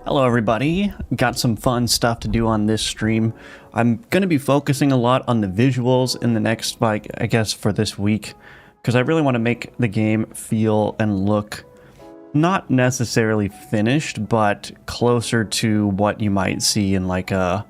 Hello everybody, got some fun stuff to do on this stream. I'm going to be focusing a lot on the visuals in the next, I guess for this week, because I really want to make the game feel and look not necessarily finished, but closer to what you might see in like a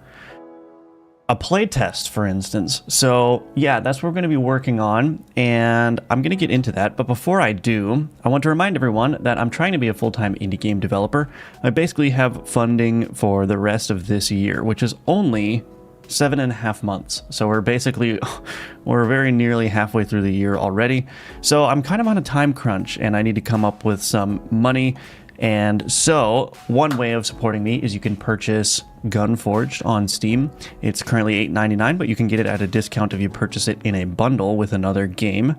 playtest, for instance. So yeah, that's what we're going to be working on, and I'm going to get into that. But before I do, I want to remind everyone that I'm trying to be a full-time indie game developer. I basically have funding for the rest of this year, which is only 7.5 months. So we're very nearly halfway through the year already. So I'm kind of on a time crunch, and I need to come up with some money. And so one way of supporting me is you can purchase Gunforged on Steam. It's currently $8.99, but you can get it at a discount if you purchase it in a bundle with another game.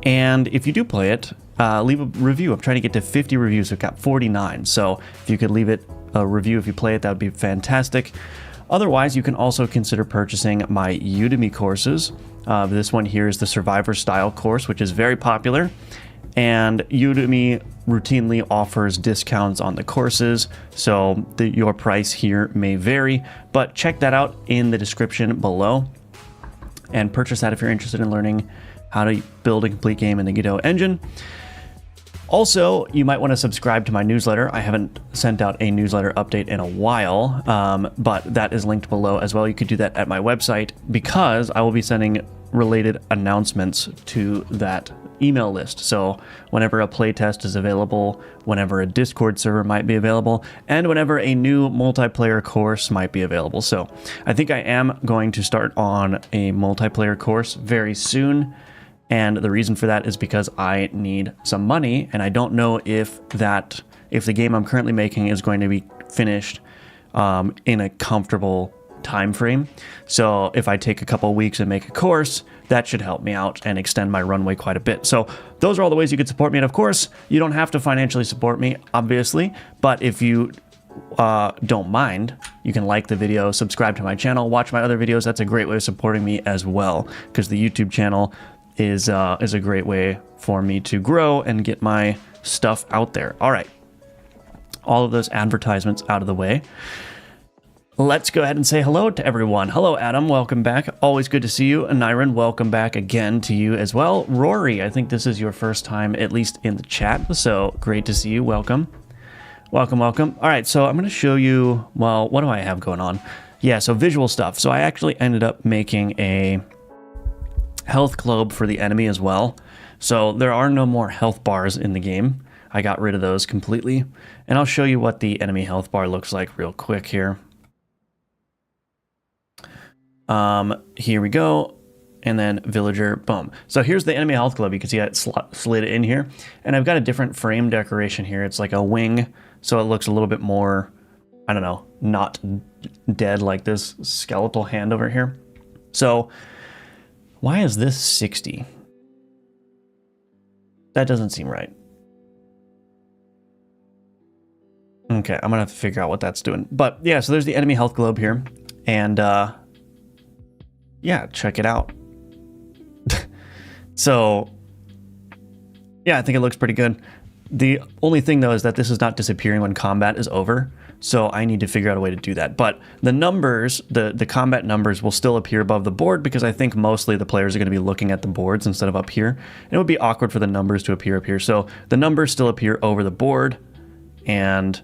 And if you do play it, leave a review. I'm trying to get to 50 reviews. I've got 49. So if you could leave it a review if you play it, that would be fantastic. Otherwise, you can also consider purchasing my Udemy courses. This one here is the Survivor Style course, which is very popular. And Udemy routinely offers discounts on the courses, so your price here may vary, but check that out in the description below and purchase that if you're interested in learning how to build a complete game in the Godot engine. Also, you might want to subscribe to my newsletter. I haven't sent out a newsletter update in a while, but that is linked below as well. You could do that at my website because I will be sending related announcements to that email list. So whenever a playtest is available, whenever a Discord server might be available, and whenever a new multiplayer course might be available. So I think I am going to start on a multiplayer course very soon. And the reason for that is because I need some money, and I don't know if the game I'm currently making is going to be finished in a comfortable time frame. So if I take a couple of weeks and make a course, that should help me out and extend my runway quite a bit. So those are all the ways you could support me. And of course, you don't have to financially support me, obviously, but if you don't mind, you can like the video, subscribe to my channel, watch my other videos. That's a great way of supporting me as well, because the YouTube channel is a great way for me to grow and get my stuff out there. All right, all of those advertisements out of the way. Let's go ahead and say hello to everyone. Hello, Adam. Welcome back. Always good to see you. Nyron, welcome back again to you as well. Rory, I think this is your first time, at least in the chat, so great to see you. Welcome. Welcome, welcome. All right, so I'm going to show you, well, what do I have going on? Yeah, so visual stuff. So I actually ended up making a health globe for the enemy as well. So there are no more health bars in the game. I got rid of those completely. And I'll show you what the enemy health bar looks like real quick here. Here we go, and then villager, boom. So here's the enemy health globe. You can see I slid in here, and I've got a different frame decoration here. It's like a wing, so it looks a little bit more, I don't know, not dead like this skeletal hand over here. So why is this 60? That doesn't seem right. Okay, I'm gonna have to figure out what that's doing. But yeah, so there's the enemy health globe here, and yeah, check it out. So, yeah, I think it looks pretty good. The only thing, though, is that this is not disappearing when combat is over, so I need to figure out a way to do that. But the numbers, the combat numbers will still appear above the board because I think mostly the players are going to be looking at the boards instead of up here. And it would be awkward for the numbers to appear up here. So the numbers still appear over the board, and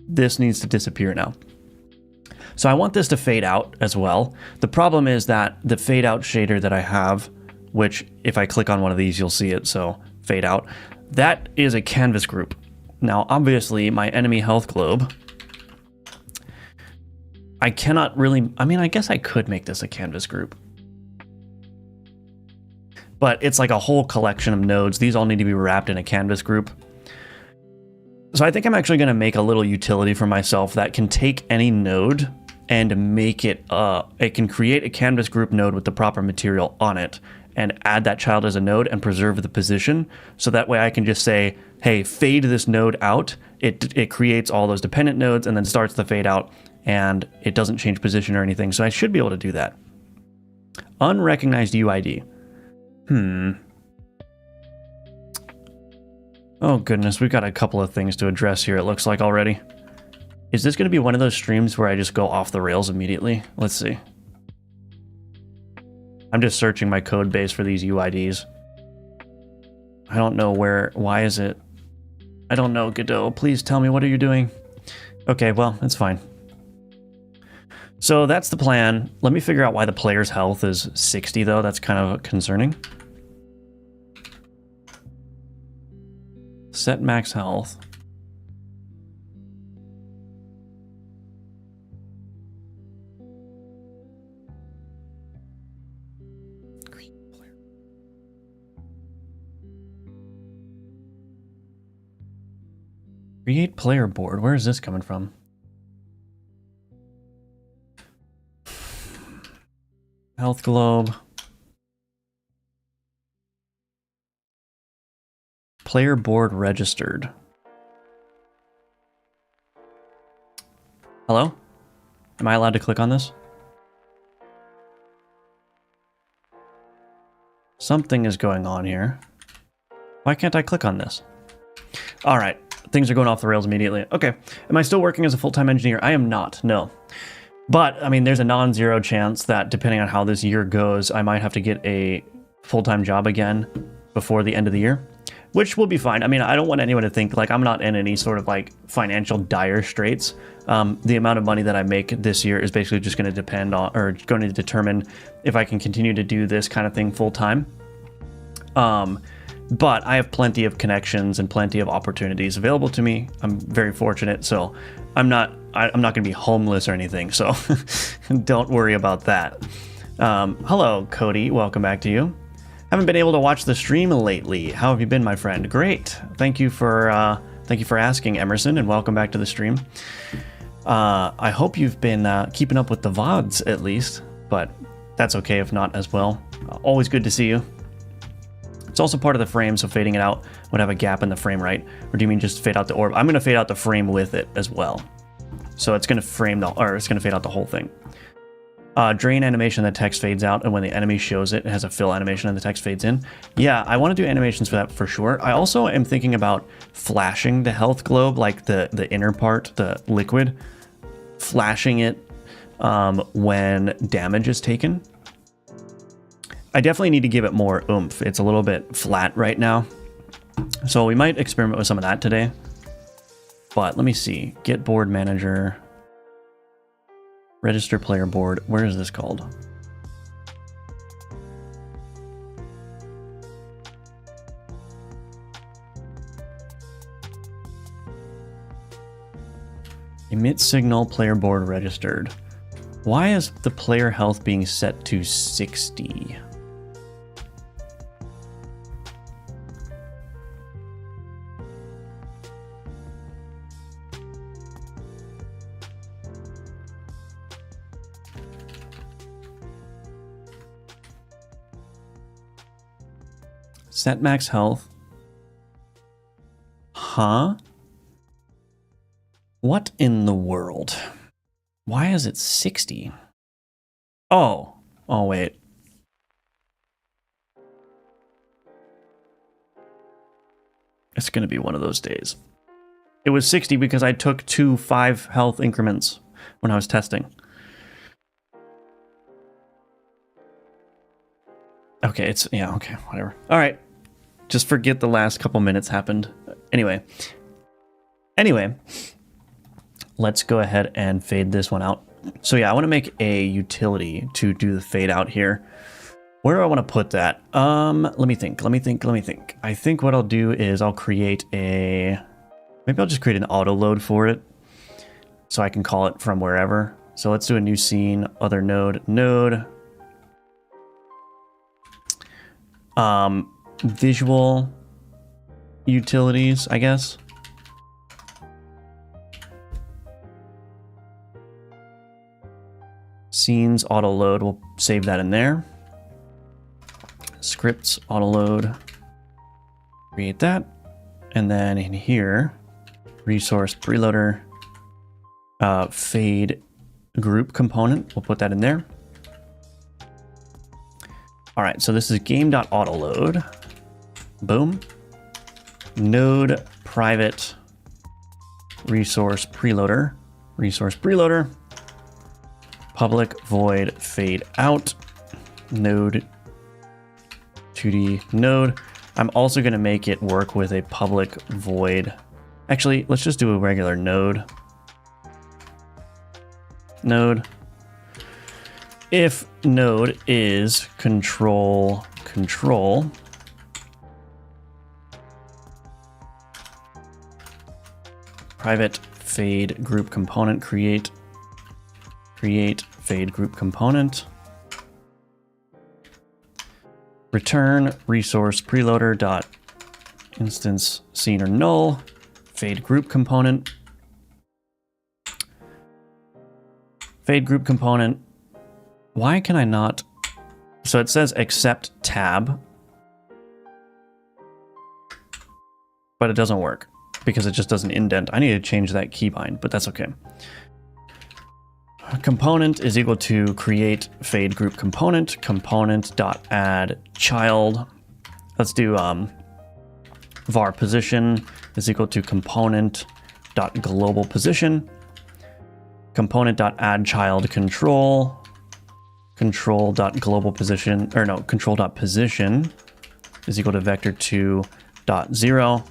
this needs to disappear now. So I want this to fade out as well. The problem is that the fade out shader that I have, which if I click on one of these, you'll see it, so fade out, that is a canvas group. Now, obviously, my enemy health globe, I cannot really, I mean, I guess I could make this a canvas group. But it's like a whole collection of nodes. These all need to be wrapped in a canvas group. So I think I'm actually going to make a little utility for myself that can take any node and make it, it can create a canvas group node with the proper material on it and add that child as a node and preserve the position. So that way I can just say, hey, fade this node out. It creates all those dependent nodes and then starts the fade out, and it doesn't change position or anything. So I should be able to do that. Unrecognized UID. Oh goodness, we've got a couple of things to address here, it looks like already. Is this going to be one of those streams where I just go off the rails immediately? Let's see. I'm just searching my code base for these UIDs. I don't know why is it? I don't know, Godot. Please tell me, what are you doing? Okay, well, it's fine. So that's the plan. Let me figure out why the player's health is 60, though. That's kind of concerning. Set max health. Create player board. Where is this coming from? Health globe. Player board registered. Hello? Am I allowed to click on this? Something is going on here. Why can't I click on this? All right. Things are going off the rails immediately. Okay. Am I still working as a full-time engineer? I am not. No. But, I mean, there's a non-zero chance that depending on how this year goes, I might have to get a full-time job again before the end of the year, which will be fine. I mean, I don't want anyone to think like I'm not in any sort of like financial dire straits. The amount of money that I make this year is basically just going to depend on, or going to determine if I can continue to do this kind of thing full-time. But I have plenty of connections and plenty of opportunities available to me. I'm very fortunate, so I'm not going to be homeless or anything, so don't worry about that. Hello, Cody. Welcome back to you. Haven't been able to watch the stream lately. How have you been, my friend? Great. Thank you for asking, Emerson, and welcome back to the stream. I hope you've been keeping up with the VODs at least, but that's okay if not as well. Always good to see you. It's also part of the frame, so fading it out would have a gap in the frame, right? Or do you mean just fade out the orb? I'm going to fade out the frame with it as well. So it's going to fade out the whole thing. Drain animation, the text fades out, and when the enemy shows it, it has a fill animation and the text fades in. Yeah, I want to do animations for that for sure. I also am thinking about flashing the health globe, like the inner part, the liquid, flashing it when damage is taken. I definitely need to give it more oomph. It's a little bit flat right now. So we might experiment with some of that today. But let me see. Get board manager. Register player board. Where is this called? Emit signal player board registered. Why is the player health being set to 60? Set max health. Huh? What in the world? Why is it 60? Oh, wait. It's going to be one of those days. It was 60 because I took 2 5 health increments when I was testing. Okay, okay, whatever. All right. Just forget the last couple minutes happened. Anyway, let's go ahead and fade this one out. So yeah, I want to make a utility to do the fade out here. Where do I want to put that? Let me think. I think what I'll do is I'll create maybe I'll just create an auto load for it so I can call it from wherever. So let's do a new scene, other node. Visual utilities, I guess. Scenes auto load, we'll save that in there. Scripts auto load, create that. And then in here, resource preloader, fade group component, we'll put that in there. All right, so this is game.autoload. Boom. Node private resource preloader. resource preloader, public void fade out, node 2D node. I'm also going to make it work with a public void. Actually, let's just do a regular node. Node. If node is control private fade group component create fade group component, return resource preloader dot instance scene or null fade group component, fade group component. Why can I not? So it says accept tab, but it doesn't work because it just doesn't indent. I need to change that keybind, but that's okay. Component is equal to create fade group component, component dot add child. Let's do var position is equal to component dot global position, component dot add child control, control dot global position, or no, control dot position is equal to vector 2 dot 0,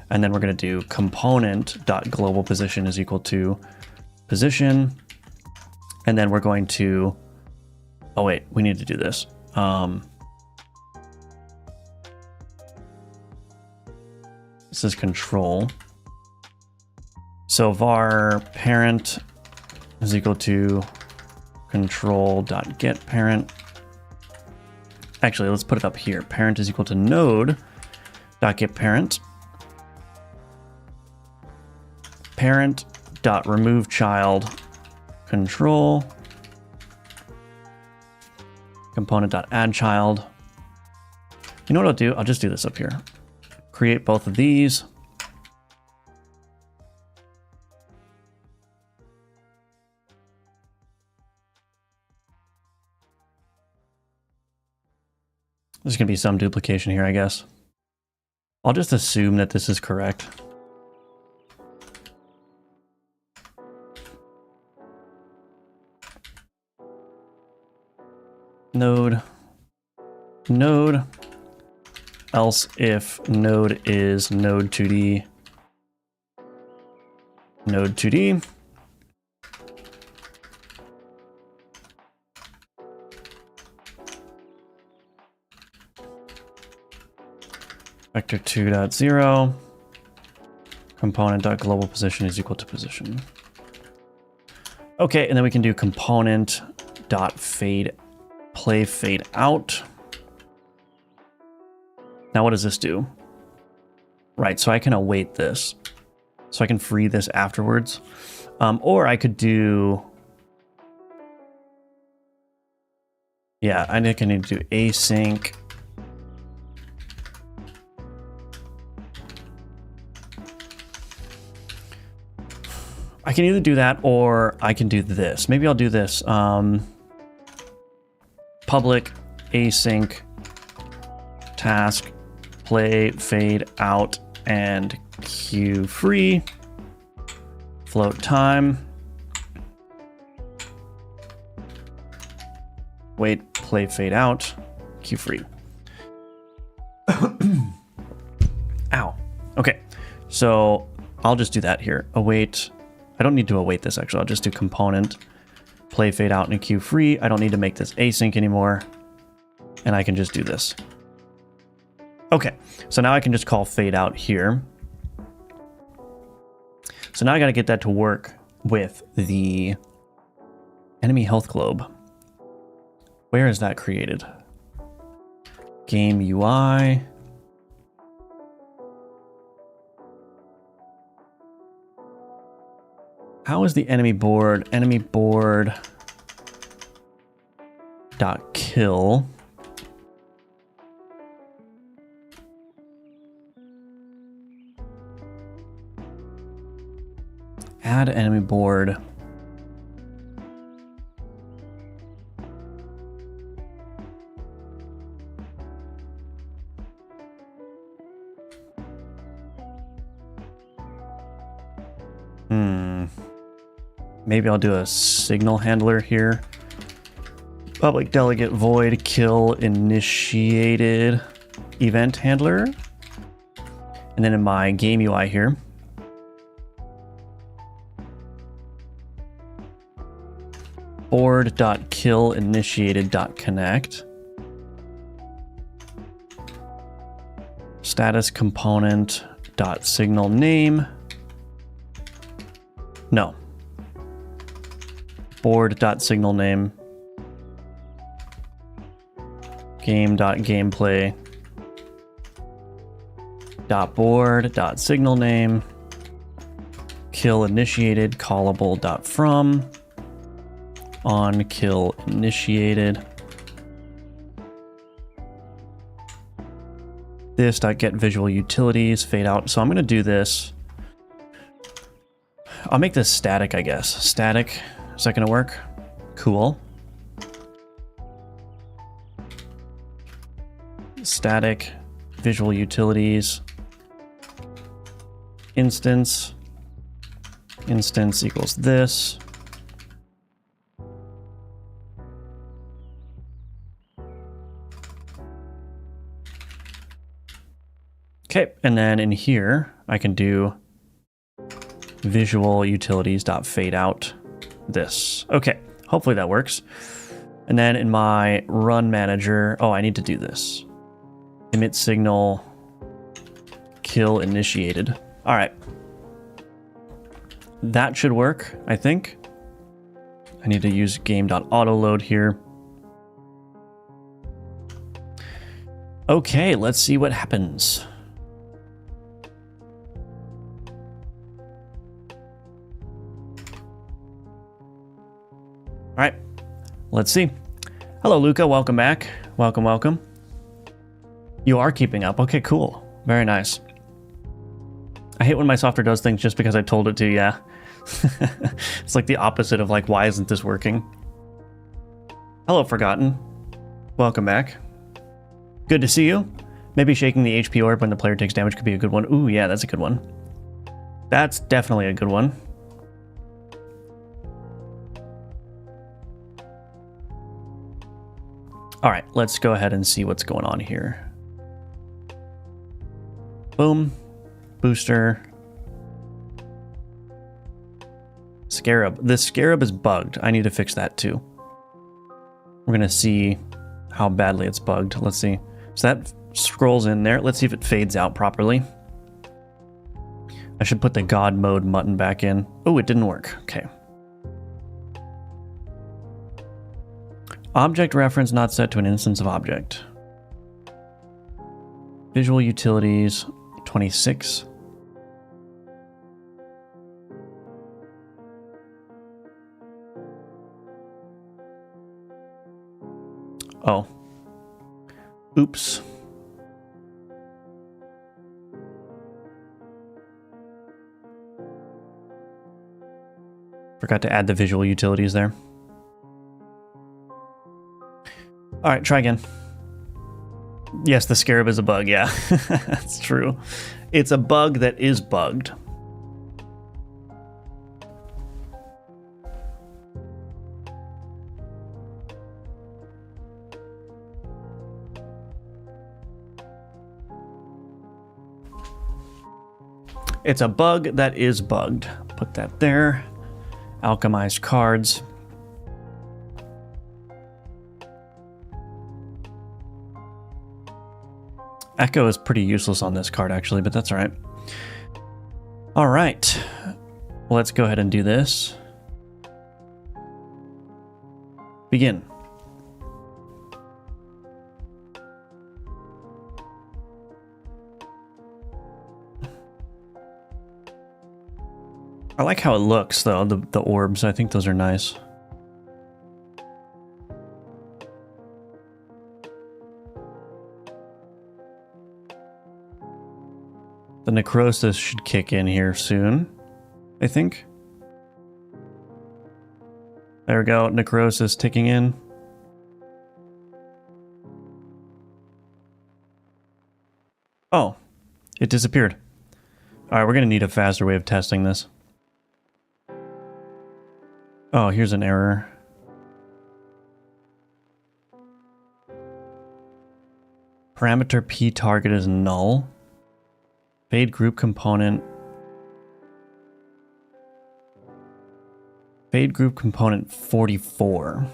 and then we're going to do component dot global position is equal to position, and then we're going to, oh wait, we need to do this. This is control. So var parent is equal to control.getParent. Actually, let's put it up here. Parent is equal to node.getParent. Parent.removeChild control. Component.addChild. You know what I'll do? I'll just do this up here. Create both of these. There's going to be some duplication here, I guess. I'll just assume that this is correct. Node, else if node is node 2D, node 2D. Vector 2.0 component.global position is equal to position. Okay, and then we can do component.fade play fade out. Now what does this do? Right, so I can await this. So I can free this afterwards. Or I could do, yeah, I think I need to do async. I can either do that or I can do this. Maybe I'll do this. Public async task play fade out and queue free float time wait play fade out queue free. Ow. Okay, so I'll just do that here. Await. I don't need to await this actually. I'll just do component play fade out and queue free. I don't need to make this async anymore. And I can just do this. Okay, so now I can just call fade out here. So now I got to get that to work with the enemy health globe. Where is that created? Game UI. How is the enemy board? Enemy board dot kill. Add enemy board. Maybe I'll do a signal handler here. Public delegate void kill initiated event handler. And then in my game UI here, board.kill_initiated.connect. Status component dot signal name. No. Board.signal name. Game.gameplay. .board.signal name. Kill initiated callable.from. On kill initiated. This.get visual utilities fade out. So I'm going to do this. I'll make this static, I guess. Static. Is that going to work? Cool. Static visual utilities. Instance. Instance equals this. Okay, and then in here, I can do visual utilities dot fade out this. Okay, hopefully that works. And then in my run manager, oh, I need to do this. Emit signal kill initiated. All right. That should work, I think. I need to use game.autoload here. Okay, let's see what happens. All right, let's see. Hello, Luca. Welcome back. Welcome, welcome. You are keeping up. Okay, cool. Very nice. I hate when my software does things just because I told it to, yeah. It's like the opposite of like, why isn't this working? Hello, Forgotten. Welcome back. Good to see you. Maybe shaking the HP orb when the player takes damage could be a good one. Ooh, yeah, that's a good one. That's definitely a good one. All right, let's go ahead and see what's going on here. Boom. Booster. Scarab. This Scarab is bugged. I need to fix that too. We're going to see how badly it's bugged. Let's see. So that scrolls in there. Let's see if it fades out properly. I should put the God mode button back in. Oh, it didn't work. Okay. Object reference not set to an instance of object. Visual utilities 26. Oh. Oops. Forgot to add the visual utilities there. All right, try again. Yes, the Scarab is a bug, yeah. That's true. It's a bug that is bugged. It's a bug that is bugged. Put that there. Alchemized cards. Echo is pretty useless on this card, actually, but that's all right. All right. Let's go ahead and do this. Begin. I like how it looks, though, the orbs. I think those are nice. The necrosis should kick in here soon, I think. There we go, necrosis ticking in. Oh, it disappeared. All right, we're gonna need a faster way of testing this. Oh, here's an error. Parameter P target is null. Fade group component. Fade group component 44.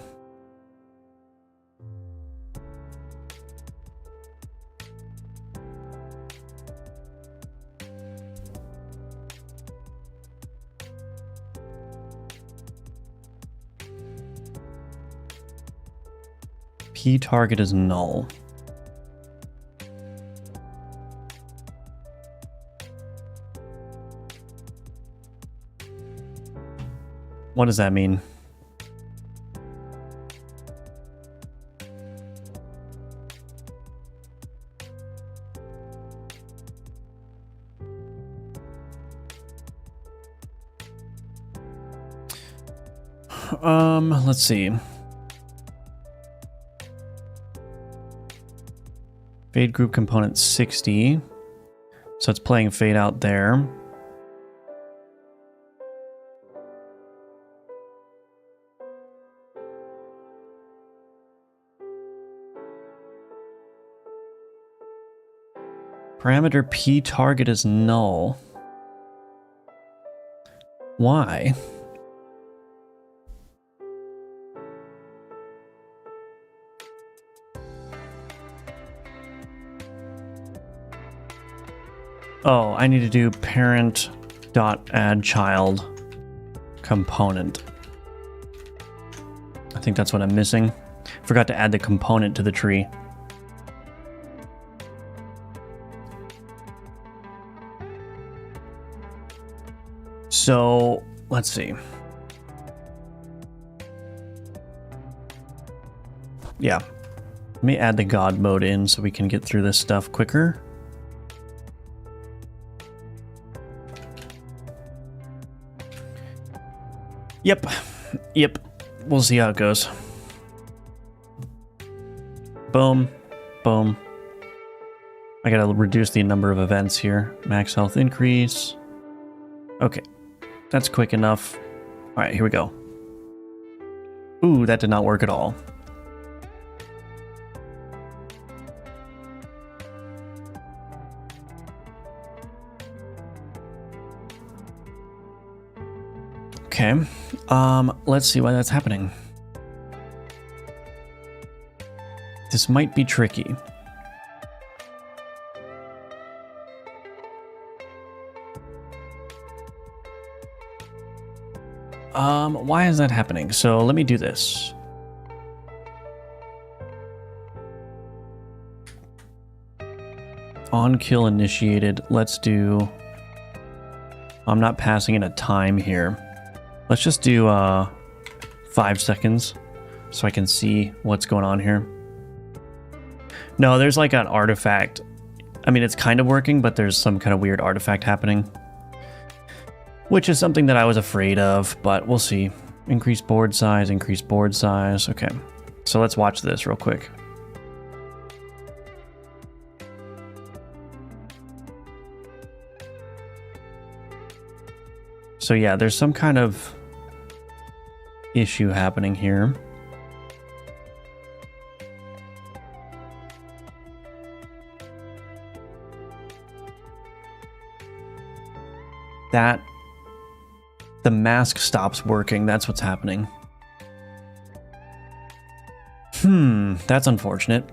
P target is null. What does that mean? Let's see. Fade group component 60. So it's playing fade out there. Parameter P target is null. Why? Oh, I need to do parent.addChild component. I think that's what I'm missing. Forgot to add the component to the tree. So, let's see. Yeah. Let me add the God mode in so we can get through this stuff quicker. Yep. We'll see how it goes. Boom. Boom. I gotta reduce the number of events here. Max health increase. Okay. That's quick enough. Alright, here we go. Ooh, that did not work at all. Okay, let's see why that's happening. This might be tricky. Why is that happening? So let me do this. On kill initiated, let's do... I'm not passing in a time here. Let's just do 5 seconds so I can see what's going on here. No, there's like an artifact. I mean, it's kind of working, but there's some kind of weird artifact happening. Which is something that I was afraid of, but we'll see. Increase board size, increase board size. Okay, so let's watch this real quick. So yeah, there's some kind of issue happening here. That the mask stops working. That's what's happening. That's unfortunate.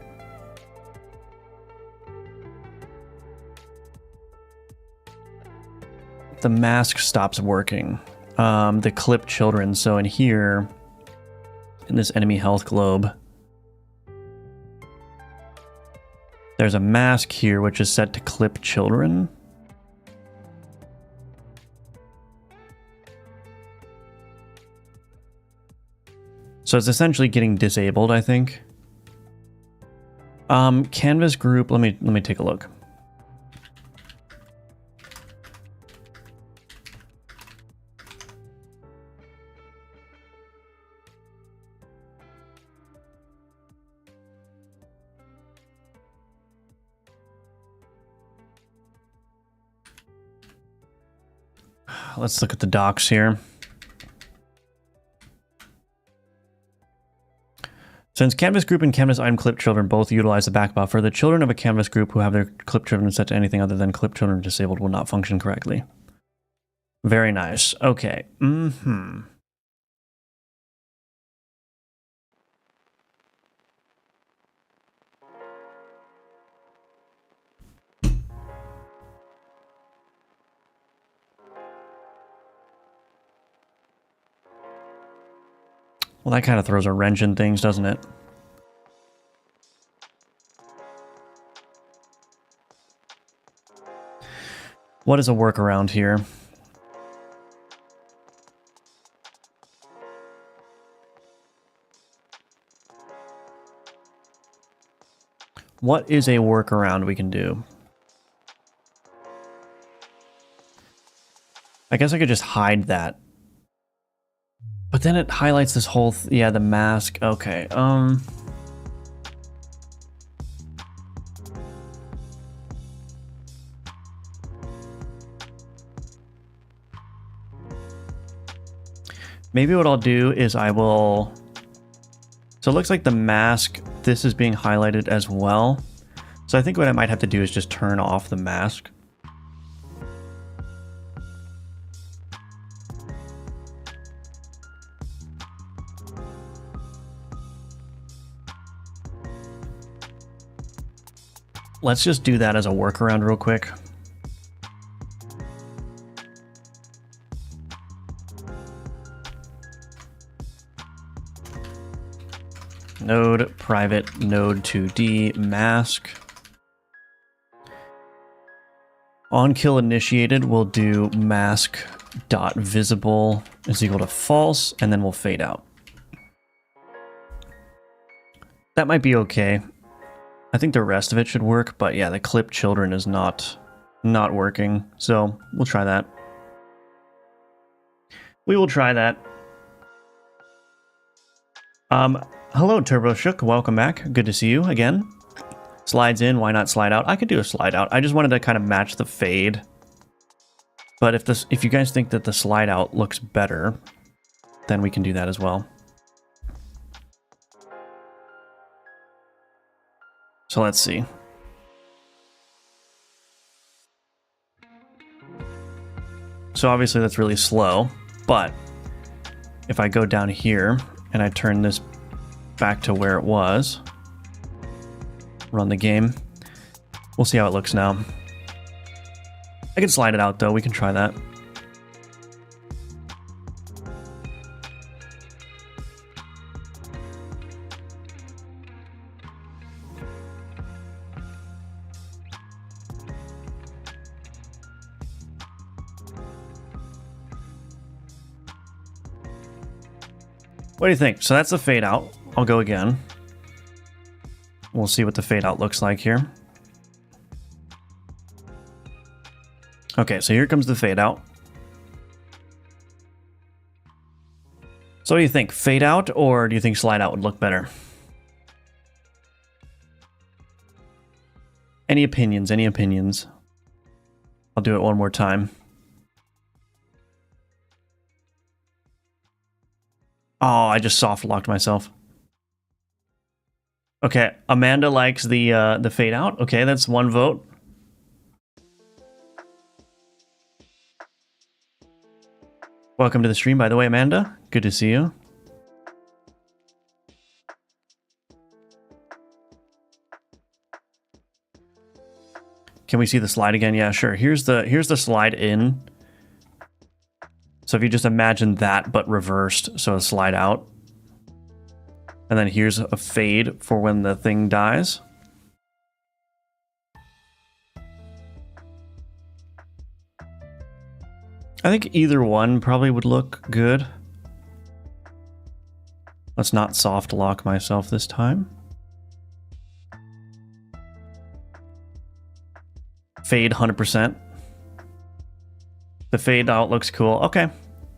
The mask stops working. The clip children. So in here, in this enemy health globe, there's a mask here which is set to clip children. So it's essentially getting disabled, I think. Canvas group, let me take a look. Let's look at the docs here. Since canvas group and canvas item clip children both utilize the back buffer, the children of a canvas group who have their clip children set to anything other than clip children disabled will not function correctly. Very nice. Okay. Well, that kind of throws a wrench in things, doesn't it? What is a workaround here? What is a workaround we can do? I guess I could just hide that. But then it highlights this whole, yeah, the mask. Okay, maybe what I'll do is I will, so it looks like the mask, this is being highlighted as well. So I think what I might have to do is just turn off the mask. Let's just do that as a workaround real quick. Node private node 2D mask. On kill initiated, we'll do mask dot visible is equal to false, and then we'll fade out. That might be okay. I think the rest of it should work, but yeah, the clip children is not working, so we'll try that. We will try that. Hello, Turbo Shook. Welcome back. Good to see you again. Slides in, why not slide out? I could do a slide out. I just wanted to kind of match the fade. But if you guys think that the slide out looks better, then we can do that as well. So let's see. So obviously that's really slow, but if I go down here and I turn this back to where it was, run the game, we'll see how it looks now. I can slide it out though, we can try that. What do you think? So that's the fade out. I'll go again. We'll see what the fade out looks like here. Okay, so here comes the fade out. So what do you think? Fade out, or do you think slide out would look better? Any opinions? Any opinions? I'll do it one more time. Oh, I just soft locked myself. Okay, Amanda likes the fade out. Okay, that's one vote. Welcome to the stream, by the way, Amanda. Good to see you. Can we see the slide again? Yeah, sure. Here's the slide in. So if you just imagine that, but reversed, so a slide out. And then here's a fade for when the thing dies. I think either one probably would look good. Let's not soft lock myself this time. Fade 100%. The fade out looks cool. Okay.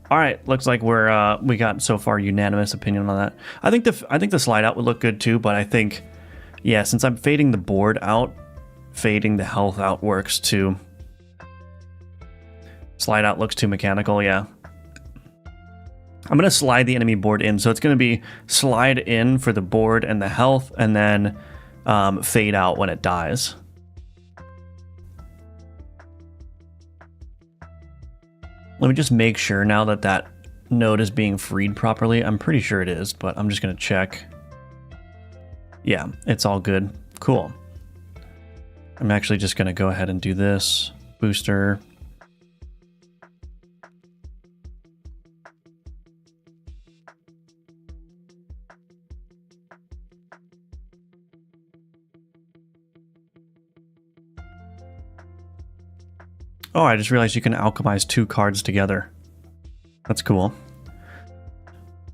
All right. Looks like we got so far unanimous opinion on that. I think the slide out would look good too, but I think, yeah, since I'm fading the board out, fading the health out works too. Slide out looks too mechanical, yeah. I'm going to slide the enemy board in. So it's going to be slide in for the board and the health, and then fade out when it dies. Let me just make sure now that that node is being freed properly. I'm pretty sure it is, but I'm just going to check. Yeah, it's all good. Cool. I'm actually just going to go ahead and do this. Booster. Oh, I just realized you can alchemize 2 cards together. That's cool.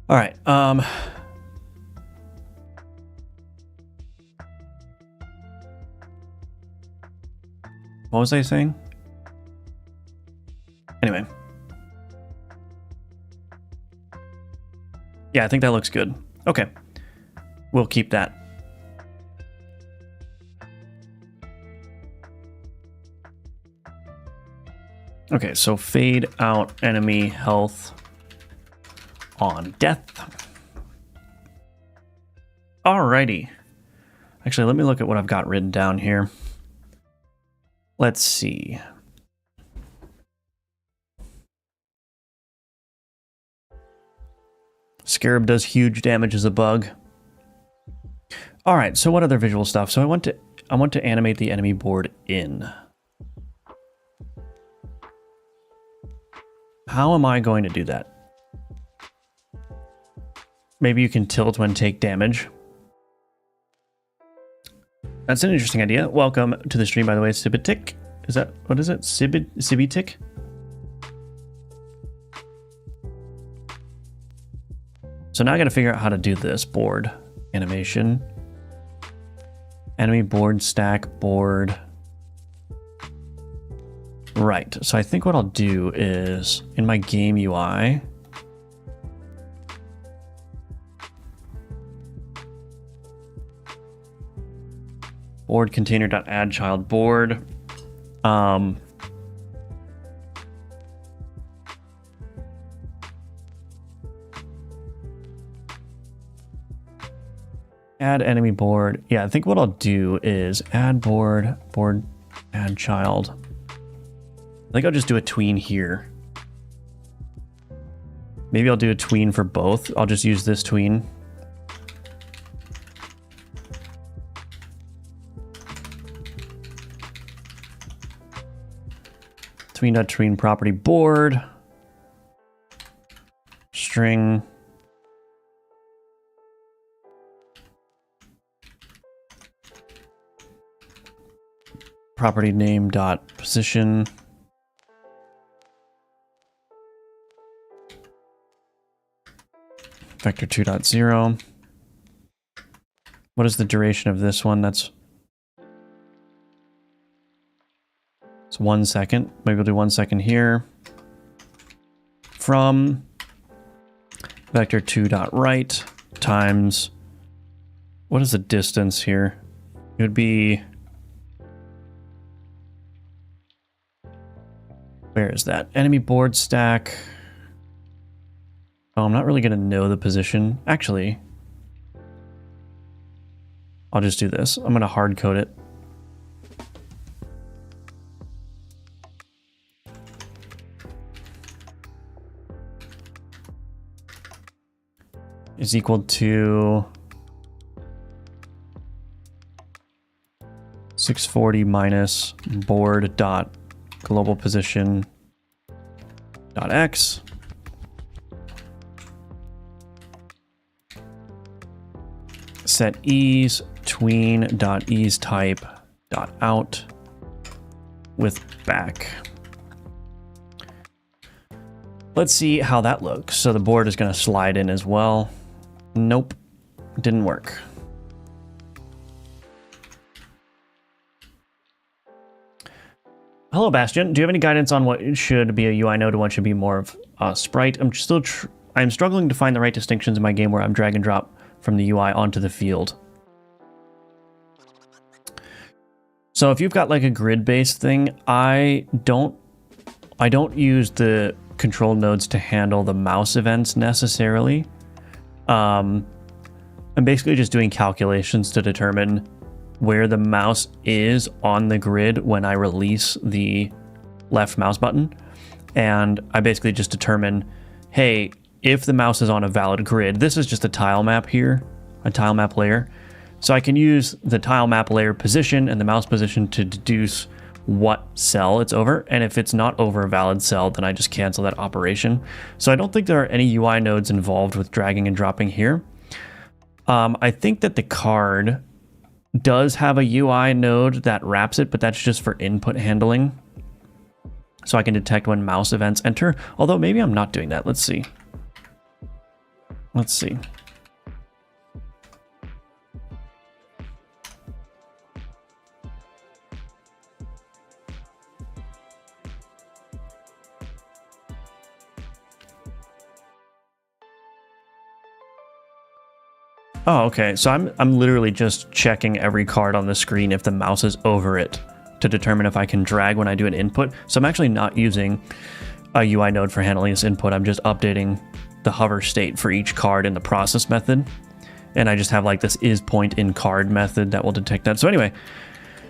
All right. What was I saying? Anyway. Yeah, I think that looks good. Okay. We'll keep that. Okay, so fade out enemy health on death. Alrighty. Actually, let me look at what I've got written down here. Let's see. Scarab does huge damage as a bug. All right, so what other visual stuff? So I want to animate the enemy board in. How am I going to do that? Maybe you can tilt when take damage. That's an interesting idea. Welcome to the stream, by the way, Sibitic. Is that, what is it? Sibitic? So now I gotta figure out how to do this board animation. Enemy board, stack, board. Right, so I think what I'll do is, in my game UI, board container.add child board. Add enemy board. Yeah, I think what I'll do is add board, add child. I think I'll just do a tween here. Maybe I'll do a tween for both. I'll just use this tween. Tween property board. String. Property name dot position. Vector 2.0. What is the duration of this one? It's 1 second. Maybe we'll do 1 second here. From vector 2.right times, what is the distance here? It would be, where is that? Enemy board stack. Oh, I'm not really going to know the position. Actually, I'll just do this. I'm going to hard code it. Is equal to 640 minus board dot global position dot x. Set ease tween dot ease type dot out with back. Let's see how that looks. So the board is going to slide in as well. Nope, didn't work. Hello, Bastion. Do you have any guidance on what should be a UI node and what should be more of a sprite? I'm struggling to find the right distinctions in my game where I'm drag and drop from the UI onto the field. So if you've got like a grid-based thing, I don't use the control nodes to handle the mouse events necessarily. I'm basically just doing calculations to determine where the mouse is on the grid when I release the left mouse button. And I basically just determine, hey, if the mouse is on a valid grid, this is just a tile map here, a tile map layer. So I can use the tile map layer position and the mouse position to deduce what cell it's over. And if it's not over a valid cell, then I just cancel that operation. So I don't think there are any UI nodes involved with dragging and dropping here. I think that the card does have a UI node that wraps it, but that's just for input handling. So I can detect when mouse events enter, although maybe I'm not doing that. Let's see. Let's see. Oh, okay. So I'm literally just checking every card on the screen if the mouse is over it to determine if I can drag when I do an input. So I'm actually not using a UI node for handling this input. I'm just updating the hover state for each card in the process method. And I just have like this isPointInCard method that will detect that. So anyway,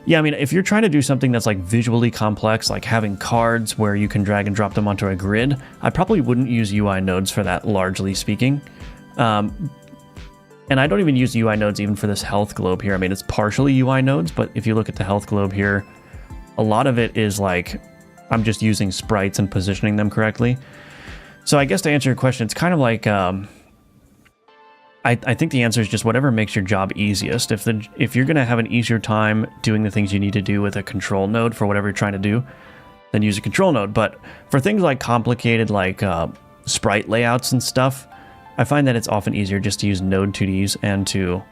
yeah, I mean, if you're trying to do something that's like visually complex, like having cards where you can drag and drop them onto a grid, I probably wouldn't use UI nodes for that, largely speaking. And I don't even use UI nodes even for this health globe here. I mean, it's partially UI nodes, but if you look at the health globe here, a lot of it is like, I'm just using sprites and positioning them correctly. So I guess to answer your question, it's kind of like, I think the answer is just whatever makes your job easiest. If you're going to have an easier time doing the things you need to do with a control node for whatever you're trying to do, then use a control node. But for things like complicated, like sprite layouts and stuff, I find that it's often easier just to use node 2Ds and to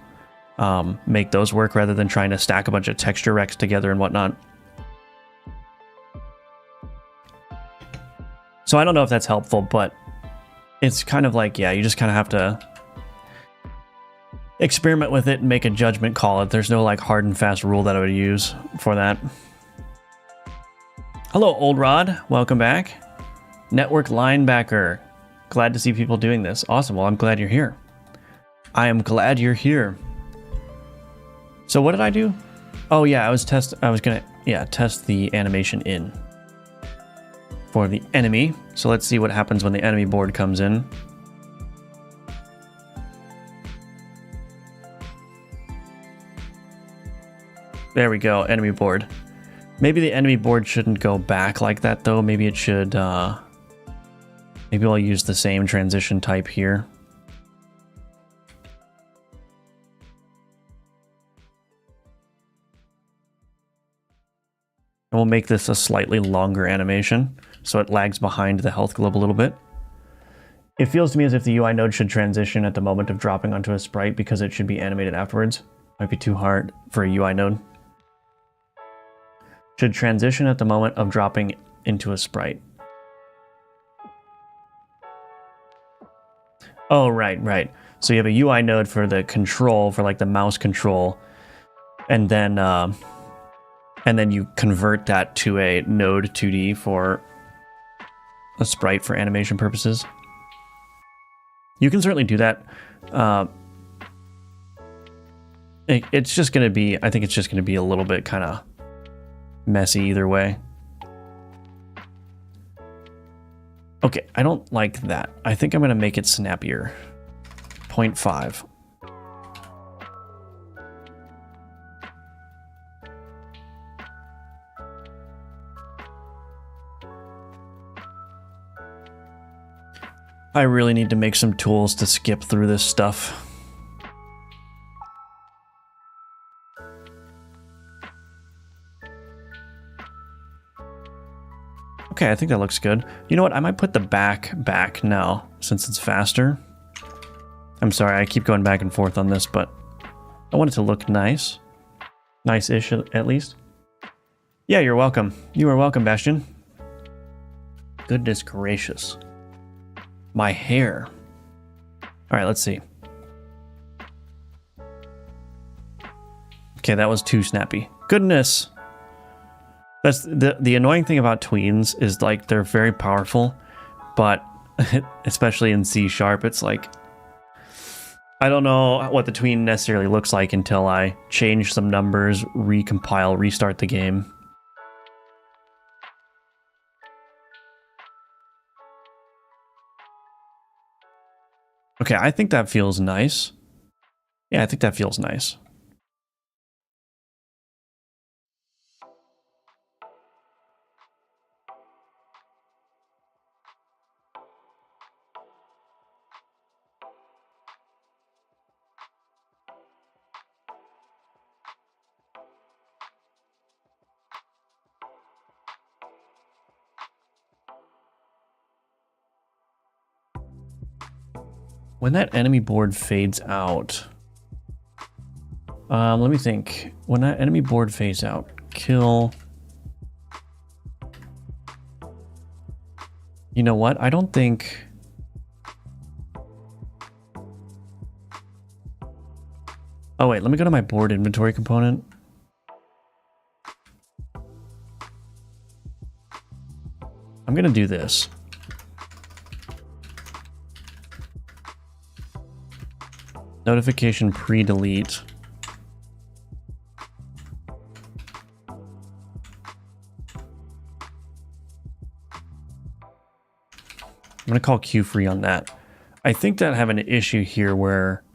make those work rather than trying to stack a bunch of texture recs together and whatnot. So I don't know if that's helpful, but it's kind of like, yeah, you just kind of have to experiment with it and make a judgment call. There's no like hard and fast rule that I would use for that. Hello, Old Rod. Welcome back. Network linebacker. Glad to see people doing this. Awesome. Well, I'm glad you're here. I am glad you're here. So what did I do? Oh yeah, I was gonna test the animation in for the enemy. So let's see what happens when the enemy board comes in. There we go, enemy board. Maybe the enemy board shouldn't go back like that though. Maybe it should, maybe I'll use the same transition type here. And we'll make this a slightly longer animation, so it lags behind the health globe a little bit. It feels to me as if the UI node should transition at the moment of dropping onto a sprite because it should be animated afterwards. Might be too hard for a UI node. Should transition at the moment of dropping into a sprite. Oh, right. So you have a UI node for the control, for like the mouse control, and then you convert that to a node 2D for a sprite for animation purposes. You can certainly do that. It's just going to be, I think it's just going to be a little bit kind of messy either way. Okay, I don't like that. I think I'm going to make it snappier. 0.5. I really need to make some tools to skip through this stuff. Okay, I think that looks good. You know what? I might put the back now, since it's faster. I'm sorry, I keep going back and forth on this, but I want it to look nice. Nice-ish, at least. Yeah, you're welcome. You are welcome, Bastion. Goodness gracious. My hair. All right, let's see. Okay, that was too snappy. Goodness. That's the annoying thing about tweens is like they're very powerful, but especially in C#, it's like, I don't know what the tween necessarily looks like until I change some numbers, recompile, restart the game. Okay, I think that feels nice. Yeah, I think that feels nice. When that enemy board fades out, let me think. When that enemy board fades out, kill. You know what? I don't think. Oh wait, let me go to my board inventory component. I'm gonna do this. Notification pre-delete. I'm going to call Q free on that. I think that I have an issue here where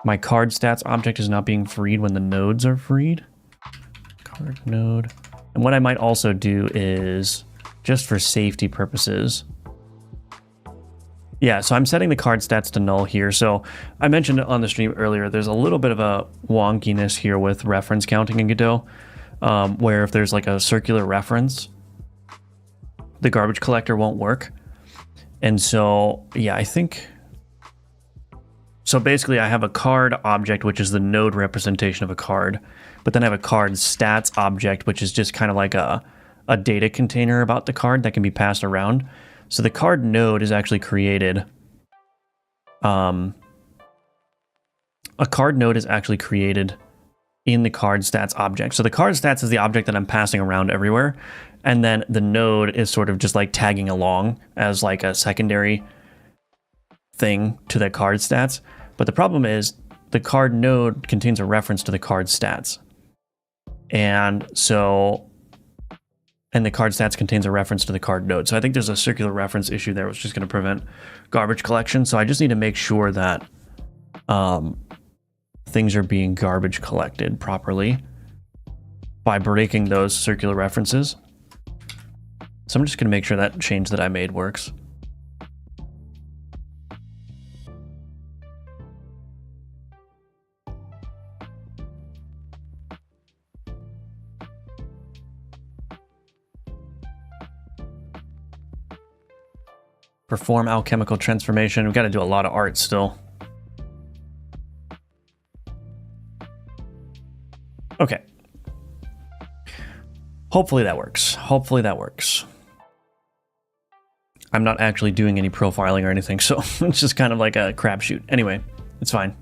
my card stats object is not being freed when the nodes are freed. Card node. And what I might also do is, just for safety purposes, yeah, so I'm setting the card stats to null here. So I mentioned it on the stream earlier, there's a little bit of a wonkiness here with reference counting in Godot, where if there's like a circular reference, the garbage collector won't work. And so, yeah, I think... So basically I have a card object, which is the node representation of a card, but then I have a card stats object, which is just kind of like a data container about the card that can be passed around. So the card node is actually created. A card node is actually created in the card stats object. So the card stats is the object that I'm passing around everywhere. And then the node is sort of just like tagging along as like a secondary thing to the card stats. But the problem is the card node contains a reference to the card stats. And the card stats contains a reference to the card node. So I think there's a circular reference issue there, which is just going to prevent garbage collection. So I just need to make sure that things are being garbage collected properly by breaking those circular references. So I'm just going to make sure that change that I made works. Perform alchemical transformation. We've got to do a lot of art still. Okay. Hopefully that works. Hopefully that works. I'm not actually doing any profiling or anything, so it's just kind of like a crapshoot. Anyway, it's fine.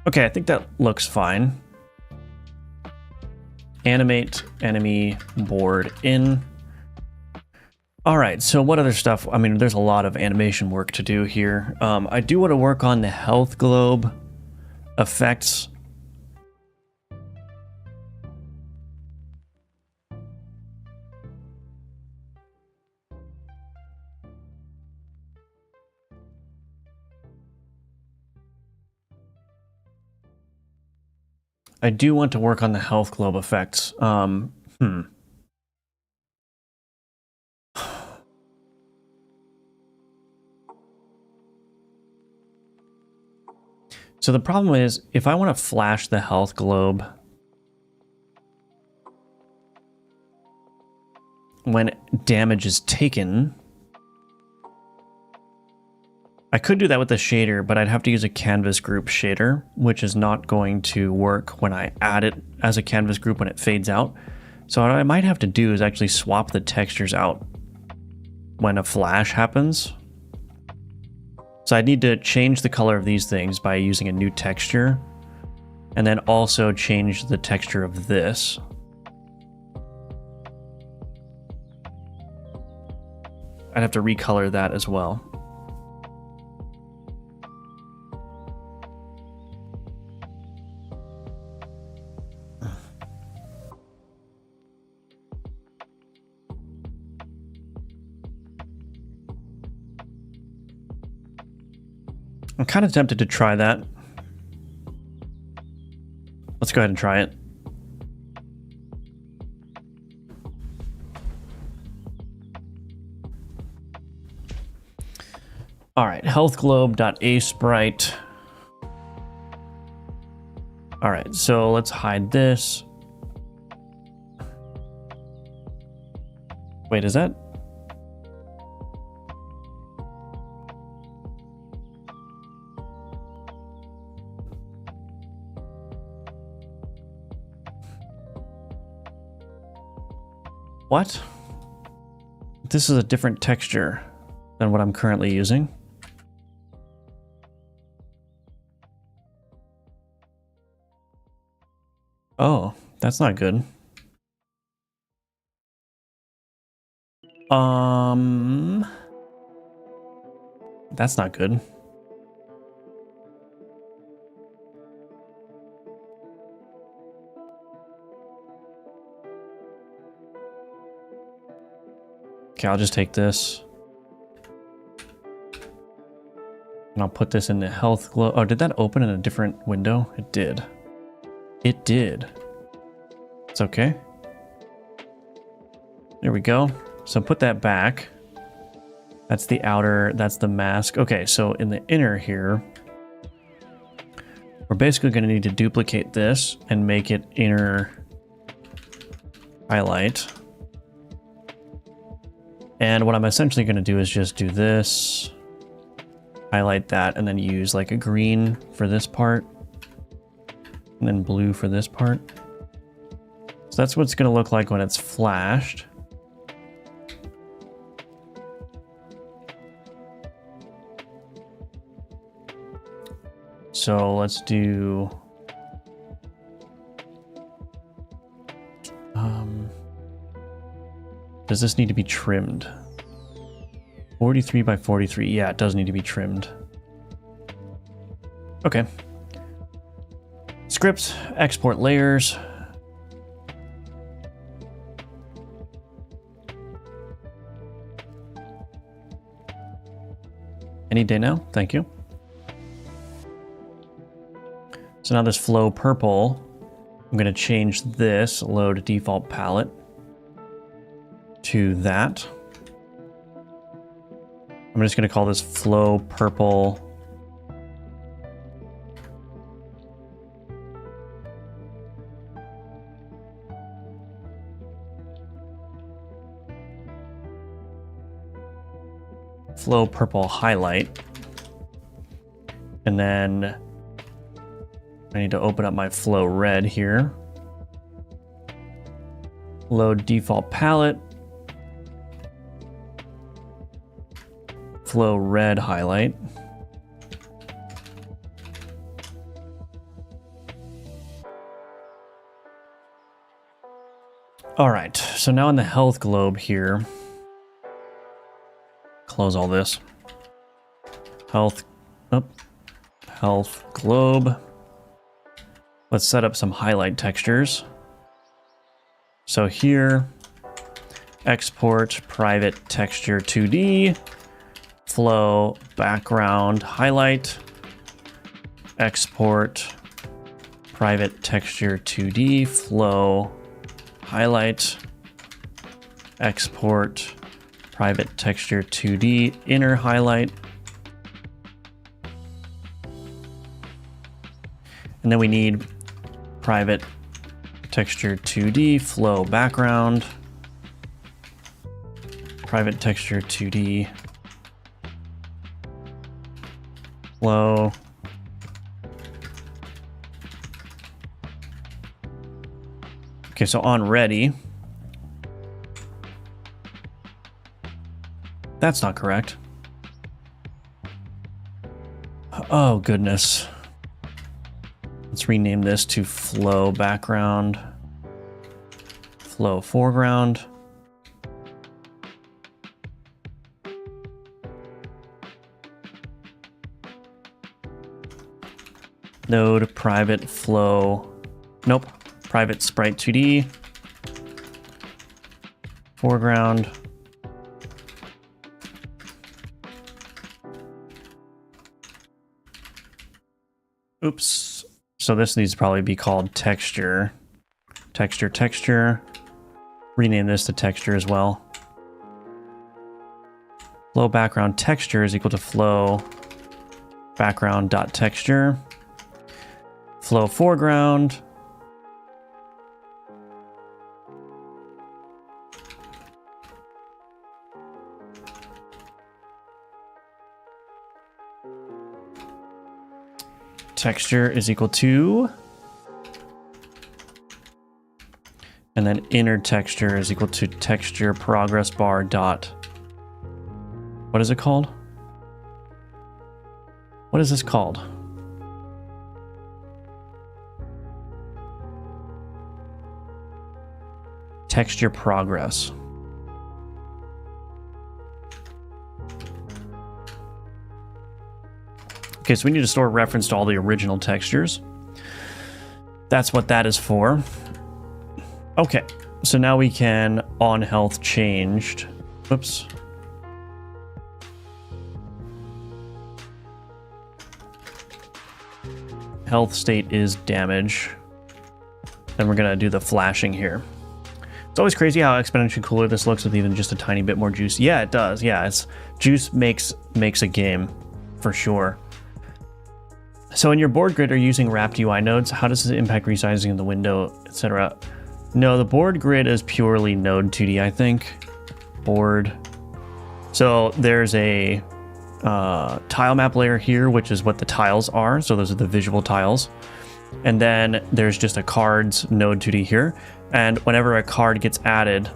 Okay, I think that looks fine. Animate enemy board in. All right, so what other stuff? I mean, there's a lot of animation work to do here. I do want to work on the health globe effects. I do want to work on the health globe effects. So the problem is, if I want to flash the health globe when damage is taken, I could do that with the shader, but I'd have to use a canvas group shader, which is not going to work when I add it as a canvas group when it fades out. So what I might have to do is actually swap the textures out when a flash happens. So I need to change the color of these things by using a new texture, and then also change the texture of this. I'd have to recolor that as well. I'm kind of tempted to try that. Let's go ahead and try it. All right, healthglobe.asprite. All right, so let's hide this. Wait, is that? What? This is a different texture than what I'm currently using. Oh, that's not good. That's not good. Okay, I'll just take this. And I'll put this in the health glow. Oh, did that open in a different window? It did. It did. It's okay. There we go. So put that back. That's the outer, that's the mask. Okay, so in the inner here, we're basically going to need to duplicate this and make it inner highlight. And what I'm essentially going to do is just do this, highlight that, and then use like a green for this part, and then blue for this part. So that's what it's going to look like when it's flashed. So let's do... does this need to be trimmed? 43 by 43. Yeah, it does need to be trimmed. Okay. Script, export layers. Any day now, thank you. So now this flow purple, I'm going to change this load default palette to that. I'm just going to call this flow purple highlight. And then I need to open up my flow red here. Load default palette. Flow red highlight. All right, so now in the health globe here, close all this. Health globe. Let's set up some highlight textures. So here, export private texture 2D, flow background highlight, export private texture 2D, flow highlight, export private texture 2D, inner highlight. And then we need private texture 2D, flow background, private texture 2D, flow, okay, so on ready, that's not correct. Oh goodness. Let's rename this to flow background, flow foreground. node private flow. Nope. Private sprite 2D. Foreground. Oops. So this needs to probably be called texture. Texture. Rename this to texture as well. Flow background texture is equal to flow background dot texture. Flow foreground. Texture is equal to, and then inner texture is equal to texture progress bar dot, what is it called? What is this called? Texture progress. Okay, so we need to store reference to all the original textures. That's what that is for. Okay, so now we can on health changed. Whoops. Health state is damage. Then we're gonna do the flashing here. It's always crazy how exponentially cooler this looks with even just a tiny bit more juice. Yeah, it does. Yeah, it's juice makes a game for sure. So in your board grid, are you using wrapped UI nodes? How does this impact resizing in the window, etc.? No, the board grid is purely node 2D, I think. Board. So there's a tile map layer here, which is what the tiles are. So those are the visual tiles. And then there's just a cards node 2D here. And whenever a card gets added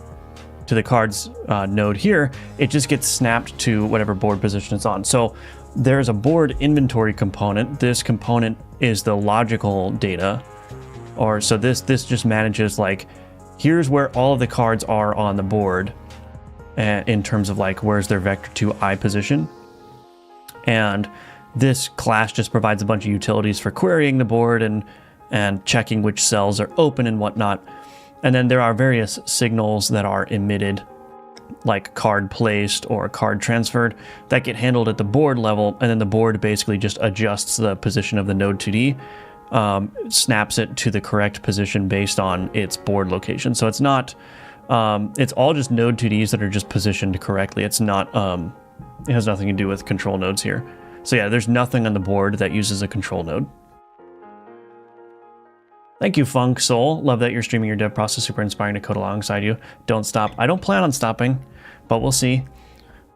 to the cards node here, it just gets snapped to whatever board position it's on. So there's a board inventory component. This component is the logical data. Or so this just manages like, here's where all of the cards are on the board in terms of like, where's their vector 2i position. And this class just provides a bunch of utilities for querying the board and checking which cells are open and whatnot. And then there are various signals that are emitted, like card placed or card transferred, that get handled at the board level, and then the board basically just adjusts the position of the node 2D, snaps it to the correct position based on its board location. So it's not, it's all just node 2Ds that are just positioned correctly. It's not, it has nothing to do with control nodes here. So yeah, there's nothing on the board that uses a control node. Thank you, Funk Soul. Love that you're streaming your dev process. Super inspiring to code alongside you. Don't stop. I don't plan on stopping, but we'll see.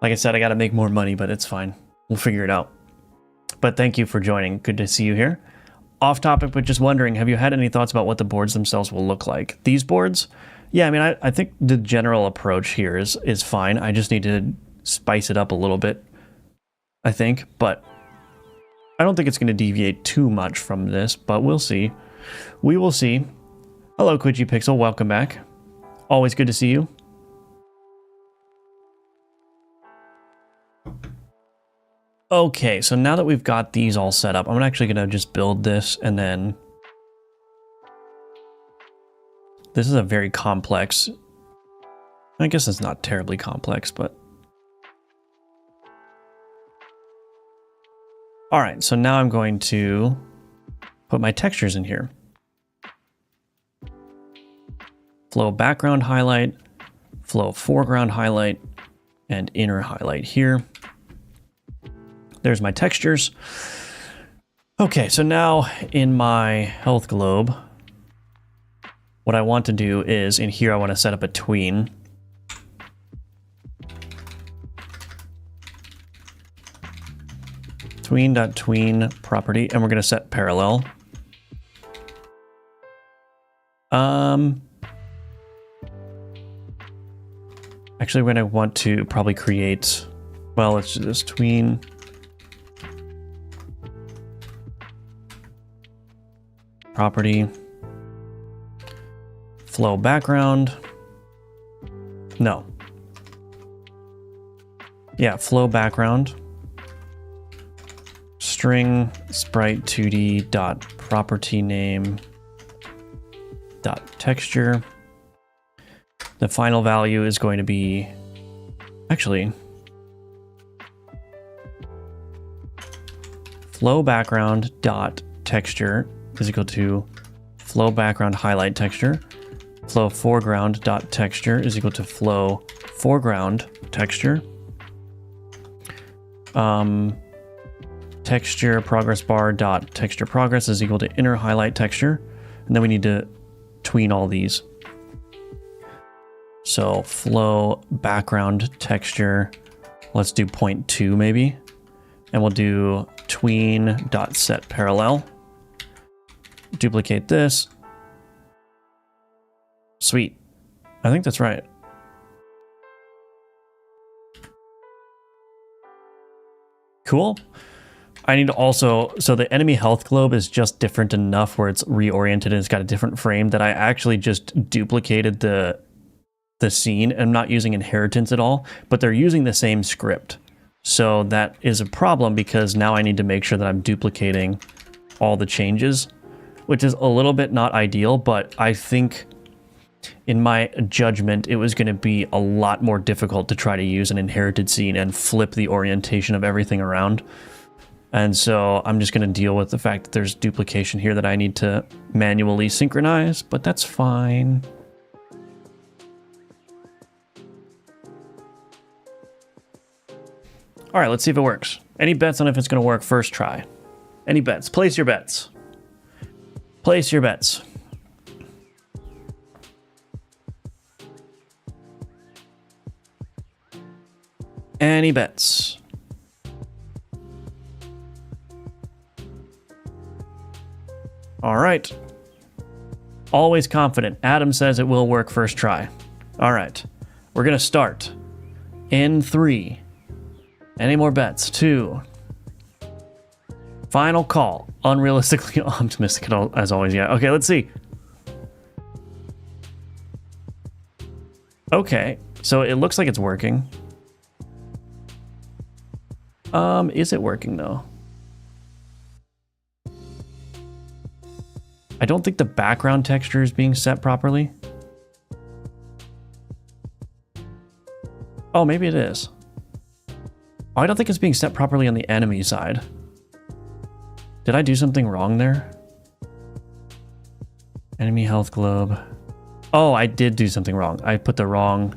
Like I said, I got to make more money, but it's fine. We'll figure it out. But thank you for joining. Good to see you here. Off topic, but just wondering, have you had any thoughts about what the boards themselves will look like? These boards? Yeah, I mean, I think the general approach here is fine. I just need to spice it up a little bit, I think. But I don't think it's going to deviate too much from this, but we'll see. We will see. Hello, Quidgy Pixel. Welcome back. Always good to see you. Okay, so now that we've got these all set up, I'm actually going to just build this, and then this is a very complex, I guess it's not terribly complex, but all right, so now I'm going to put my textures in here. Flow background highlight, flow foreground highlight, and inner highlight here. There's my textures. Okay, so now in my health globe, what I want to do is in here, I want to set up a tween. Tween.tween property, and we're going to set parallel. Actually, we're going to want to probably create, well, let's do this tween. Property. Flow background. No. Yeah, flow background. string sprite 2D dot property name dot texture. The final value is going to be, actually, flow background dot texture is equal to flow background highlight texture. Flow foreground dot texture is equal to flow foreground texture. Texture progress bar dot texture progress is equal to inner highlight texture. And then we need to tween all these. So flow background texture, let's do 0.2 maybe. And we'll do tween dot set parallel. Duplicate this. Sweet. I think that's right. Cool. I need to also, so the enemy health globe is just different enough where it's reoriented and it's got a different frame that I actually just duplicated the scene. I'm not using inheritance at all, but they're using the same script. So that is a problem because now I need to make sure that I'm duplicating all the changes, which is a little bit not ideal, but I think in my judgment, it was going to be a lot more difficult to try to use an inherited scene and flip the orientation of everything around. And so I'm just going to deal with the fact that there's duplication here that I need to manually synchronize, but that's fine. All right, let's see if it works. Any bets on if it's going to work first try? Any bets? Place your bets. Place your bets. Any bets? All right. Always confident. Adam says it will work first try. All right. We're going to start in 3. Any more bets? 2. Final call. Unrealistically optimistic as always. Yeah. Okay, let's see. Okay. So it looks like it's working. Is it working though? I don't think the background texture is being set properly. Oh, maybe it is. Oh, I don't think it's being set properly on the enemy side. Did I do something wrong there? Enemy health globe. Oh, I did do something wrong. I put the wrong...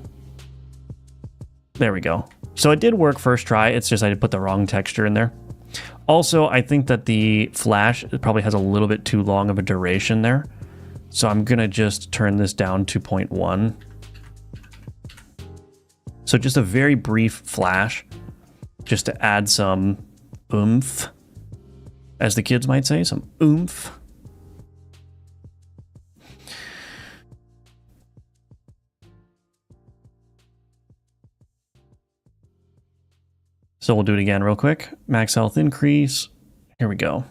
There we go. So it did work first try. It's just I did put the wrong texture in there. Also, I think that the flash probably has a little bit too long of a duration there. So I'm going to just turn this down to 0.1. So just a very brief flash, just to add some oomph, as the kids might say, some oomph. So we'll do it again real quick. Max health increase. Here we go.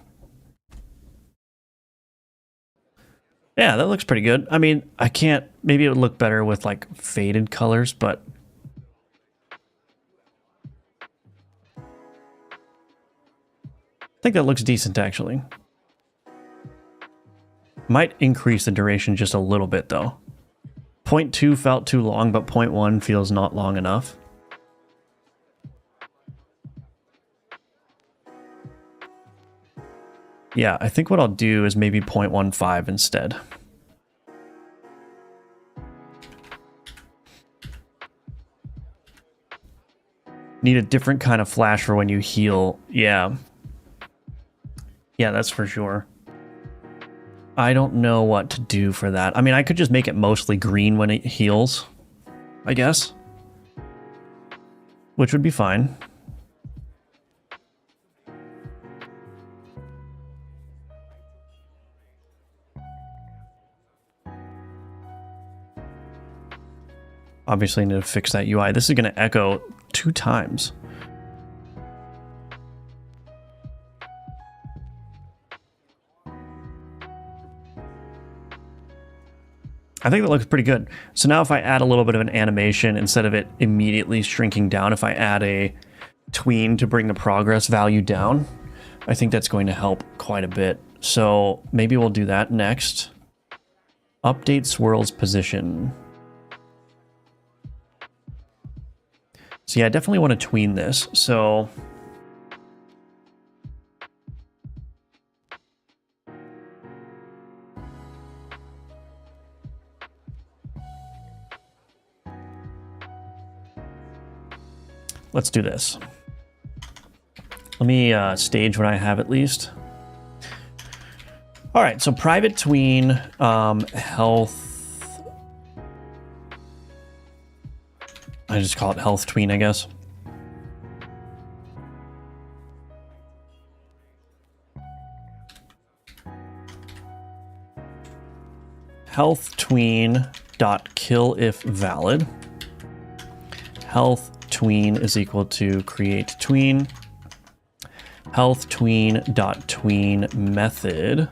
Yeah, that looks pretty good. I mean, I can't, maybe it would look better with like faded colors, but I think that looks decent actually. Might increase the duration just a little bit though. 0.2 felt too long, but 0.1 feels not long enough. Yeah, I think what I'll do is maybe 0.15 instead. Need a different kind of flash for when you heal. Yeah. Yeah, that's for sure. I don't know what to do for that. I mean, I could just make it mostly green when it heals, I guess. Which would be fine. Obviously, I need to fix that UI. This is going to echo 2 times. I think that looks pretty good. So now if I add a little bit of an animation, instead of it immediately shrinking down, if I add a tween to bring the progress value down, I think that's going to help quite a bit. So maybe we'll do that next. Update swirl's position. So yeah, I definitely want to tween this. So let's do this. Let me stage what I have at least. All right, so private tween, health. I just call it health tween, I guess. Health tween dot kill if valid. Health tween is equal to create tween. Health tween dot tween method.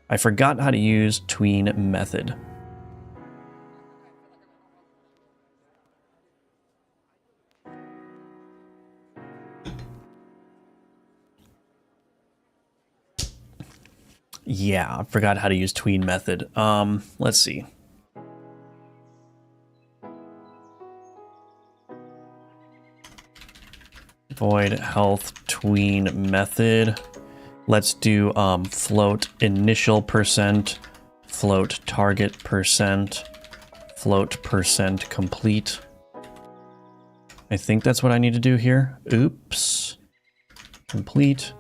I forgot how to use tween method. Yeah, I forgot how to use tween method. Let's see. Void health tween method. Let's do float initial percent, float target percent, float percent complete. I think that's what I need to do here. Oops. Complete.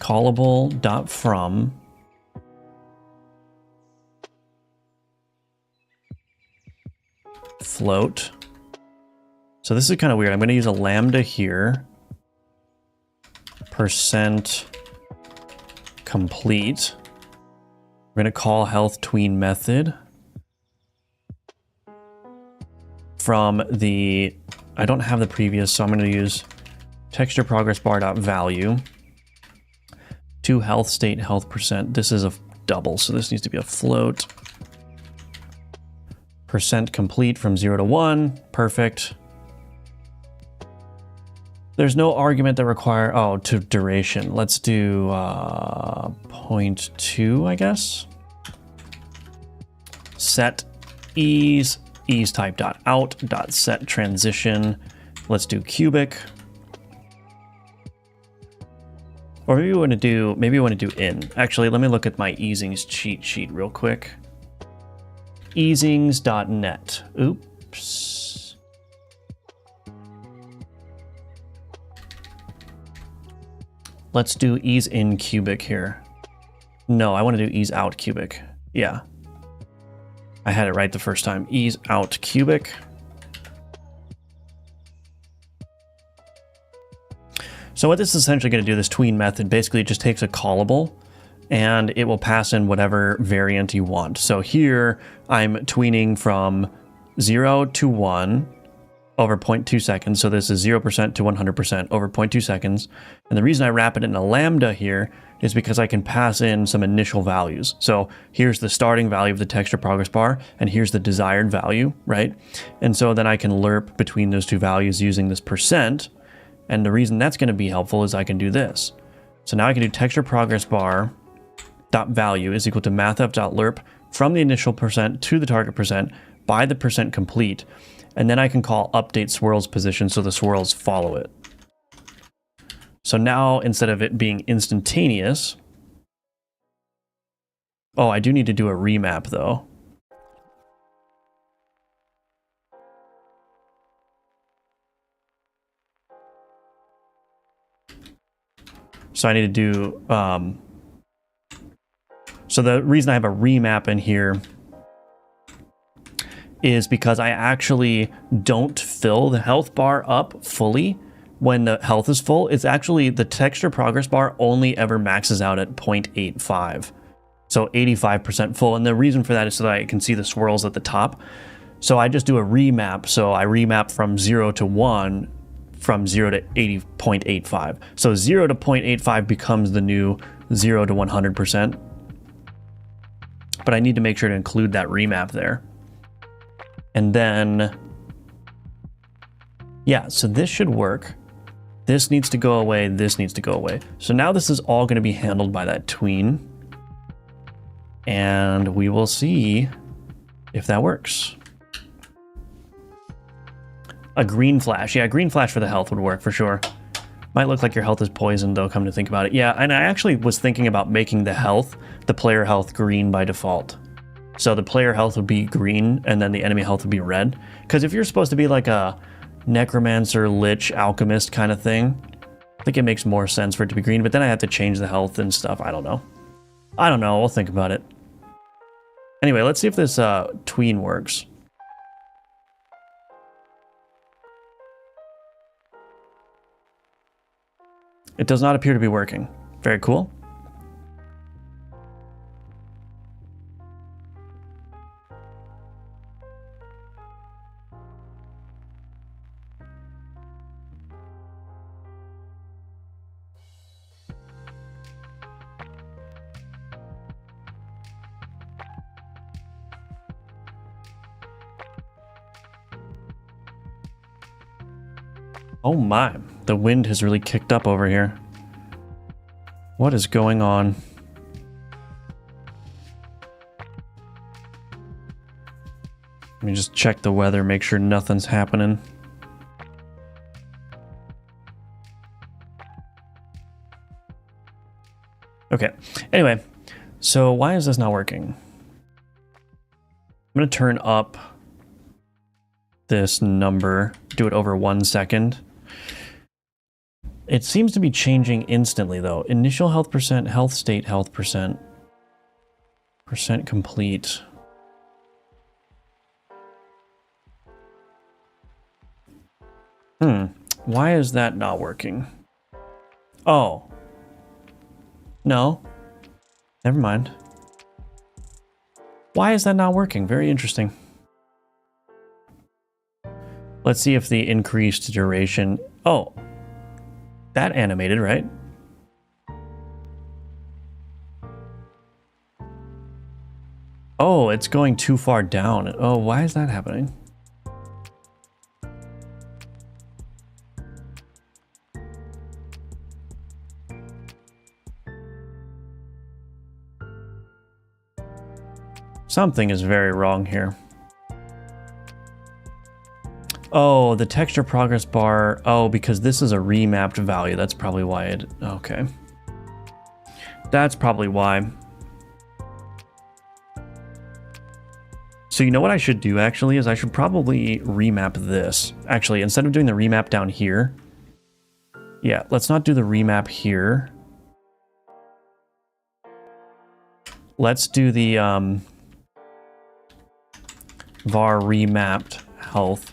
Callable dot from. Float. So this is kind of weird. I'm going to use a lambda here. Percent complete. We're going to call health tween method from the, I don't have the previous, so I'm going to use texture progress bar dot value to health state health percent. This is a double, so this needs to be a float. Percent complete from 0 to 1. Perfect. There's no argument that require, oh, to duration. Let's do 0.2, I guess. Set ease type dot out dot set transition. Let's do cubic. Or maybe we want to do in. Actually, let me look at my easings cheat sheet real quick. Easings.net. Oops. Let's do ease in cubic here. No, I want to do ease out cubic. Yeah. I had it right the first time. Ease out cubic. So what this is essentially going to do, this tween method, basically it just takes a callable and it will pass in whatever variant you want. So here I'm tweening from 0 to 1 over 0.2 seconds. So this is 0% to 100% over 0.2 seconds. And the reason I wrap it in a lambda here is because I can pass in some initial values. So here's the starting value of the texture progress bar, and here's the desired value, right? And so then I can lerp between those two values using this percent. And the reason that's going to be helpful is I can do this. So now I can do texture progress bar dot value is equal to mathf.lerp from the initial percent to the target percent by the percent complete. And then I can call update swirl's position so the swirls follow it. So now instead of it being instantaneous, oh, I do need to do a remap though. So I need to do, so the reason I have a remap in here is because I actually don't fill the health bar up fully when the health is full. It's actually the texture progress bar only ever maxes out at 0.85. So 85% full. And the reason for that is so that I can see the swirls at the top. So I just do a remap. So I remap from 0 to 1 from 0 to 80.85. So 0 to 0.85 becomes the new 0 to 100%. But I need to make sure to include that remap there. And then, yeah, so this should work. This needs to go away. This needs to go away. So now this is all going to be handled by that tween. And we will see if that works. A green flash. Yeah, green flash for the health would work for sure. Might look like your health is poisoned though, come to think about it. Yeah, and I actually was thinking about making the player health green by default. So the player health would be green and then the enemy health would be red. Because if you're supposed to be like a necromancer, lich, alchemist kind of thing, I think it makes more sense for it to be green, but then I have to change the health and stuff. I don't know. We'll think about it. Anyway, let's see if this tween works. It does not appear to be working. Very cool. Oh my, the wind has really kicked up over here. What is going on? Let me just check the weather, make sure nothing's happening. Okay, anyway, so why is this not working? I'm gonna turn up this number, do it over 1 second. It seems to be changing instantly though. Initial health percent, health state health percent, percent complete. Why is that not working? Oh. No. Never mind. Why is that not working? Very interesting. Let's see if the increased duration... Oh. That animated, right? Oh, it's going too far down. Oh, why is that happening? Something is very wrong here. Oh, the texture progress bar. Oh, because this is a remapped value. That's probably why it... Okay. That's probably why. So you know what I should do actually is I should probably remap this. Actually, instead of doing the remap down here. Yeah, let's not do the remap here. Let's do the var remapped health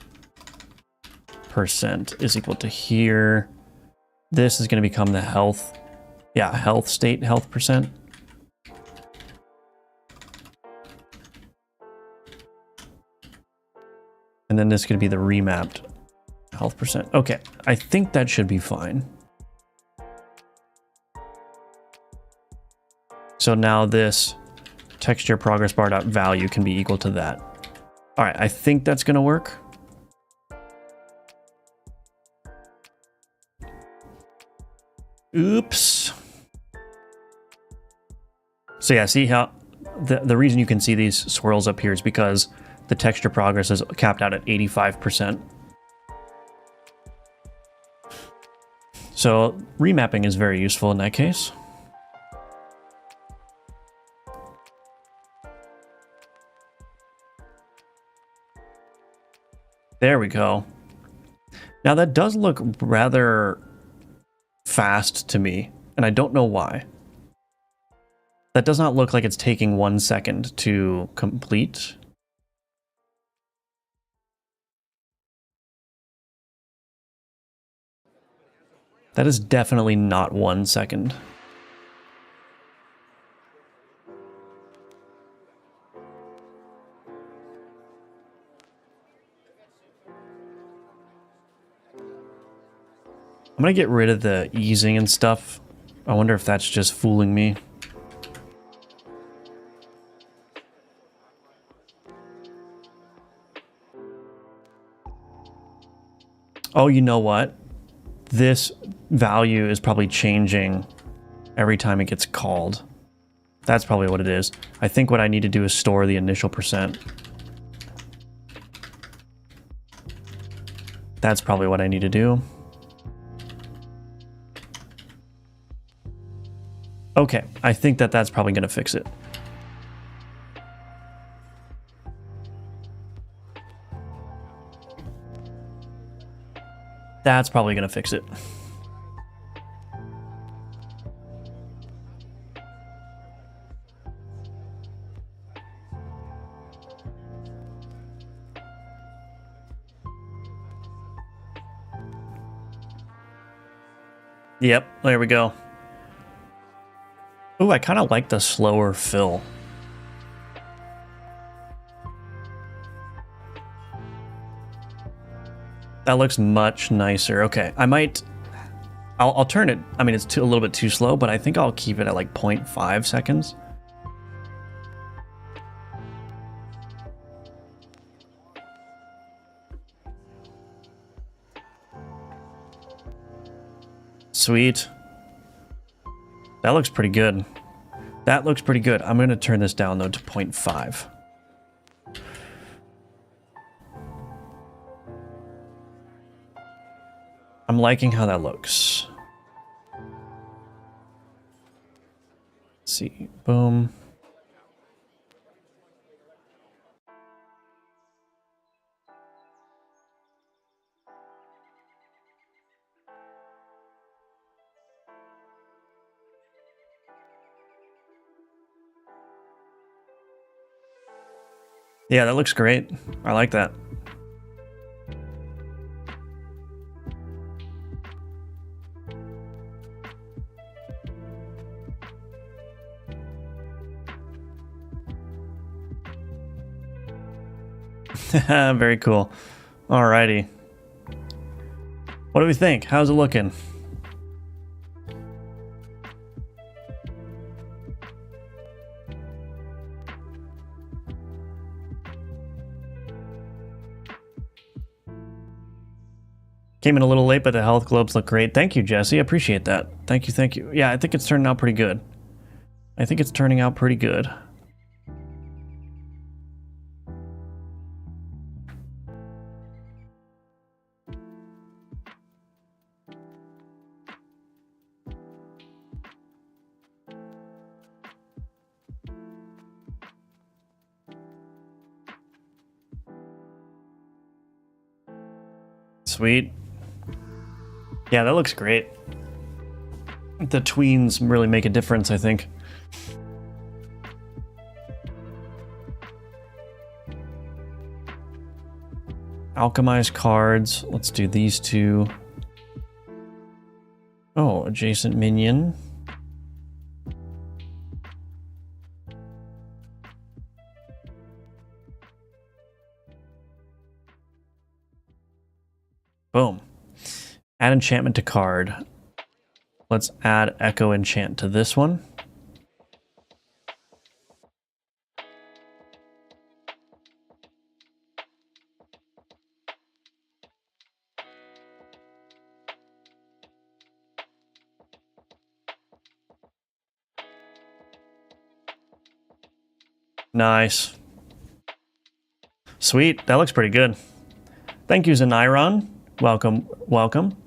percent is equal to here. This is going to become the health. Yeah, health state health percent. And then this is going to be the remapped health percent. Okay, I think that should be fine. So now this texture progress bar dot value can be equal to that. All right, I think that's going to work. Oops. So yeah, see how the reason you can see these swirls up here is because the texture progress is capped out at 85%. So remapping is very useful in that case. There we go. Now that does look rather fast to me, and I don't know why. That does not look like it's taking 1 second to complete. That is definitely not 1 second. I'm gonna get rid of the easing and stuff. I wonder if that's just fooling me. Oh, you know what? this value is probably changing every time it gets called. That's probably what it is. I think what I need to do is store the initial percent. That's probably what I need to do. Okay, I think that that's probably going to fix it. That's probably going to fix it. Yep, there we go. Ooh, I kind of like the slower fill. That looks much nicer. Okay, I might... I'll turn it. I mean, it's a little bit too slow, but I think I'll keep it at like 0.5 seconds. Sweet. That looks pretty good. That looks pretty good. I'm going to turn this down, though, to 0.5. I'm liking how that looks. Let's see. Boom. Yeah, that looks great. I like that. Very cool. Alrighty. What do we think? How's it looking? Came in a little late, but the health globes look great. Thank you, Jesse. I appreciate that. Thank you, thank you. Yeah, I think it's turning out pretty good. I think it's turning out pretty good. Sweet. Yeah, that looks great. The tweens really make a difference, I think. Alchemized cards. Let's do these two. Oh, adjacent minion. Boom. Add enchantment to card. Let's add Echo Enchant to this one. Nice. Sweet. That looks pretty good. Thank you, Zaniron. Welcome, welcome.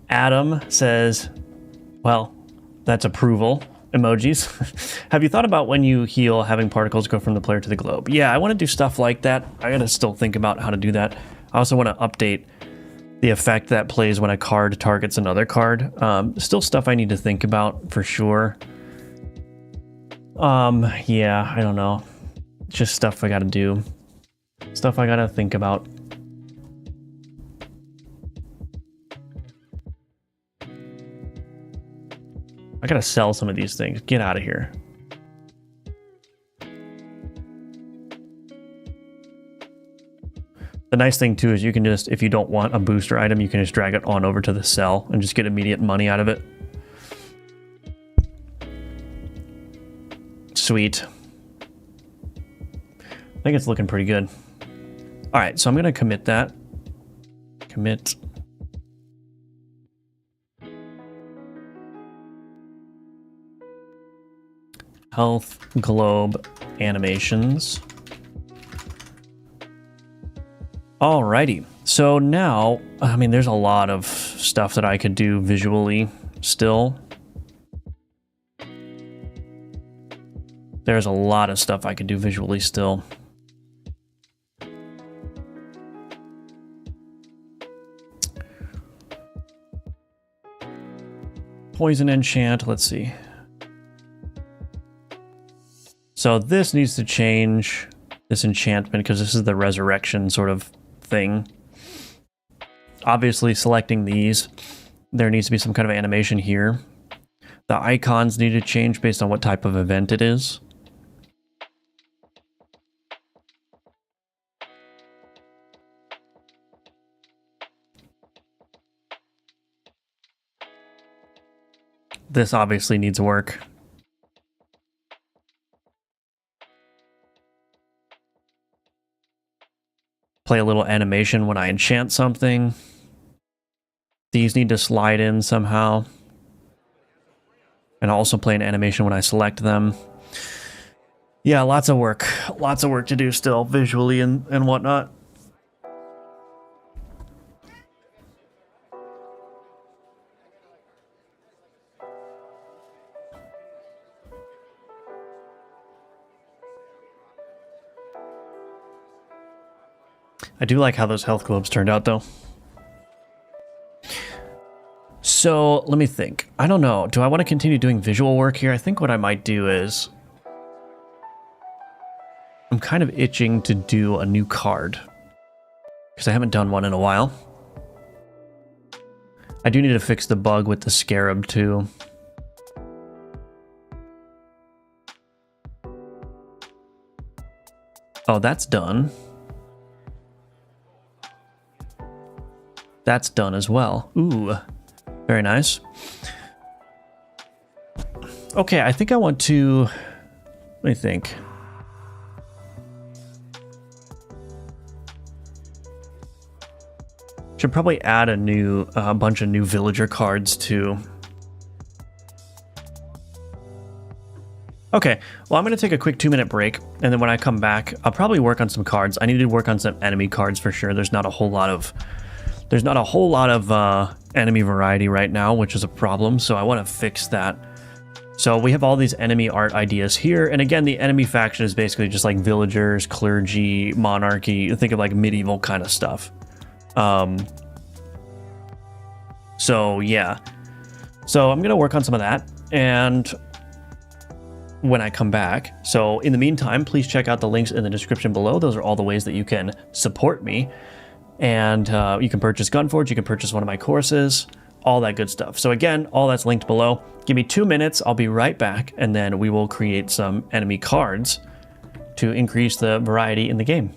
Adam says, well, that's approval emojis. Have you thought about when you heal, having particles go from the player to the globe? Yeah, I want to do stuff like that. I gotta still think about how to do that. I also want to update the effect that plays when a card targets another card. Still stuff I need to think about for sure. Yeah, I don't know. Just stuff I gotta do. Stuff I gotta think about. I gotta sell some of these things. Get out of here. The nice thing too is you can just, if you don't want a booster item, you can just drag it on over to the sell and just get immediate money out of it. Sweet. I think it's looking pretty good. All right, so I'm gonna commit that. Commit. Health globe animations. Alrighty. So now, I mean, there's a lot of stuff that I could do visually still. There's a lot of stuff I could do visually still. Poison enchant, let's see. So this needs to change, this enchantment, because this is the resurrection sort of thing. Obviously selecting these, there needs to be some kind of animation here. The icons need to change based on what type of event it is. This obviously needs work. Play a little animation when I enchant something. These need to slide in somehow. And also play an animation when I select them. Yeah, lots of work. Lots of work to do still, visually and whatnot. I do like how those health globes turned out, though. So, let me think. I don't know. Do I want to continue doing visual work here? I think what I might do is... I'm kind of itching to do a new card. Because I haven't done one in a while. I do need to fix the bug with the scarab, too. Oh, that's done. That's done as well. Ooh, very nice. Okay, I think I want to... Let me think. Should probably add a bunch of new villager cards too. Okay, well, I'm going to take a quick 2-minute break, and then when I come back, I'll probably work on some cards. I need to work on some enemy cards for sure. There's not a whole lot of enemy variety right now, which is a problem, so I want to fix that. So we have all these enemy art ideas here, and again, the enemy faction is basically just like villagers, clergy, monarchy. Think of like medieval kind of stuff. So yeah. So I'm going to work on some of that, and when I come back. So in the meantime, please check out the links in the description below. Those are all the ways that you can support me. And you can purchase Gunforge, you can purchase one of my courses, all that good stuff. So again, all that's linked below. Give me 2 minutes, I'll be right back, and then we will create some enemy cards to increase the variety in the game.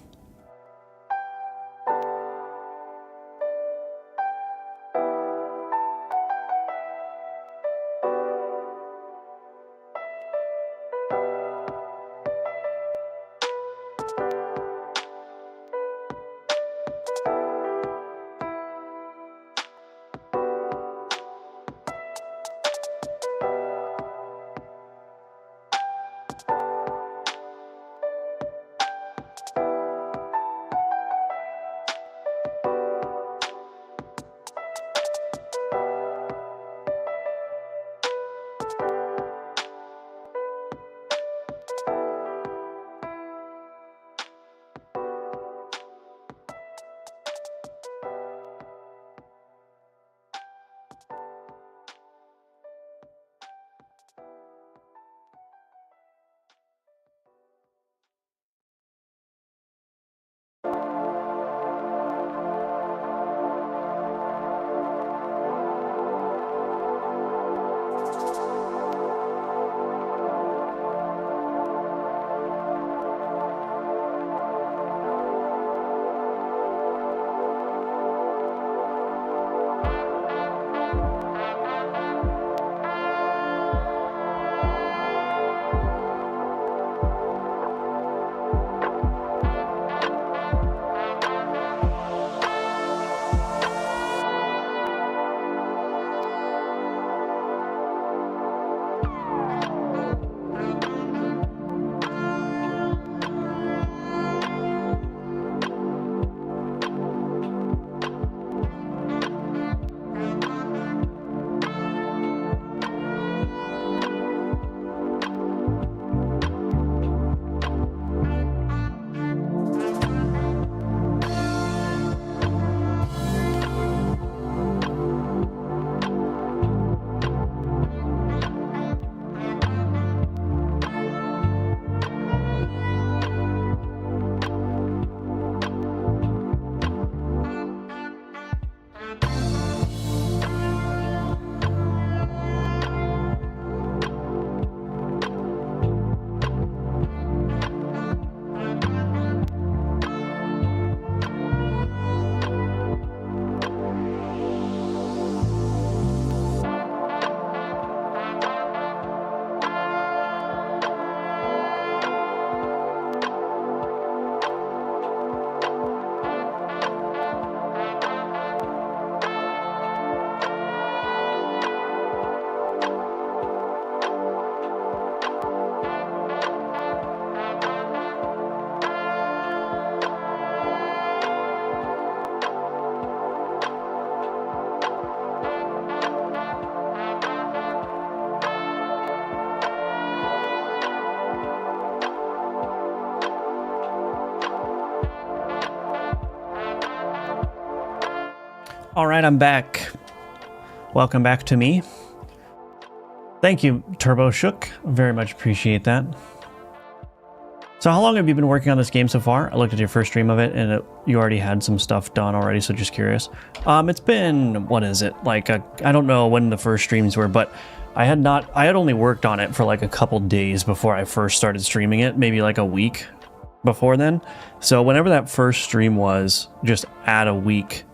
All right, I'm back. Welcome back to me. Thank you, Turbo Shook. Very much appreciate that. So how long have you been working on this game so far? I looked at your first stream of it, and you already had some stuff done already, so just curious. It's been, what is it? Like, I don't know when the first streams were, but I had only worked on it for like a couple days before I first started streaming it, maybe like a week before then. So whenever that first stream was, just add a week,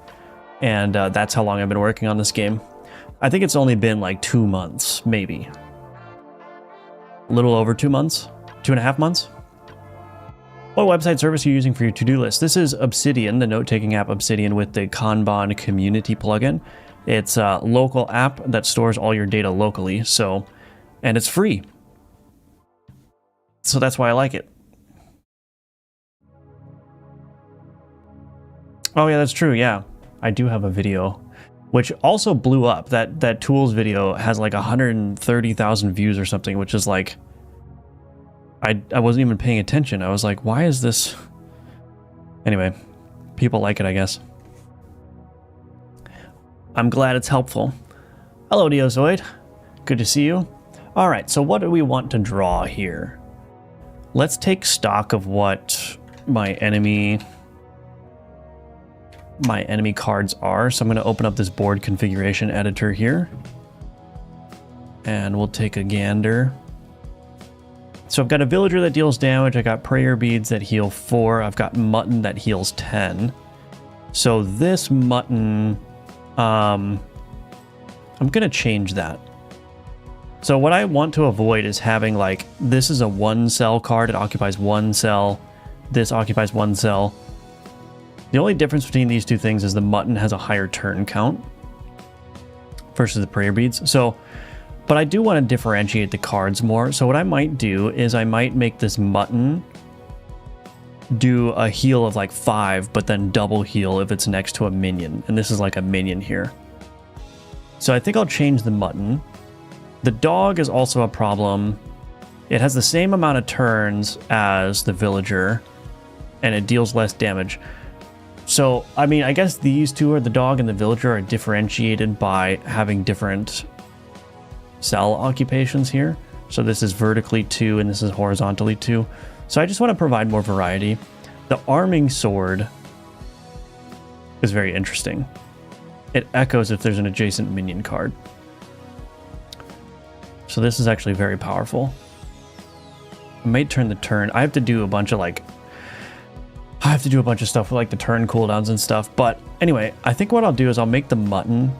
and that's how long I've been working on this game. I think it's only been like 2 months, maybe. A little over 2 months, 2.5 months. What website service are you using for your to-do list? This is Obsidian, the note-taking app Obsidian with the Kanban community plugin. It's a local app that stores all your data locally, and it's free. So that's why I like it. Oh yeah, that's true, yeah. I do have a video, which also blew up. That tools video has like 130,000 views or something, which is like, I wasn't even paying attention. I was like, why is this? Anyway, people like it, I guess. I'm glad it's helpful. Hello, Diozoid. Good to see you. All right, so what do we want to draw here? Let's take stock of what my enemy cards are. So I'm going to open up this board configuration editor here, and we'll take a gander. So I've got a villager that deals damage. I got prayer beads that heal 4. I've got mutton that heals 10. So this mutton, I'm going to change that. So what I want to avoid is having like, this is a 1-cell card. It occupies 1 cell. This occupies 1 cell. The only difference between these two things is the mutton has a higher turn count versus the prayer beads. So, but I do want to differentiate the cards more. So what I might do is I might make this mutton do a heal of like 5, but then double heal if it's next to a minion. And this is like a minion here. So I think I'll change the mutton. The dog is also a problem. It has the same amount of turns as the villager, and it deals less damage. So, I mean, I guess these two, are the dog and the villager, are differentiated by having different cell occupations here. So this is vertically 2 and this is horizontally 2. So I just want to provide more variety. The arming sword is very interesting. It echoes if there's an adjacent minion card. So this is actually very powerful. I might turn the turn. I have to do a bunch of stuff with like the turn cooldowns and stuff. But anyway, I think what I'll do is I'll make the mutton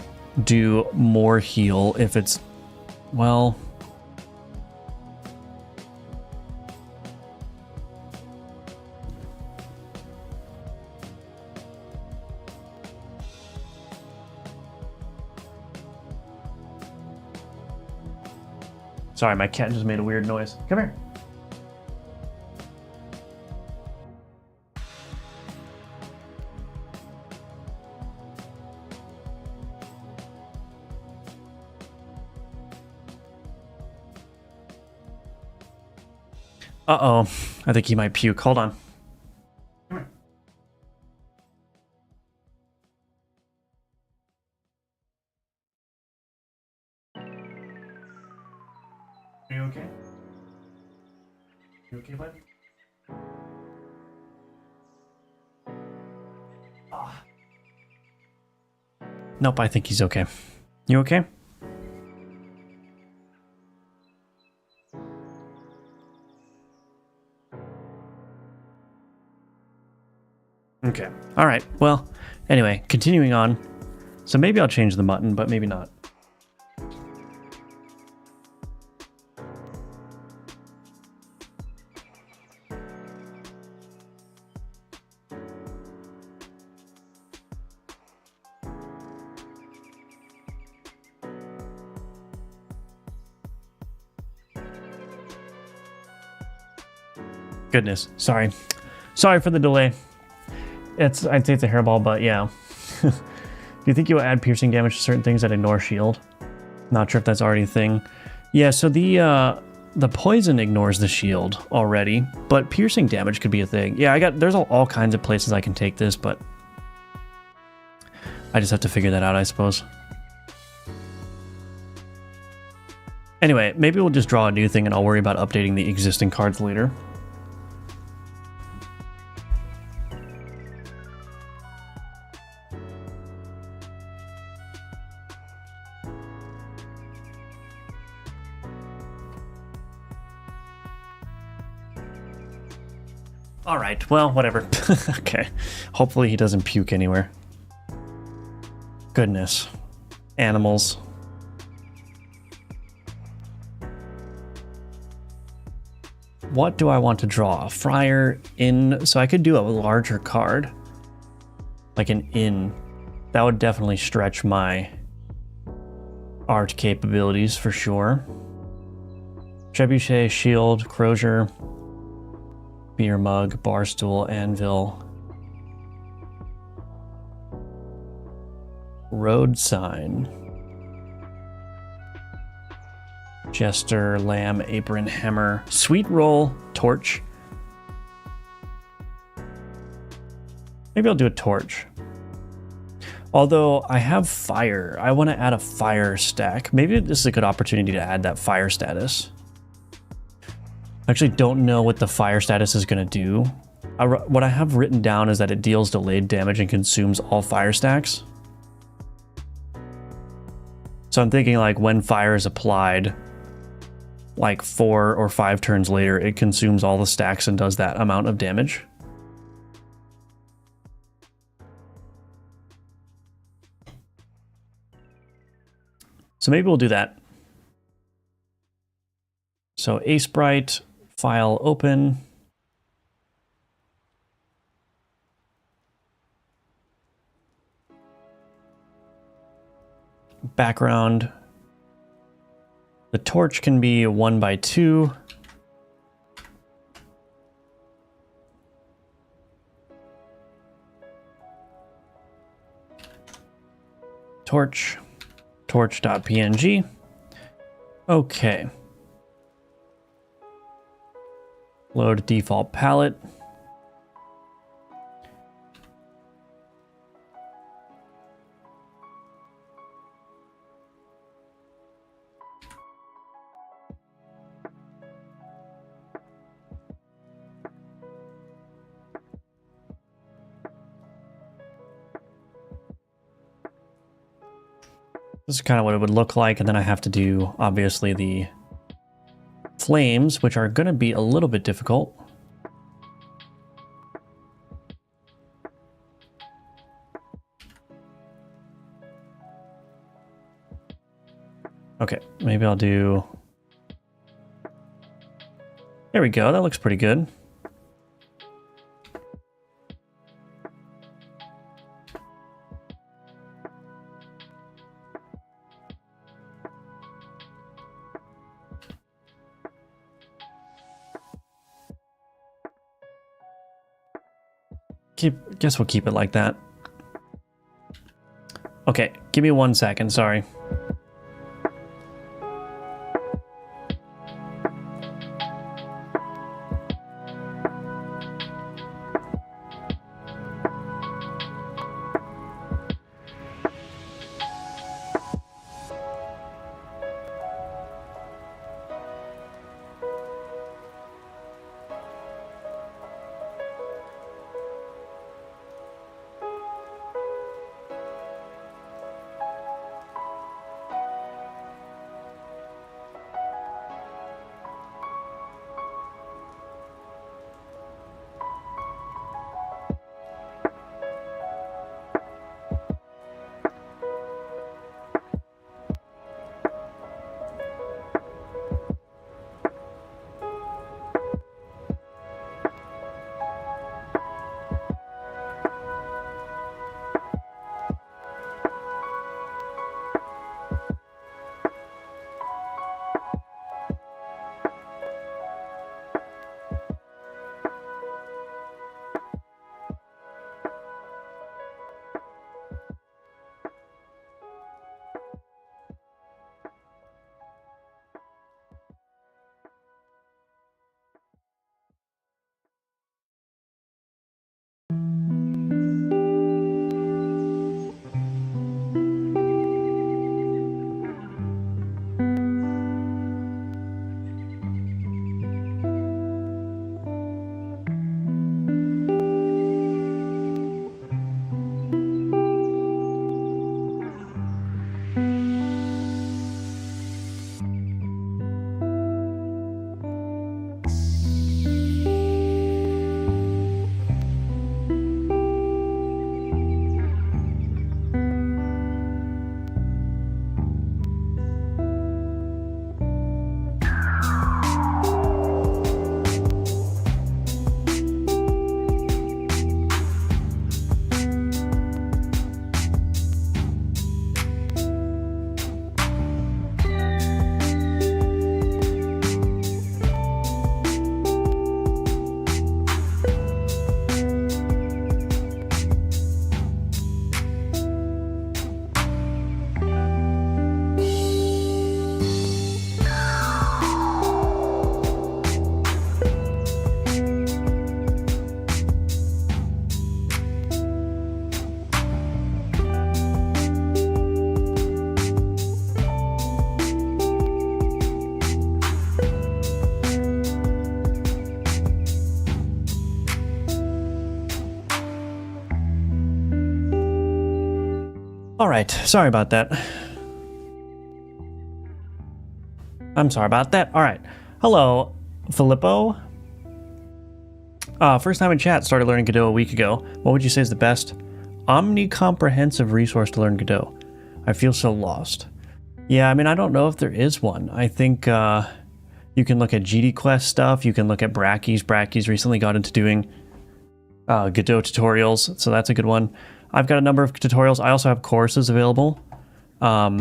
do more heal if it's, well, sorry, my cat just made a weird noise. Come here. Uh-oh. I think he might puke. Hold on. Come here. Are you okay? You okay, bud? Ah. Nope, I think he's okay. You okay? Okay. All right. Well, anyway, continuing on. So maybe I'll change the mutton, but maybe not. Goodness. Sorry. Sorry for the delay. I'd say it's a hairball, but yeah. Do you think you'll add piercing damage to certain things that ignore shield? Not sure if that's already a thing. Yeah, so the poison ignores the shield already, but piercing damage could be a thing. Yeah, there's all kinds of places I can take this, but I just have to figure that out, I suppose. Anyway, maybe we'll just draw a new thing and I'll worry about updating the existing cards later. All right, well, whatever. Okay. Hopefully he doesn't puke anywhere. Goodness. Animals. What do I want to draw? A friar in... So I could do a larger card. Like an inn. That would definitely stretch my art capabilities for sure. Trebuchet, shield, crozier, beer mug, bar stool, anvil, road sign, jester, lamb, apron, hammer, sweet roll, torch. Maybe I'll do a torch. Although I have fire, I want to add a fire stack. Maybe this is a good opportunity to add that fire status. I actually don't know what the fire status is going to do. What I have written down is that it deals delayed damage and consumes all fire stacks. So I'm thinking like when fire is applied, like 4 or 5 turns later, it consumes all the stacks and does that amount of damage. So maybe we'll do that. So Ace Bright, file open. Background. The torch can be a 1x2. Torch. Torch.png. Okay. Load default palette. This is kind of what it would look like, and then I have to do, obviously, the flames, which are going to be a little bit difficult. Okay, maybe I'll do... There we go, that looks pretty good. Guess we'll keep it like that. Okay, give me 1 second, sorry. All right, sorry about that. I'm sorry about that. All right. Hello, Filippo. First time in chat, started learning Godot a week ago. What would you say is the best omnicomprehensive resource to learn Godot? I feel so lost. Yeah, I mean, I don't know if there is one. I think you can look at GDQuest stuff. You can look at Brackeys. Brackeys recently got into doing Godot tutorials, so that's a good one. I've got a number of tutorials. I also have courses available. But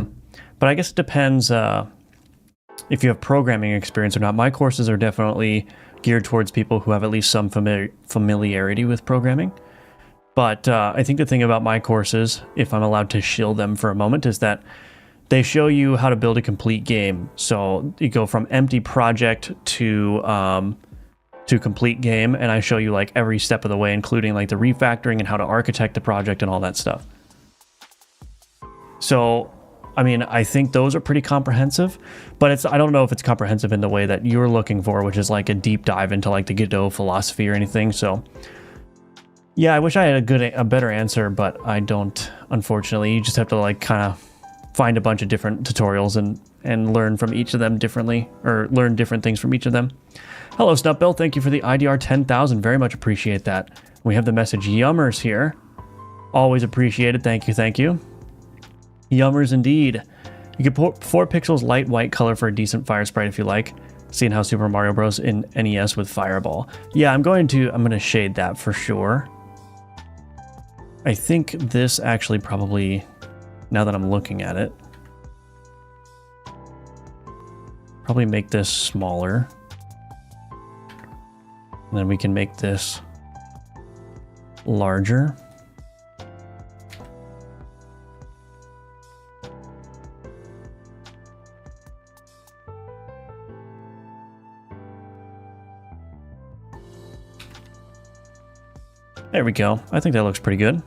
I guess it depends if you have programming experience or not. My courses are definitely geared towards people who have at least some familiarity with programming. But I think the thing about my courses, if I'm allowed to shill them for a moment, is that they show you how to build a complete game. So you go from empty project to complete game, and I show you like every step of the way, including like the refactoring and how to architect the project and all that stuff. So, I mean, I think those are pretty comprehensive, but I don't know if it's comprehensive in the way that you're looking for, which is like a deep dive into like the Godot philosophy or anything. So yeah, I wish I had a better answer, but I don't, unfortunately. You just have to like kind of find a bunch of different tutorials and learn from each of them differently, or learn different things from each of them. Hello, Snupbill. Thank you for the IDR 10,000. Very much appreciate that. We have the message Yummers here. Always appreciated. Thank you. Thank you. Yummers indeed. You can put 4 pixels light white color for a decent fire sprite if you like. Seeing how Super Mario Bros. In NES with Fireball. Yeah, I'm going to shade that for sure. I think this actually probably, now that I'm looking at it, probably make this smaller. And then we can make this larger. There we go. I think that looks pretty good.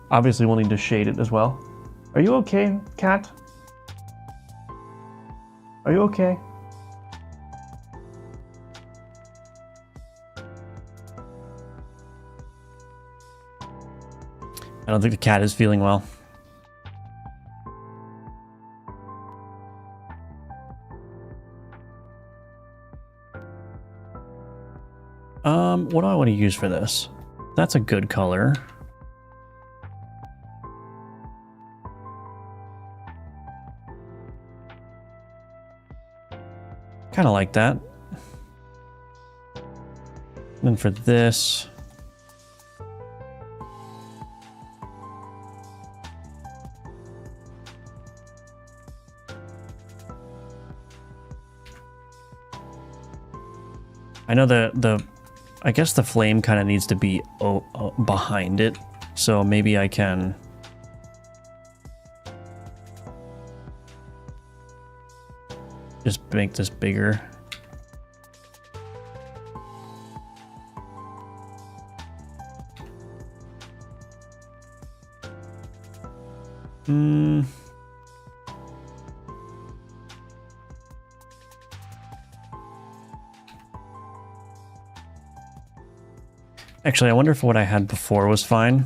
Obviously, we'll need to shade it as well. Are you okay, cat? Are you okay? I don't think the cat is feeling well. What do I want to use for this? That's a good color. Kind of like that. And then for this, I know I guess the flame kind of needs to be behind it, so maybe I can just make this bigger. Actually, I wonder if what I had before was fine,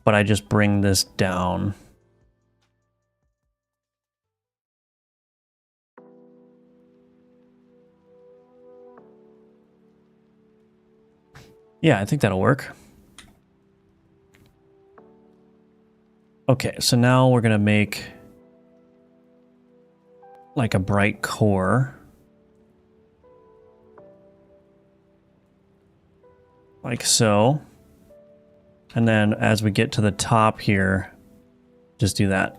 but I just bring this down. Yeah, I think that'll work. Okay, so now we're gonna make like a bright core. Like so. And then as we get to the top here, just do that.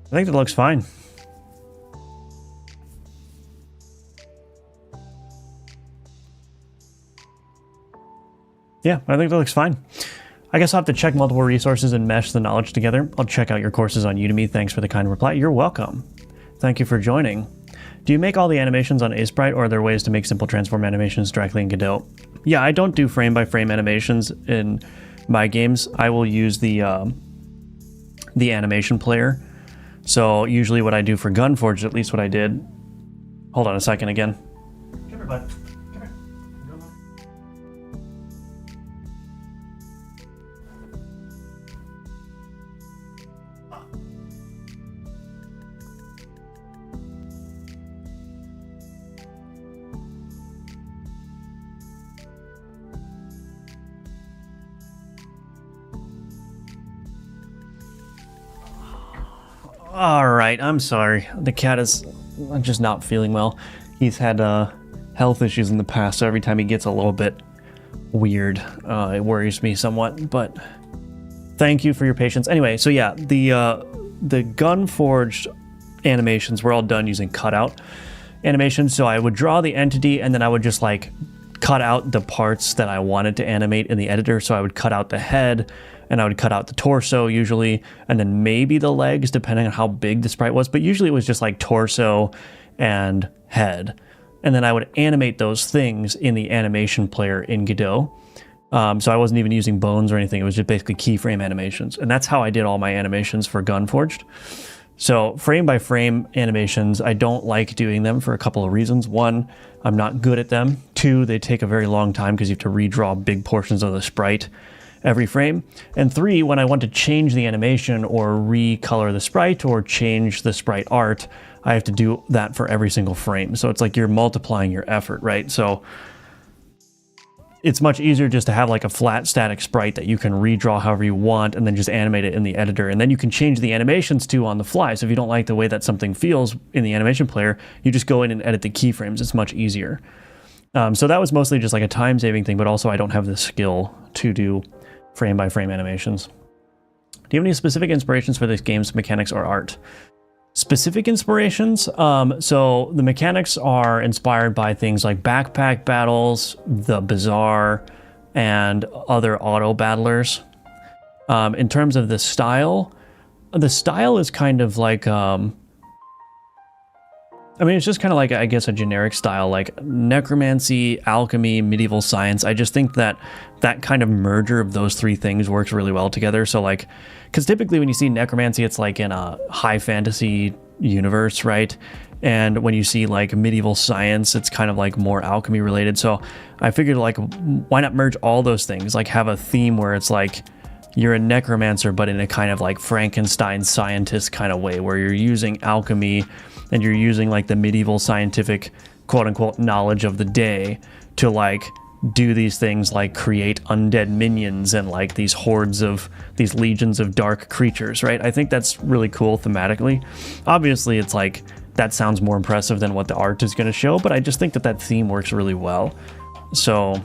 I think that looks fine. Yeah, I think that looks fine. I guess I'll have to check multiple resources and mesh the knowledge together. I'll check out your courses on Udemy. Thanks for the kind reply. You're welcome. Thank you for joining. Do you make all the animations on Sprite, or are there ways to make simple transform animations directly in Godot? Yeah, I don't do frame-by-frame animations in my games. I will use the animation player. So usually what I do for Gunforged, at least what I did... Hold on a second again. Come here, bud. Come here. All right, I'm sorry. The cat is just not feeling well. He's had health issues in the past, so every time he gets a little bit weird, it worries me somewhat, but thank you for your patience. Anyway, so yeah, the Gunforged animations were all done using cutout animations, so I would draw the entity, and then I would just like cut out the parts that I wanted to animate in the editor, so I would cut out the head, and I would cut out the torso usually, and then maybe the legs, depending on how big the sprite was. But usually it was just like torso and head. And then I would animate those things in the animation player in Godot. So I wasn't even using bones or anything. It was just basically keyframe animations. And that's how I did all my animations for Gunforged. So frame by frame animations, I don't like doing them for a couple of reasons. One, I'm not good at them. Two, they take a very long time because you have to redraw big portions of the sprite every frame. And three, when I want to change the animation or recolor the sprite or change the sprite art, I have to do that for every single frame. So it's like you're multiplying your effort, right? So it's much easier just to have like a flat static sprite that you can redraw however you want and then just animate it in the editor. And then you can change the animations too on the fly. So if you don't like the way that something feels in the animation player, you just go in and edit the keyframes. It's much easier. So that was mostly just like a time-saving thing, but also I don't have the skill to do frame-by-frame animations. Do you have any specific inspirations for this game's mechanics or art? Specific inspirations? So the mechanics are inspired by things like backpack battles, the Bazaar, and other auto battlers. In terms of the style is kind of like... I mean, it's just kind of like, I guess, a generic style, like necromancy, alchemy, medieval science. I just think that that kind of merger of those three things works really well together. So like, because typically when you see necromancy, it's like in a high fantasy universe, right? And when you see like medieval science, it's kind of like more alchemy related. So I figured like, why not merge all those things? Like have a theme where it's like, you're a necromancer, but in a kind of like Frankenstein scientist kind of way, where you're using alchemy and you're using like the medieval scientific quote unquote knowledge of the day to like do these things like create undead minions and like these hordes of these legions of dark creatures, right? I think that's really cool thematically. Obviously it's like that sounds more impressive than what the art is going to show, but I just think that that theme works really well. So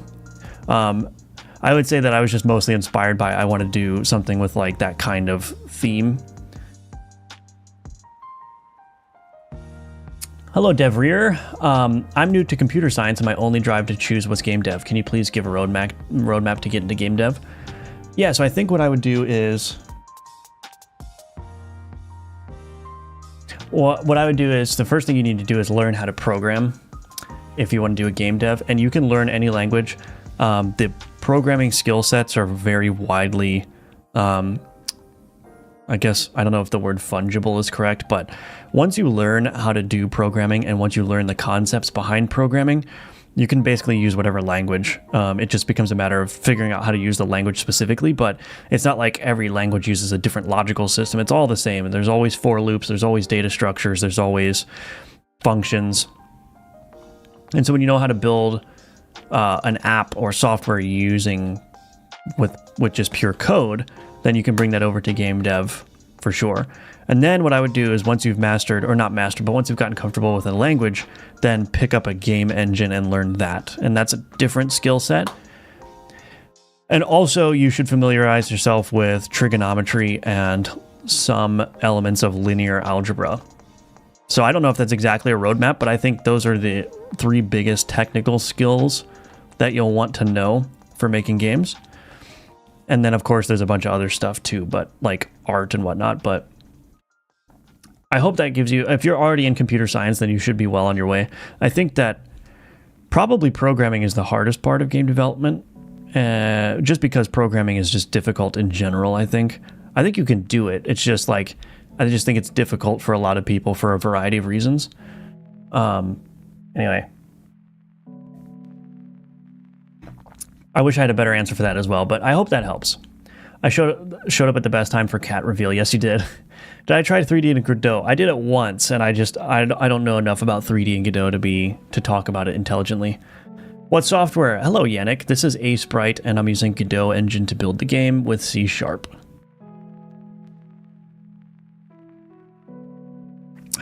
I would say that I was just mostly inspired by I want to do something with like that kind of theme. Hello, DevRear. I'm new to computer science and my only drive to choose was game dev. Can you please give a roadmap to get into game dev? Yeah, so I think what I would do is... What I would do is, the first thing you need to do is learn how to program if you want to do a game dev, and you can learn any language. The programming skill sets are very widely, I guess, I don't know if the word fungible is correct, but once you learn how to do programming and once you learn the concepts behind programming, you can basically use whatever language. It just becomes a matter of figuring out how to use the language specifically, but it's not like every language uses a different logical system. It's all the same. There's always for loops, there's always data structures, there's always functions. And so when you know how to build an app or software using with just pure code, then you can bring that over to game dev for sure. And then what I would do is once you've mastered, or not mastered, but once you've gotten comfortable with a language, then pick up a game engine and learn that. And that's a different skill set. And also you should familiarize yourself with trigonometry and some elements of linear algebra. So I don't know if that's exactly a roadmap, but I think those are the three biggest technical skills that you'll want to know for making games. And then of course there's a bunch of other stuff too, but like art and whatnot. But I hope that gives you, if you're already in computer science, then you should be well on your way. I think that probably programming is the hardest part of game development, just because programming is just difficult in general, I think. I think you can do it. It's just like, I just think it's difficult for a lot of people for a variety of reasons. Anyway. I wish I had a better answer for that as well, but I hope that helps. I showed up at the best time for cat reveal. Yes, you did. Did I try 3D in Godot? I did it once, and I don't know enough about 3D in Godot to talk about it intelligently. What software? Hello, Yannick. This is Sprite, and I'm using Godot engine to build the game with C#.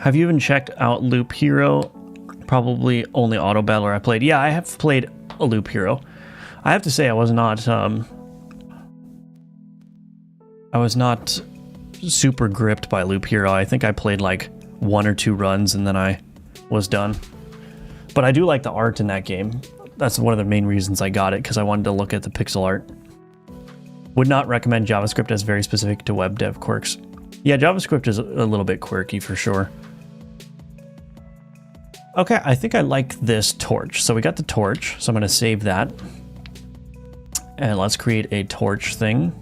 Have you even checked out Loop Hero? Probably only Auto Battler I played. Yeah, I have played a Loop Hero. I have to say I was not super gripped by Loop Hero. I think I played like 1 or 2 runs and then I was done. But I do like the art in that game. That's one of the main reasons I got it, because I wanted to look at the pixel art. Would not recommend JavaScript as very specific to web dev quirks. Yeah, JavaScript is a little bit quirky for sure. Okay, I think I like this torch. So we got the torch, so I'm going to save that. And let's create a torch thing.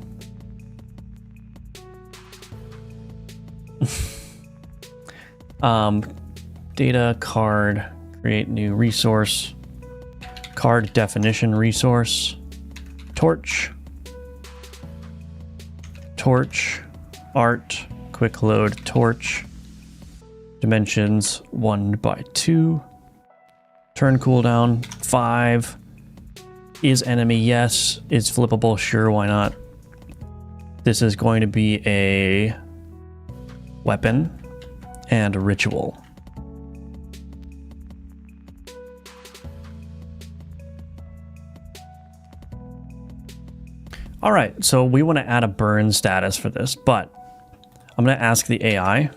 Data card, create new resource, card definition resource, torch, art, quick load torch, dimensions 1x2, turn cooldown 5. Is enemy? Yes. Is flippable? Sure, why not? This is going to be a weapon and a ritual. All right, so we want to add a burn status for this, but I'm going to ask the AI,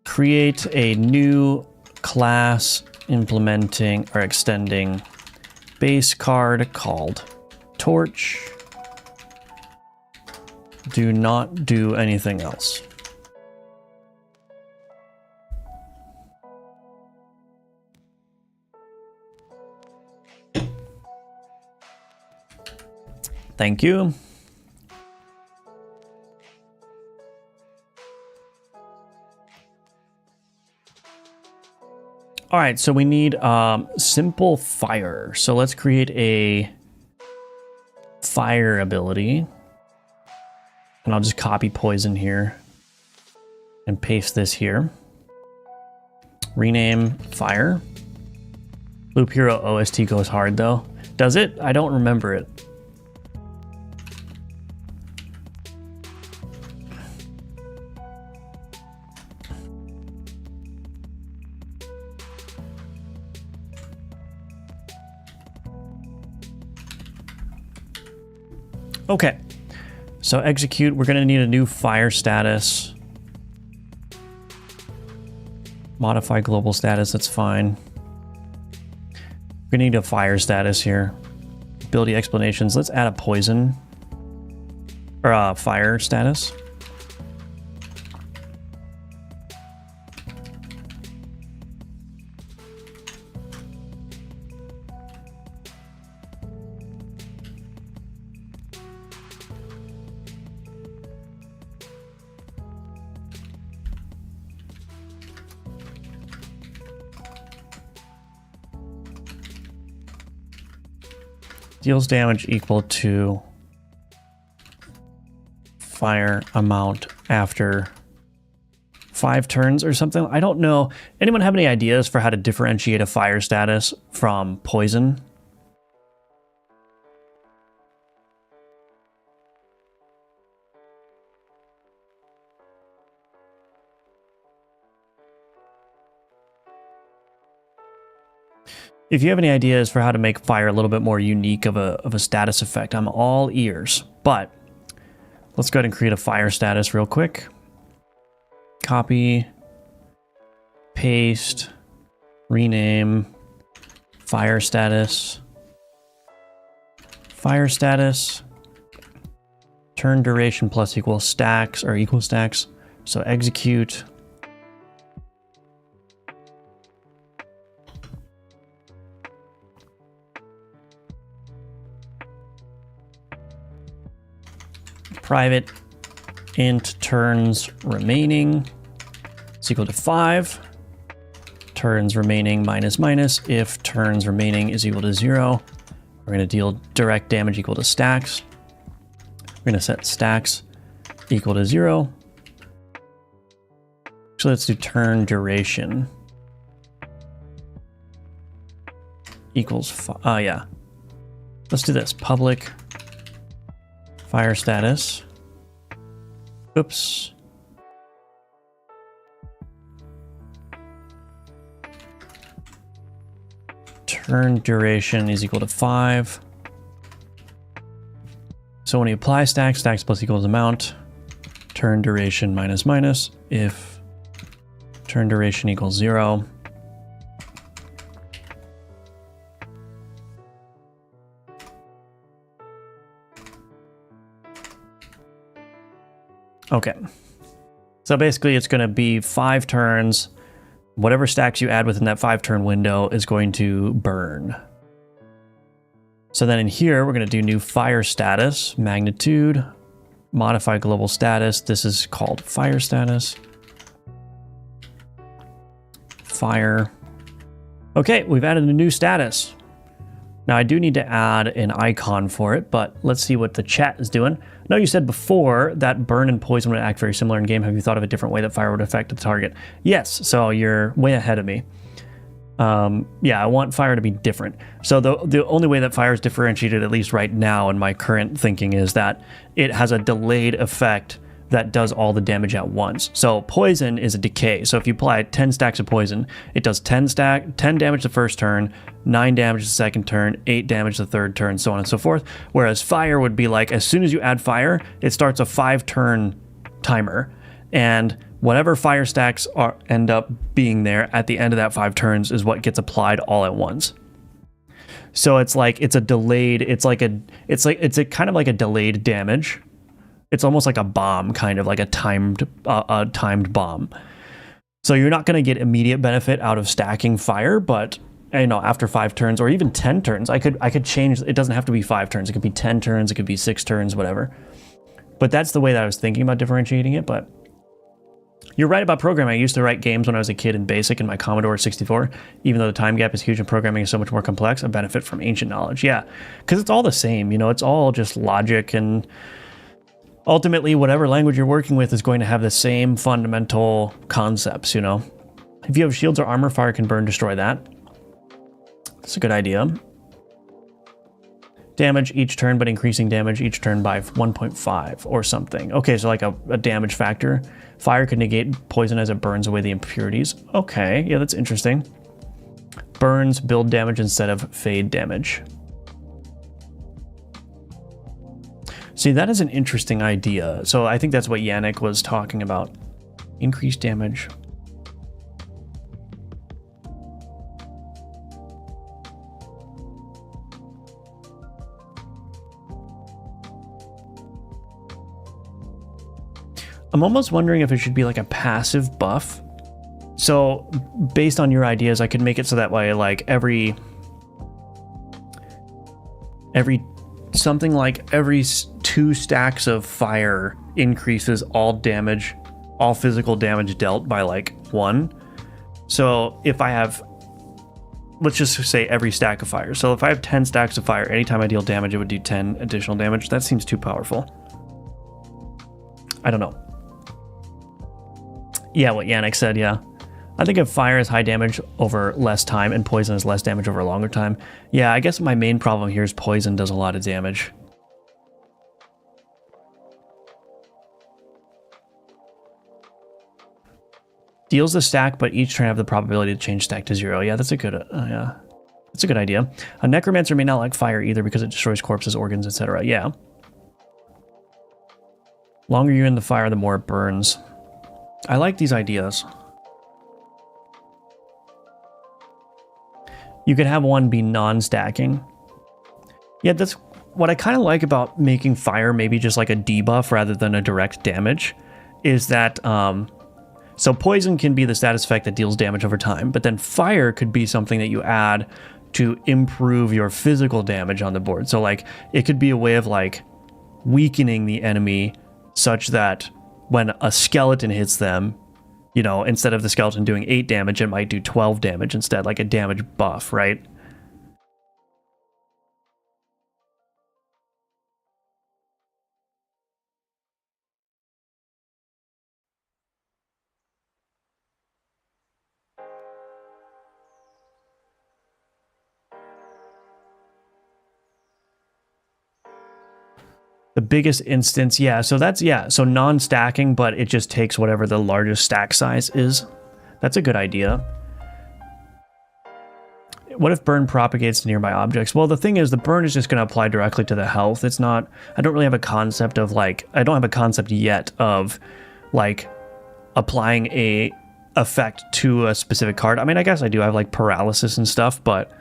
create a new class implementing or extending base card called torch. Do not do anything else. Thank you. All right, so we need simple fire. So let's create a fire ability. And I'll just copy poison here and paste this here. Rename fire. Loop Hero OST goes hard though. Does it? I don't remember it. Okay, so execute. We're gonna need a new fire status. Modify global status, that's fine. We're gonna need a fire status here. Ability explanations, let's add a poison or a fire status. Deals damage equal to fire amount after 5 turns or something. I don't know. Anyone have any ideas for how to differentiate a fire status from poison? If you have any ideas for how to make fire a little bit more unique of a status effect, I'm all ears. But let's go ahead and create a fire status real quick. Copy, paste, rename, fire status, turn duration plus equal stacks or equal stacks. So execute. Private int turns remaining is equal to 5. Turns remaining minus minus if turns remaining is equal to 0. We're going to deal direct damage equal to stacks. We're going to set stacks equal to 0. So let's do turn duration equals, yeah. Let's do this, public fire status. Oops. Turn duration is equal to 5. So when you apply stacks, stacks plus equals amount, turn duration minus minus if turn duration equals 0. Okay, so basically it's going to be 5 turns. Whatever stacks you add within that 5-turn window is going to burn. So then in here, we're going to do new fire status, magnitude, modify global status. This is called fire status. Fire. Okay, we've added a new status. Now I do need to add an icon for it, but let's see what the chat is doing. No, you said before that burn and poison would act very similar in game. Have you thought of a different way that fire would affect the target? Yes, so you're way ahead of me. Yeah, I want fire to be different. So the only way that fire is differentiated, at least right now in my current thinking, is that it has a delayed effect that does all the damage at once. So poison is a decay. So if you apply 10 stacks of poison, it does 10 damage the first turn, 9 damage the second turn, 8 damage the third turn, so on and so forth. Whereas fire would be like, as soon as you add fire, it starts a 5-turn timer. And whatever fire stacks end up being there at the end of that 5 turns is what gets applied all at once. So it's like, it's a delayed, it's a kind of like a delayed damage. It's almost like a bomb, kind of like a timed bomb. So you're not going to get immediate benefit out of stacking fire, but you know, after 5 turns or even 10 turns, I could change. It doesn't have to be 5 turns. It could be 10 turns. It could be 6 turns, whatever. But that's the way that I was thinking about differentiating it. But you're right about programming. I used to write games when I was a kid in BASIC in my Commodore 64. Even though the time gap is huge and programming is so much more complex, I benefit from ancient knowledge. Yeah, because it's all the same. You know, it's all just logic, and ultimately, whatever language you're working with is going to have the same fundamental concepts, you know. If you have shields or armor, fire can burn, destroy that. That's a good idea. Damage each turn, but increasing damage each turn by 1.5 or something. Okay, so like a damage factor. Fire can negate poison as it burns away the impurities. Okay, yeah, that's interesting. Burns build damage instead of fade damage. See, that is an interesting idea. So I think that's what Yannick was talking about. Increased damage. I'm almost wondering if it should be like a passive buff. So based on your ideas, I could make it so that way, like every something like every 2 stacks of fire increases all damage, all physical damage dealt by like 1. So if I have, let's just say every stack of fire. So if I have 10 stacks of fire, anytime I deal damage, it would do 10 additional damage. That seems too powerful. I don't know. Yeah, what Yannick said, yeah. I think if fire is high damage over less time and poison is less damage over a longer time. Yeah, I guess my main problem here is poison does a lot of damage. Deals the stack, but each turn have the probability to change stack to 0. Yeah, that's a good, yeah. That's a good idea. A necromancer may not like fire either because it destroys corpses, organs, etc. Yeah. Longer you're in the fire, the more it burns. I like these ideas. You could have one be non-stacking. Yeah, that's what I kind of like about making fire maybe just like a debuff rather than a direct damage, is that so poison can be the status effect that deals damage over time, but then fire could be something that you add to improve your physical damage on the board. So like it could be a way of like weakening the enemy such that when a skeleton hits them, you know, instead of the skeleton doing 8 damage, it might do 12 damage instead, like a damage buff, right? The biggest instance, yeah, so that's, yeah, so non-stacking, but it just takes whatever the largest stack size is. That's a good idea. What if burn propagates to nearby objects? Well, the thing is, the burn is just going to apply directly to the health. It's not, I don't really have a concept of like, I don't have a concept yet of like applying a effect to a specific card. I mean, I guess I do have like paralysis and stuff, but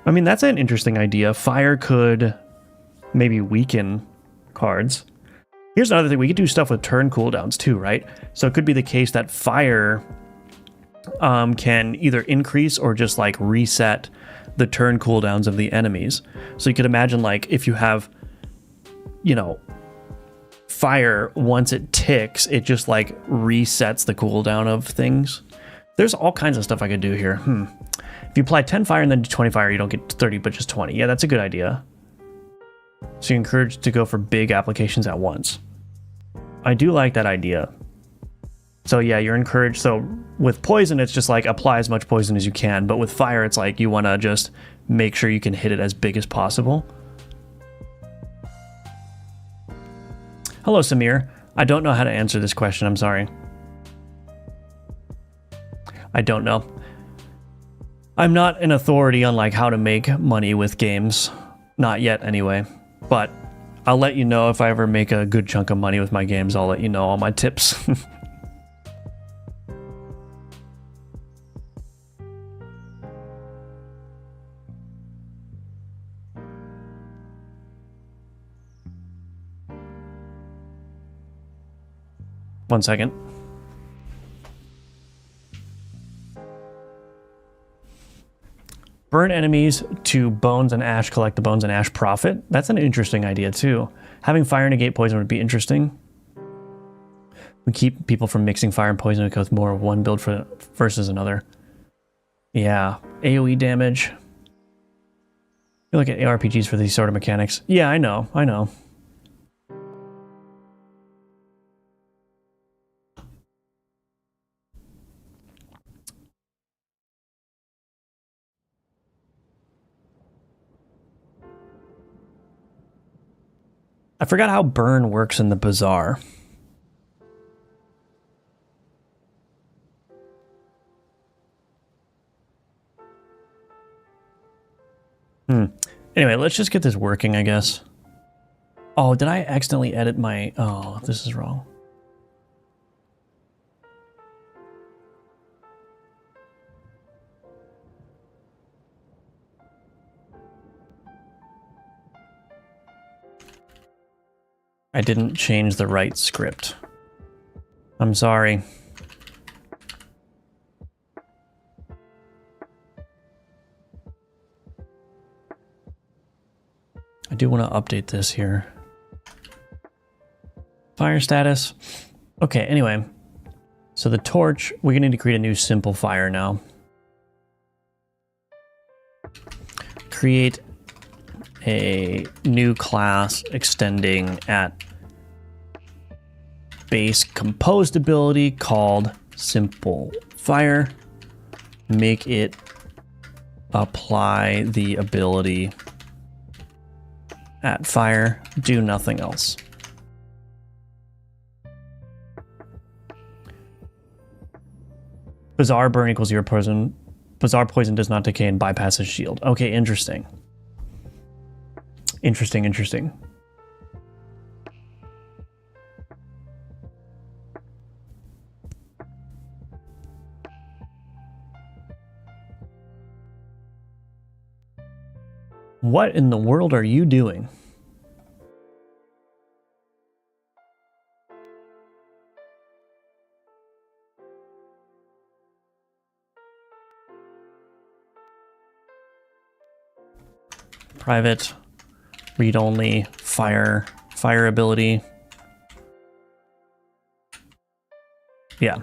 I mean, that's an interesting idea. Fire could maybe weaken cards. Here's another thing, we could do stuff with turn cooldowns too, right? So it could be the case that fire can either increase or just like reset the turn cooldowns of the enemies. So you could imagine like if you have, you know, fire, once it ticks, it just like resets the cooldown of things. There's all kinds of stuff I could do here. If you apply 10 fire and then do 20 fire, you don't get 30 but just 20. Yeah, that's a good idea. So you're encouraged to go for big applications at once. I do like that idea. So yeah, you're encouraged. So with poison, it's just like apply as much poison as you can. But with fire, it's like you want to just make sure you can hit it as big as possible. Hello, Samir. I don't know how to answer this question. I'm sorry. I don't know. I'm not an authority on like how to make money with games. Not yet, anyway. But I'll let you know if I ever make a good chunk of money with my games. I'll let you know all my tips. One second. Burn enemies to bones and ash, collect the bones and ash profit. That's an interesting idea too. Having fire negate poison would be interesting. We keep people from mixing fire and poison because more of one build versus another. Yeah, AoE damage. You look at ARPGs for these sort of mechanics. Yeah, I know. I forgot how burn works in the bazaar. Anyway, let's just get this working, I guess. Oh, did I accidentally edit my... Oh, this is wrong. I didn't change the right script. I'm sorry. I do want to update this here. Fire status. Okay, anyway. So the torch, we're going to need to create a new simple fire now. Create a new class extending at base composed ability called simple fire. Make it apply the ability at fire, do nothing else. Bazaar burn equals 0 poison. Bazaar poison does not decay and bypasses shield. Okay, interesting. Interesting. What in the world are you doing? Private, read-only, fire ability. Yeah.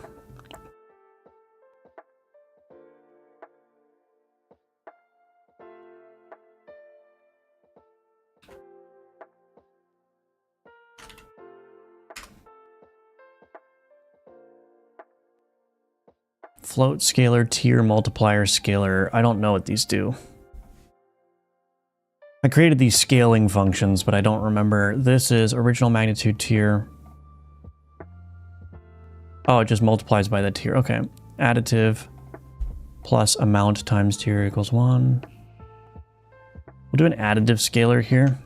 Float, scalar, tier, multiplier, scalar. I don't know what these do. I created these scaling functions, but I don't remember. This is original magnitude tier. Oh, it just multiplies by the tier. Okay. Additive plus amount times tier equals 1. We'll do an additive scalar here.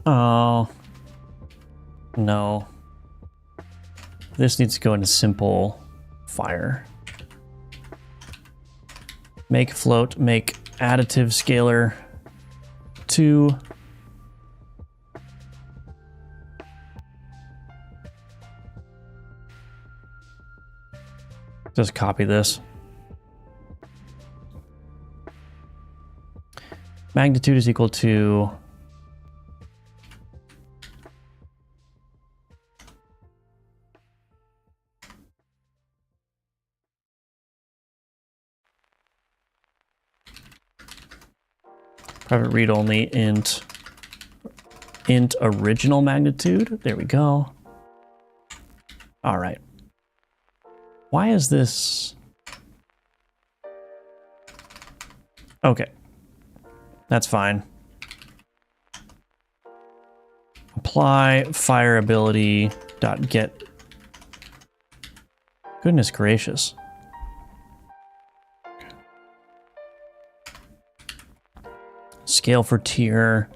Oh, no. This needs to go into simple fire. Make float, make additive scalar 2. Just copy this. Magnitude is equal to private read only int original magnitude. There we go. All right. Why is this? Okay. That's fine. Apply fire ability dot get. Goodness gracious. Scale for tier,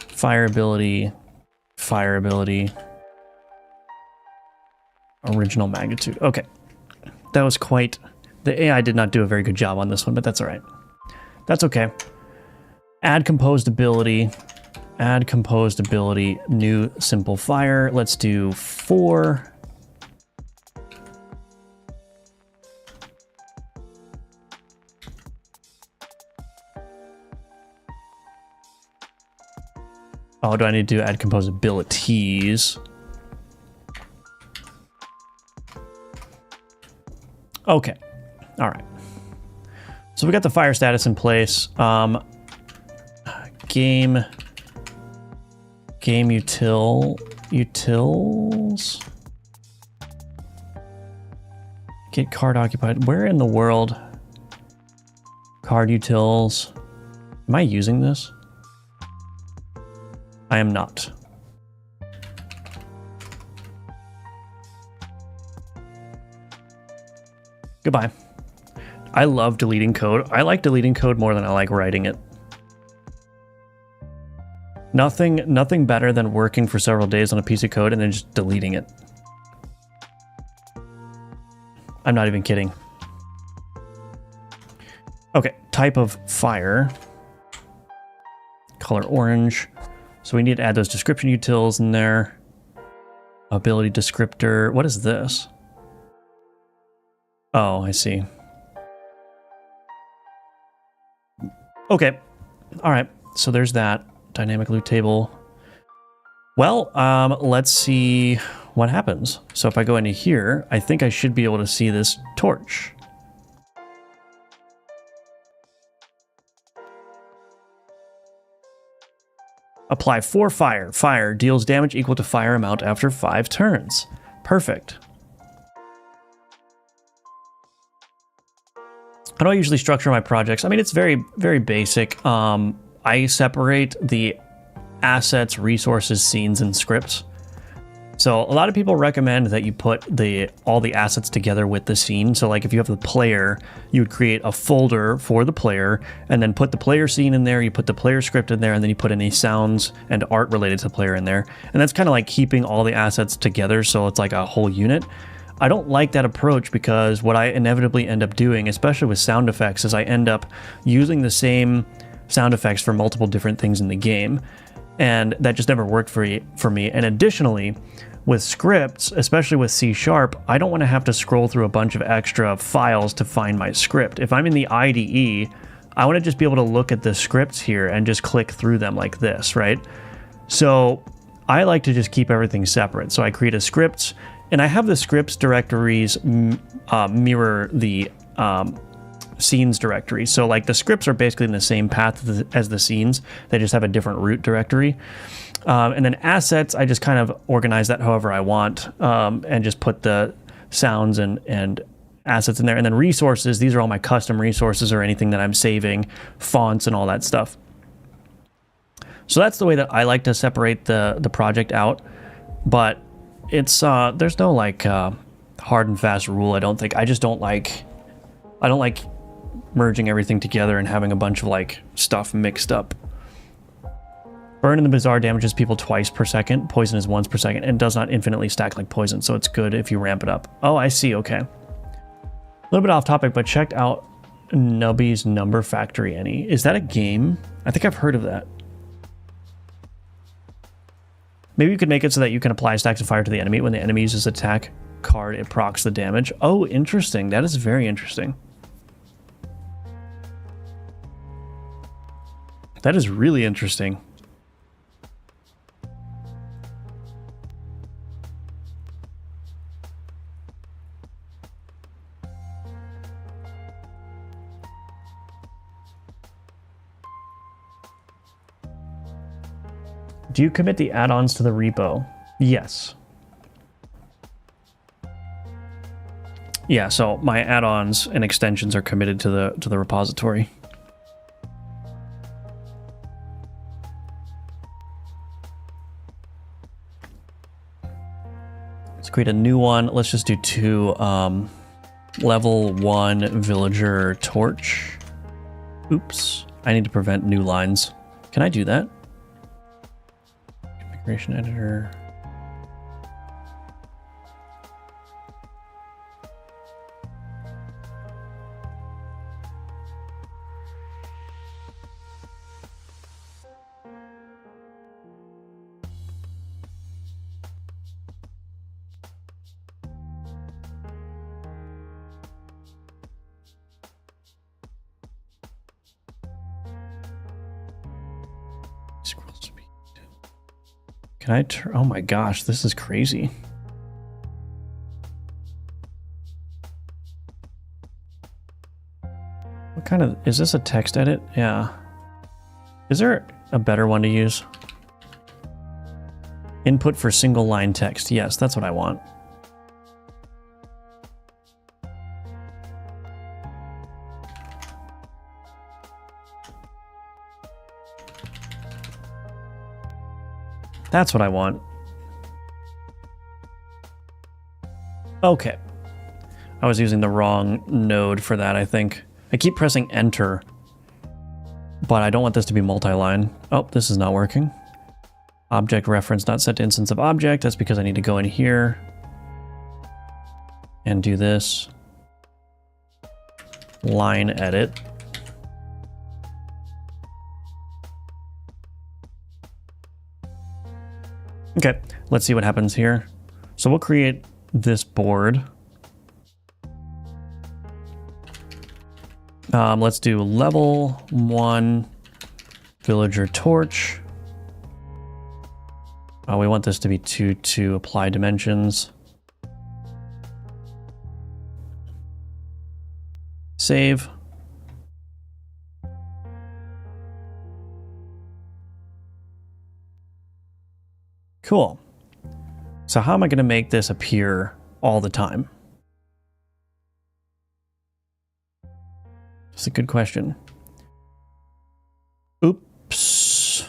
fire ability, original magnitude. Okay, that was quite, the AI did not do a very good job on this one, but that's all right. That's okay. Add composed ability, new simple fire. Let's do 4. Oh, do I need to add composed abilities? Okay. All right. So we got the fire status in place. Game utils. Get card occupied. Where in the world? Card utils. Am I using this? I am not. Goodbye. I love deleting code. I like deleting code more than I like writing it. Nothing better than working for several days on a piece of code and then just deleting it. I'm not even kidding. Okay, type of fire. Color orange. So we need to add those description utils in there. Ability descriptor. What is this? Oh, I see. Okay. All right. So there's that dynamic loot table. Well, let's see what happens. So if I go into here, I think I should be able to see this torch. Apply 4 fire. Fire deals damage equal to fire amount after 5 turns. Perfect. How do I usually structure my projects? I mean, it's very, very basic. I separate the assets, resources, scenes, and scripts. So a lot of people recommend that you put all the assets together with the scene. So like if you have the player, you would create a folder for the player and then put the player scene in there, you put the player script in there, and then you put any sounds and art related to the player in there. And that's kind of like keeping all the assets together so it's like a whole unit. I don't like that approach because what I inevitably end up doing, especially with sound effects, is I end up using the same sound effects for multiple different things in the game. And that just never worked for me. And additionally, with scripts, especially with C#, I don't want to have to scroll through a bunch of extra files to find my script. If I'm in the IDE, I want to just be able to look at the scripts here and just click through them like this, right? So I like to just keep everything separate. So I create a scripts, and I have the scripts directories mirror the scenes directory. So like the scripts are basically in the same path as the scenes. They just have a different root directory. And then assets, I just kind of organize that however I want, and just put the sounds and assets in there. And then resources, these are all my custom resources or anything that I'm saving, fonts and all that stuff. So that's the way that I like to separate the project out. But it's there's no like hard and fast rule, I don't think. I don't like merging everything together and having a bunch of like stuff mixed up. Burn in the Bazaar damages people twice per second. Poison is once per second and does not infinitely stack like poison, so it's good if you ramp it up. Oh, I see, okay. A little bit off topic, but checked out Nubby's Number Factory Any. Is that a game? I think I've heard of that. Maybe you could make it so that you can apply stacks of fire to the enemy. When the enemy uses attack card, it procs the damage. Oh, interesting. That is very interesting. That is really interesting. Do you commit the add-ons to the repo? Yes. Yeah, so my add-ons and extensions are committed to the repository. Let's create a new one. Let's just do 2 level 1 villager torch. Oops. I need to prevent new lines. Can I do that? Configuration editor. Scroll speed. Can I turn? Oh my gosh, this is crazy. What kind of, is this a text edit? Yeah. Is there a better one to use? Input for single line text. Yes, that's what I want. That's what I want. Okay. I was using the wrong node for that, I think. I keep pressing enter, but I don't want this to be multi-line. Oh, this is not working. Object reference not set to instance of object. That's because I need to go in here and do this. Line edit. Okay, let's see what happens here. So we'll create this board. Let's do level 1 villager torch. We want this to be 2 to apply dimensions. Save. Cool. So how am I going to make this appear all the time? That's a good question. Oops.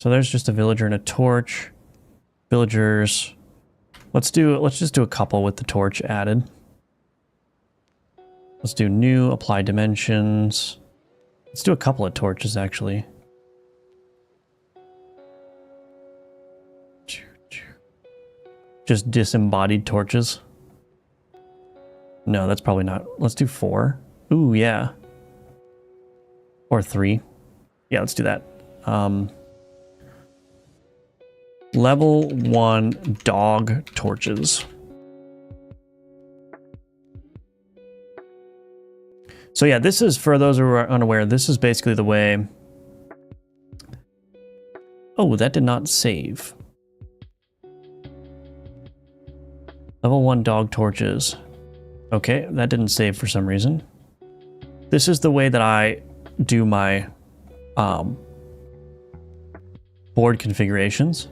So there's just a villager and a torch. Villagers. Let's just do a couple with the torch added. Let's do new, apply dimensions. Let's do a couple of torches, actually. Just disembodied torches. No, that's probably not. Let's do 4. Ooh, yeah. Or 3. Yeah, let's do that. Level 1 dog torches. So yeah, this is, for those who are unaware, this is basically the way... Oh, that did not save. Level 1 dog torches. Okay, that didn't save for some reason. This is the way that I do my board configurations.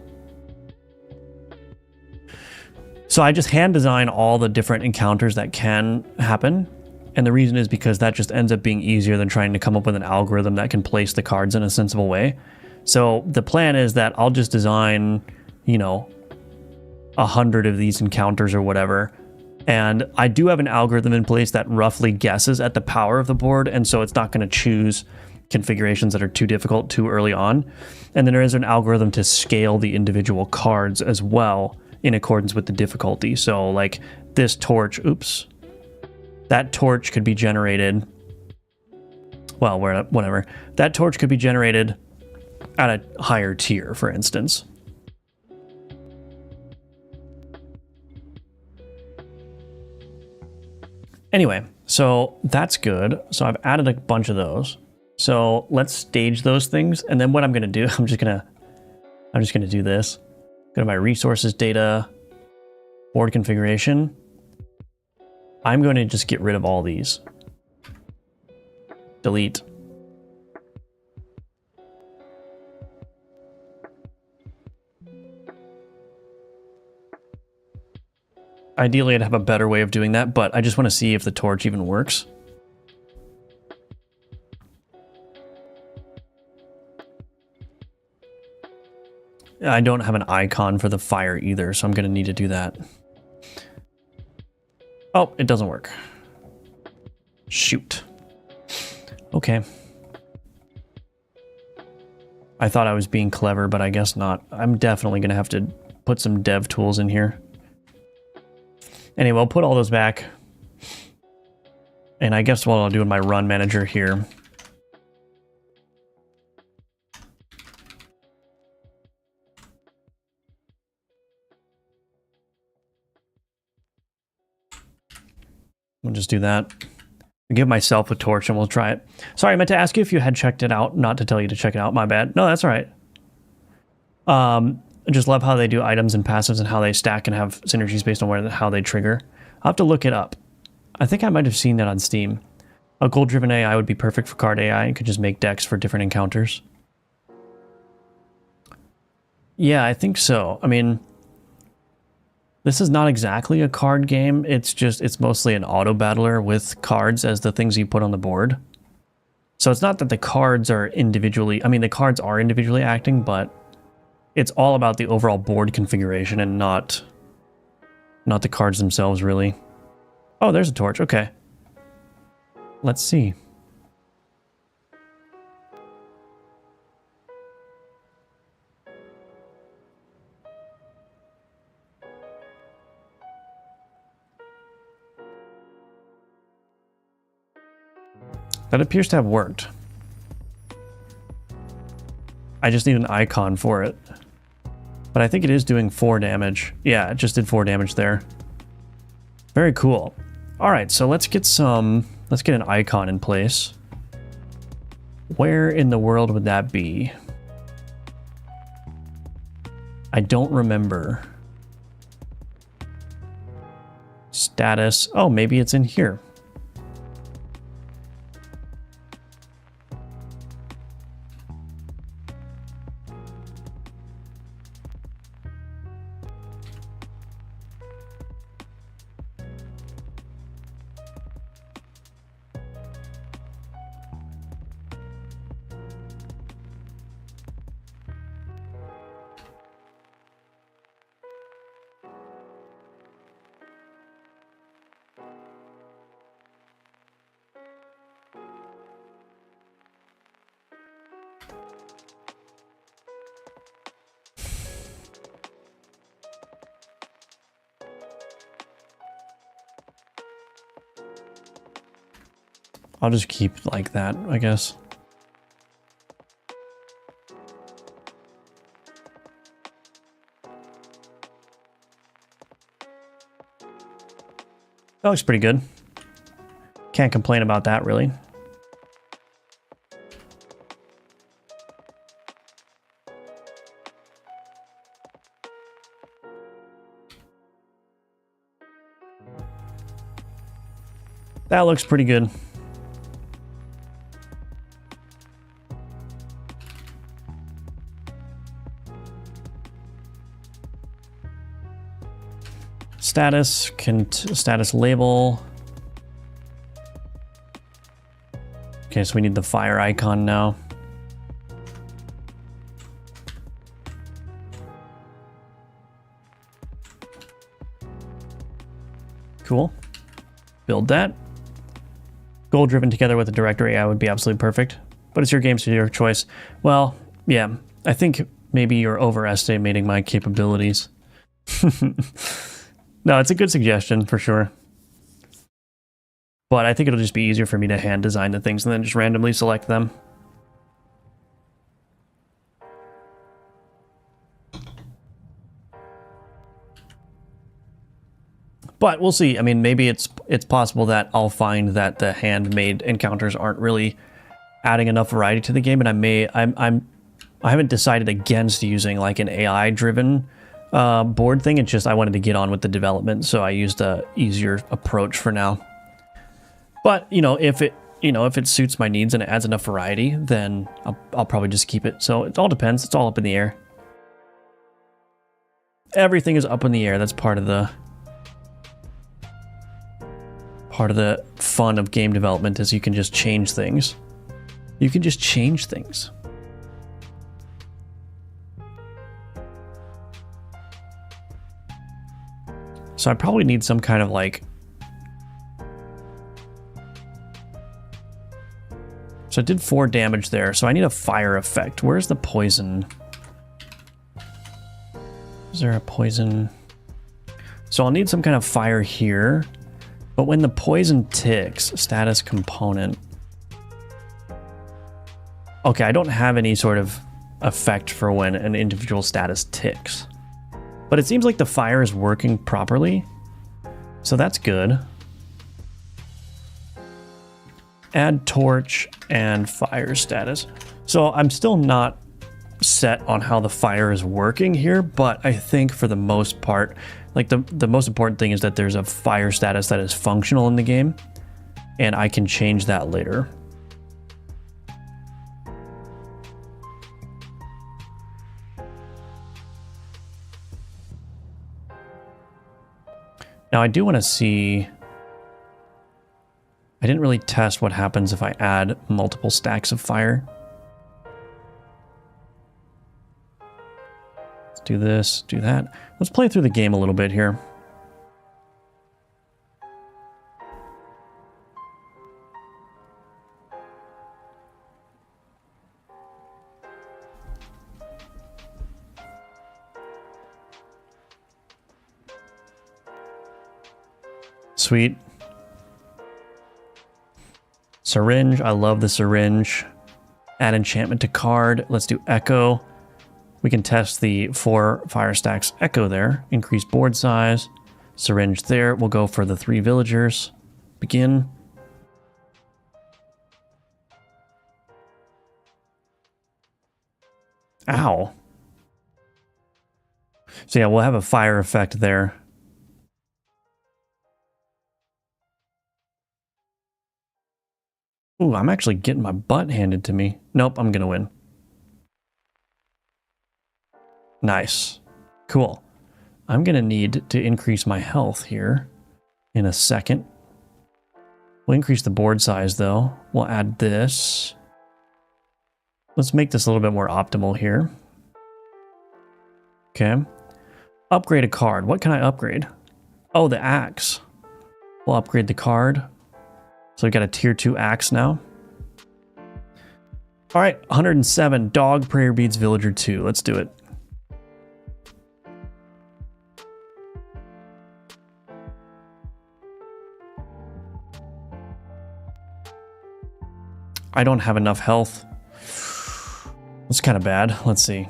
So I just hand design all the different encounters that can happen. And the reason is because that just ends up being easier than trying to come up with an algorithm that can place the cards in a sensible way. So the plan is that I'll just design, you know, 100 of these encounters or whatever. And I do have an algorithm in place that roughly guesses at the power of the board. And so it's not going to choose configurations that are too difficult too early on. And then there is an algorithm to scale the individual cards as well in accordance with the difficulty. So like this torch, oops, that torch could be generated, well, whatever. That torch could be generated at a higher tier, for instance. Anyway, so that's good. So I've added a bunch of those. So let's stage those things. And then what I'm going to do, I'm just going to do this. Go to my resources data, board configuration. I'm going to just get rid of all these. Delete. Ideally, I'd have a better way of doing that, but I just want to see if the torch even works. I don't have an icon for the fire either, so I'm going to need to do that. Oh, it doesn't work. Shoot. Okay. I thought I was being clever, but I guess not. I'm definitely going to have to put some dev tools in here. Anyway, I'll put all those back. And I guess what I'll do in my run manager here. We'll just do that. I'll give myself a torch and we'll try it. Sorry, I meant to ask you if you had checked it out, not to tell you to check it out. My bad. No, that's all right. I just love how they do items and passives and how they stack and have synergies based on how they trigger. I'll have to look it up. I think I might have seen that on Steam. A goal-driven AI would be perfect for card AI and could just make decks for different encounters. Yeah, I think so. I mean, this is not exactly a card game. It's mostly an auto battler with cards as the things you put on the board. So it's not that the cards are individually, I mean, the cards are individually acting, but it's all about the overall board configuration and not the cards themselves, really. Oh, there's a torch. Okay. Let's see. That appears to have worked. I just need an icon for it. But I think it is doing 4 damage. Yeah, it just did 4 damage there. Very cool. All right, so let's get an icon in place. Where in the world would that be? I don't remember. Status. Oh, maybe it's in here. I'll just keep like that, I guess. That looks pretty good. Can't complain about that, really. That looks pretty good. Status, status label. Okay, so we need the fire icon now. Cool. Build that. Goal driven together with a director AI would be absolutely perfect. But it's your game, so your choice. Well, yeah, I think maybe you're overestimating my capabilities. No, it's a good suggestion for sure. But I think it'll just be easier for me to hand design the things and then just randomly select them. But we'll see. I mean, maybe it's possible that I'll find that the handmade encounters aren't really adding enough variety to the game, and I haven't decided against using like an AI driven board thing. It's just I wanted to get on with the development, so I used a easier approach for now. But if it suits my needs and it adds enough variety, then I'll probably just keep it. So it all depends. It's all up in the air. Everything is up in the air. That's part of the fun of game development, is you can just change things. You can just change things. So I probably need some kind of like... So I did 4 damage there, so I need a fire effect. Where's the poison? Is there a poison? So I'll need some kind of fire here. But when the poison ticks, status component. Okay, I don't have any sort of effect for when an individual status ticks. But it seems like the fire is working properly. So that's good. Add torch and fire status. So I'm still not set on how the fire is working here, but I think for the most part, like the most important thing is that there's a fire status that is functional in the game, and I can change that later. Now I do want to see... I didn't really test what happens if I add multiple stacks of fire. Let's do this, do that. Let's play through the game a little bit here. Sweet. Syringe, I love the syringe. Add enchantment to card. Let's do echo. We can test the 4 fire stacks echo there. Increase board size. Syringe there. We'll go for the 3 villagers. Begin. Ow. So yeah, we'll have a fire effect there. Ooh, I'm actually getting my butt handed to me. Nope, I'm gonna win. Nice. Cool. I'm gonna need to increase my health here in a second. We'll increase the board size though. We'll add this. Let's make this a little bit more optimal here. Okay. Upgrade a card. What can I upgrade? Oh, the axe. We'll upgrade the card. So we've got a tier 2 axe now. All right, 107. Dog, prayer beads, villager 2. Let's do it. I don't have enough health. That's kind of bad. Let's see.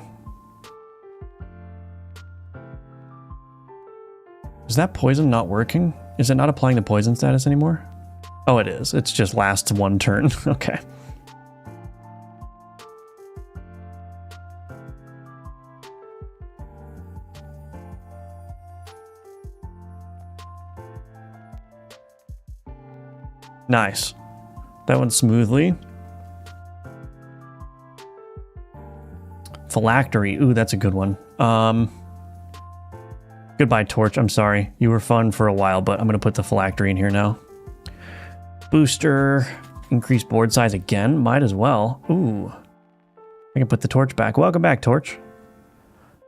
Is that poison not working? Is it not applying the poison status anymore? Oh, it is. It's just lasts 1 turn. Okay. Nice. That went smoothly. Phylactery. Ooh, that's a good one. Goodbye, Torch. I'm sorry. You were fun for a while, but I'm going to put the phylactery in here now. Booster. Increase board size again. Might as well. Ooh. I can put the Torch back. Welcome back, Torch.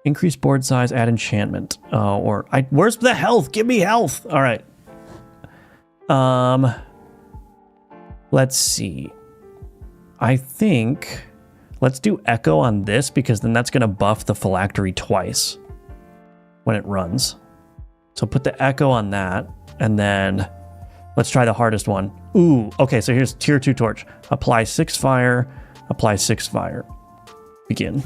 Increase board size, add enchantment. Where's the health? Give me health. All right. Let's see. I think let's do Echo on this because then that's going to buff the phylactery twice when it runs. So put the Echo on that, and then let's try the hardest one. Ooh, okay, so here's tier 2 Torch. Apply 6 fire, apply 6 fire. Begin.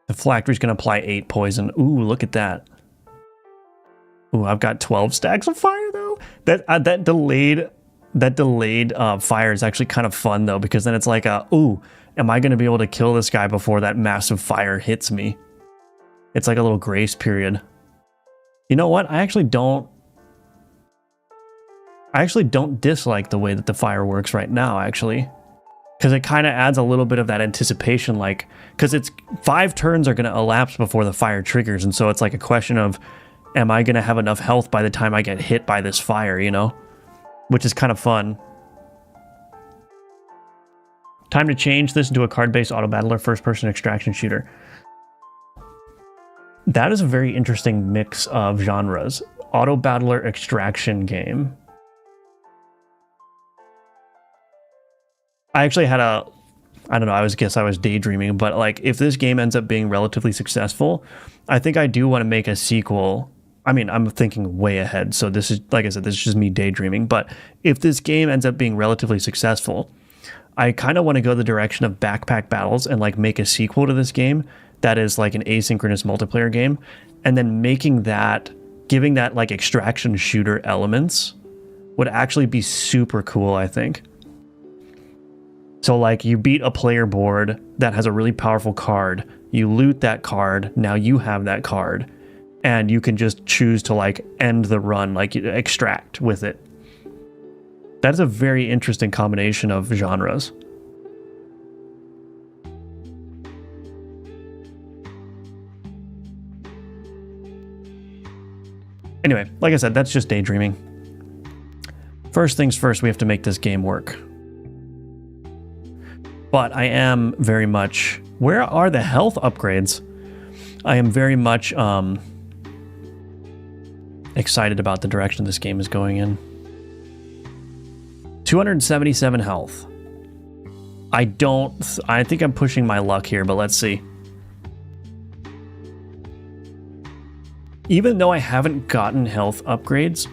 The phylactery's going to apply 8 poison. Ooh, look at that. Ooh, I've got 12 stacks of fire though. That delayed fire is actually kind of fun though, because then it's like, ooh, am I going to be able to kill this guy before that massive fire hits me? It's like a little grace period. You know what? I actually don't dislike the way that the fire works right now, actually. Because it kind of adds a little bit of that anticipation, like, because it's 5 turns are going to elapse before the fire triggers, and so it's like a question of, am I going to have enough health by the time I get hit by this fire, you know? Which is kind of fun. Time to change this into a card-based auto-battler first-person extraction shooter. That is a very interesting mix of genres. Auto-battler extraction game. I actually had I don't know, I guess I was daydreaming, but like if this game ends up being relatively successful, I think I do want to make a sequel. I mean, I'm thinking way ahead, so this is, like I said, this is just me daydreaming, but if this game ends up being relatively successful, I kind of want to go the direction of backpack battles and like make a sequel to this game that is like an asynchronous multiplayer game, and then giving that like extraction shooter elements would actually be super cool, I think. So like you beat a player board that has a really powerful card, you loot that card, now you have that card, and you can just choose to like end the run, like extract with it. That's a very interesting combination of genres. Anyway, like I said, that's just daydreaming. First things first, we have to make this game work. But I am very much... Where are the health upgrades? I am very much excited about the direction this game is going in. 277 health. I think I'm pushing my luck here, but let's see. Even though I haven't gotten health upgrades,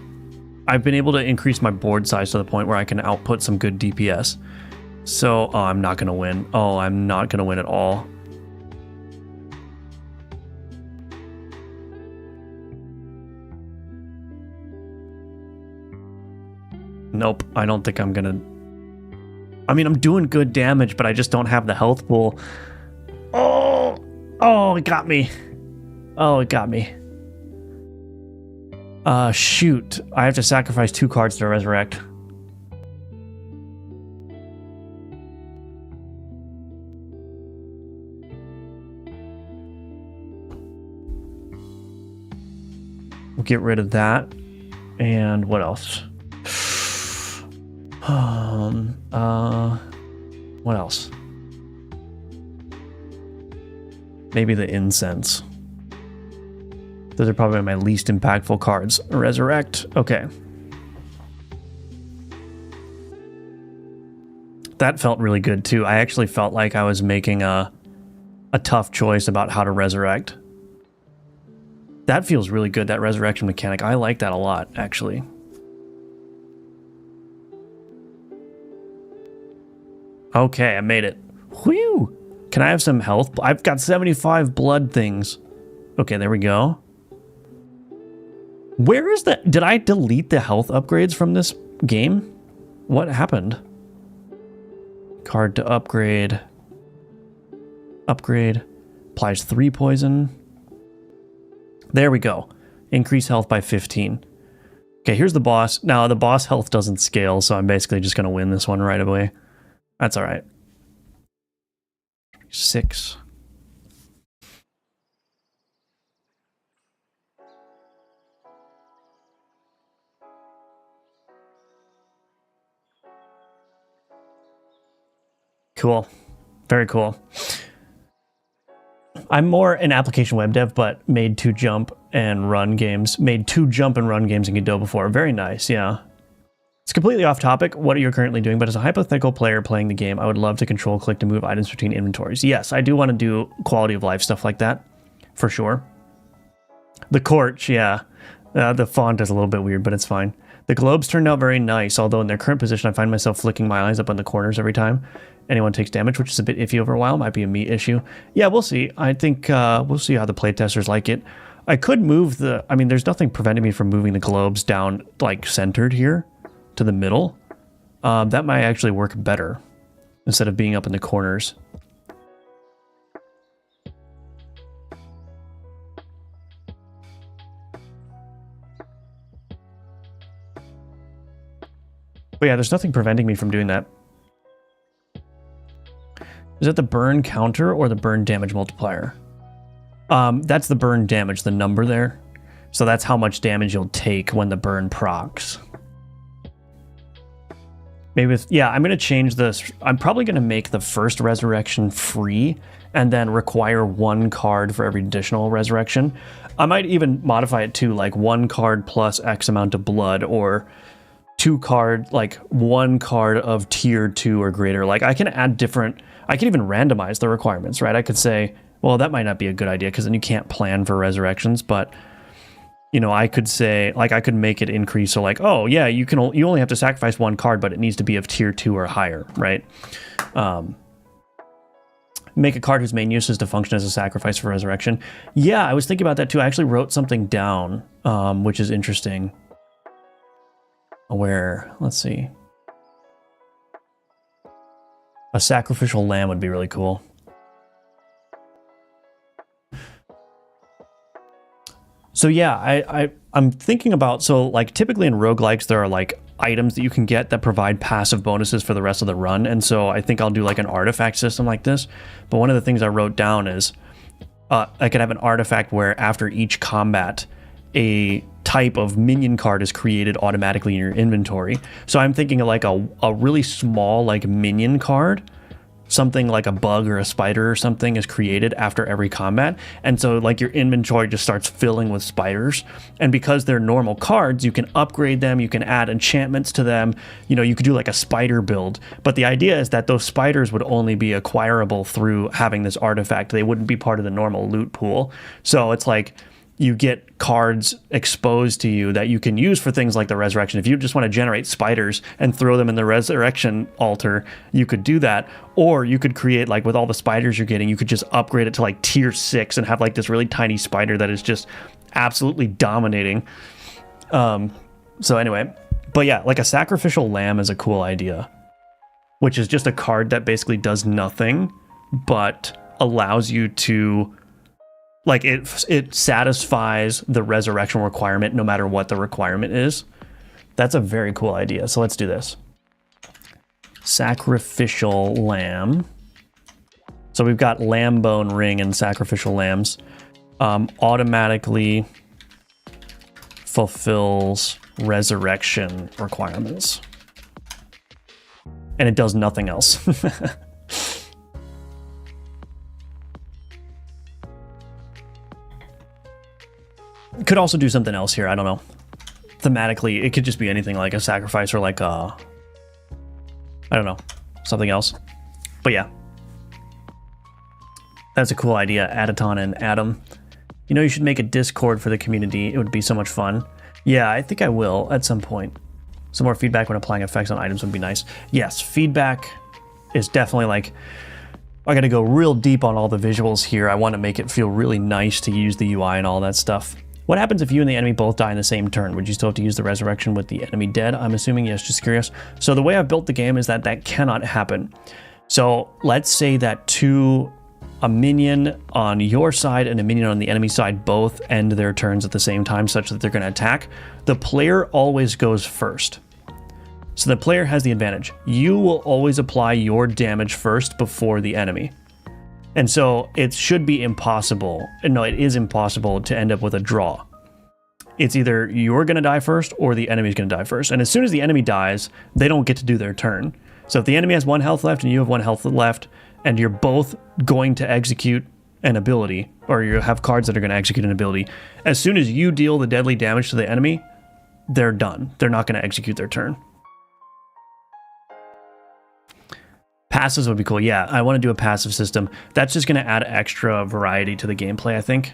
I've been able to increase my board size to the point where I can output some good DPS. So, I'm not going to win. Oh, I'm not going to win at all. Nope, I don't think I'm going to... I mean, I'm doing good damage, but I just don't have the health pool. Oh, it got me. Oh, it got me. Shoot. I have to sacrifice 2 cards to resurrect. We'll get rid of that. And what else? What else? Maybe the incense. Those are probably my least impactful cards. Resurrect. Okay. That felt really good too. I actually felt like I was making a tough choice about how to resurrect. That feels really good, that resurrection mechanic. I like that a lot, actually. Okay, I made it. Whew! Can I have some health? I've got 75 blood things. Okay, there we go. Where is that? Did I delete the health upgrades from this game? What happened? Card to upgrade. Upgrade. Applies 3 poison. There we go. Increase health by 15. Okay, here's the boss. Now, the boss health doesn't scale, so I'm basically just going to win this one right away. That's all right. 6. Cool. Very cool. I'm more an application web dev, but made 2 jump and run games. Made 2 jump and run games in Godot before. Very nice, yeah. It's completely off topic, what are you currently doing, but as a hypothetical player playing the game, I would love to control click to move items between inventories. Yes, I do want to do quality of life stuff like that, for sure. The Corch, yeah. The font is a little bit weird, but it's fine. The globes turned out very nice, although in their current position, I find myself flicking my eyes up on the corners every time anyone takes damage, which is a bit iffy over a while. Might be a me issue. Yeah, we'll see. I think we'll see how the playtesters like it. I could move the... I mean, there's nothing preventing me from moving the globes down, like, centered here to the middle. That might actually work better instead of being up in the corners. But yeah, there's nothing preventing me from doing that. Is that the burn counter or the burn damage multiplier? That's the burn damage, the number there. So that's how much damage you'll take when the burn procs. Maybe with, yeah, I'm going to change this. I'm probably going to make the first resurrection free and then require 1 card for every additional resurrection. I might even modify it to like 1 card plus X amount of blood, or 2 card, like 1 card of tier 2 or greater. Like I can add different, I can even randomize the requirements, right? I could say, well, that might not be a good idea because then you can't plan for resurrections, but you know, I could say, like, I could make it increase. So like, oh yeah, you only have to sacrifice 1 card, but it needs to be of tier 2 or higher, right? Make a card whose main use is to function as a sacrifice for resurrection. Yeah, I was thinking about that too. I actually wrote something down, which is interesting. Where, let's see. A sacrificial lamb would be really cool. So yeah, I'm thinking about, so like typically in roguelikes, there are like items that you can get that provide passive bonuses for the rest of the run. And so I think I'll do like an artifact system like this. But one of the things I wrote down is I could have an artifact where after each combat, a type of minion card is created automatically in your inventory. So I'm thinking of like a really small like minion card, something like a bug or a spider or something is created after every combat. And so like your inventory just starts filling with spiders. And because they're normal cards, you can upgrade them, you can add enchantments to them. You know, you could do like a spider build. But the idea is that those spiders would only be acquirable through having this artifact. They wouldn't be part of the normal loot pool. So it's like you get cards exposed to you that you can use for things like the resurrection. If you just want to generate spiders and throw them in the resurrection altar, you could do that. Or you could create, like with all the spiders you're getting, you could just upgrade it to like tier 6 and have like this really tiny spider that is just absolutely dominating. So anyway, but yeah, like a sacrificial lamb is a cool idea, which is just a card that basically does nothing, but allows you to, like it satisfies the resurrection requirement no matter what the requirement is. That's a very cool idea. So let's do this. Sacrificial lamb. So we've got lamb bone ring and sacrificial lambs. Automatically fulfills resurrection requirements. And it does nothing else. Could also do something else here, I don't know. Thematically, it could just be anything like a sacrifice or like a, I don't know, something else. But yeah. That's a cool idea, Adaton and Adam. You know, you should make a Discord for the community. It would be so much fun. Yeah, I think I will at some point. Some more feedback when applying effects on items would be nice. Yes, feedback is definitely like, I got to go real deep on all the visuals here. I want to make it feel really nice to use the UI and all that stuff. What happens if you and the enemy both die in the same turn? Would you still have to use the resurrection with the enemy dead? I'm assuming yes, just curious. So the way I've built the game is that that cannot happen. So let's say that a minion on your side and a minion on the enemy side both end their turns at the same time such that they're going to attack. The player always goes first. So the player has the advantage. You will always apply your damage first before the enemy. And so it should be impossible. No, it is impossible to end up with a draw. It's either you're going to die first or the enemy's going to die first. And as soon as the enemy dies, they don't get to do their turn. So if the enemy has 1 health left and you have 1 health left, and you're both going to execute an ability, or you have cards that are going to execute an ability, as soon as you deal the deadly damage to the enemy, they're done. They're not going to execute their turn. Passives would be cool. Yeah, I want to do a passive system. That's just going to add extra variety to the gameplay, I think.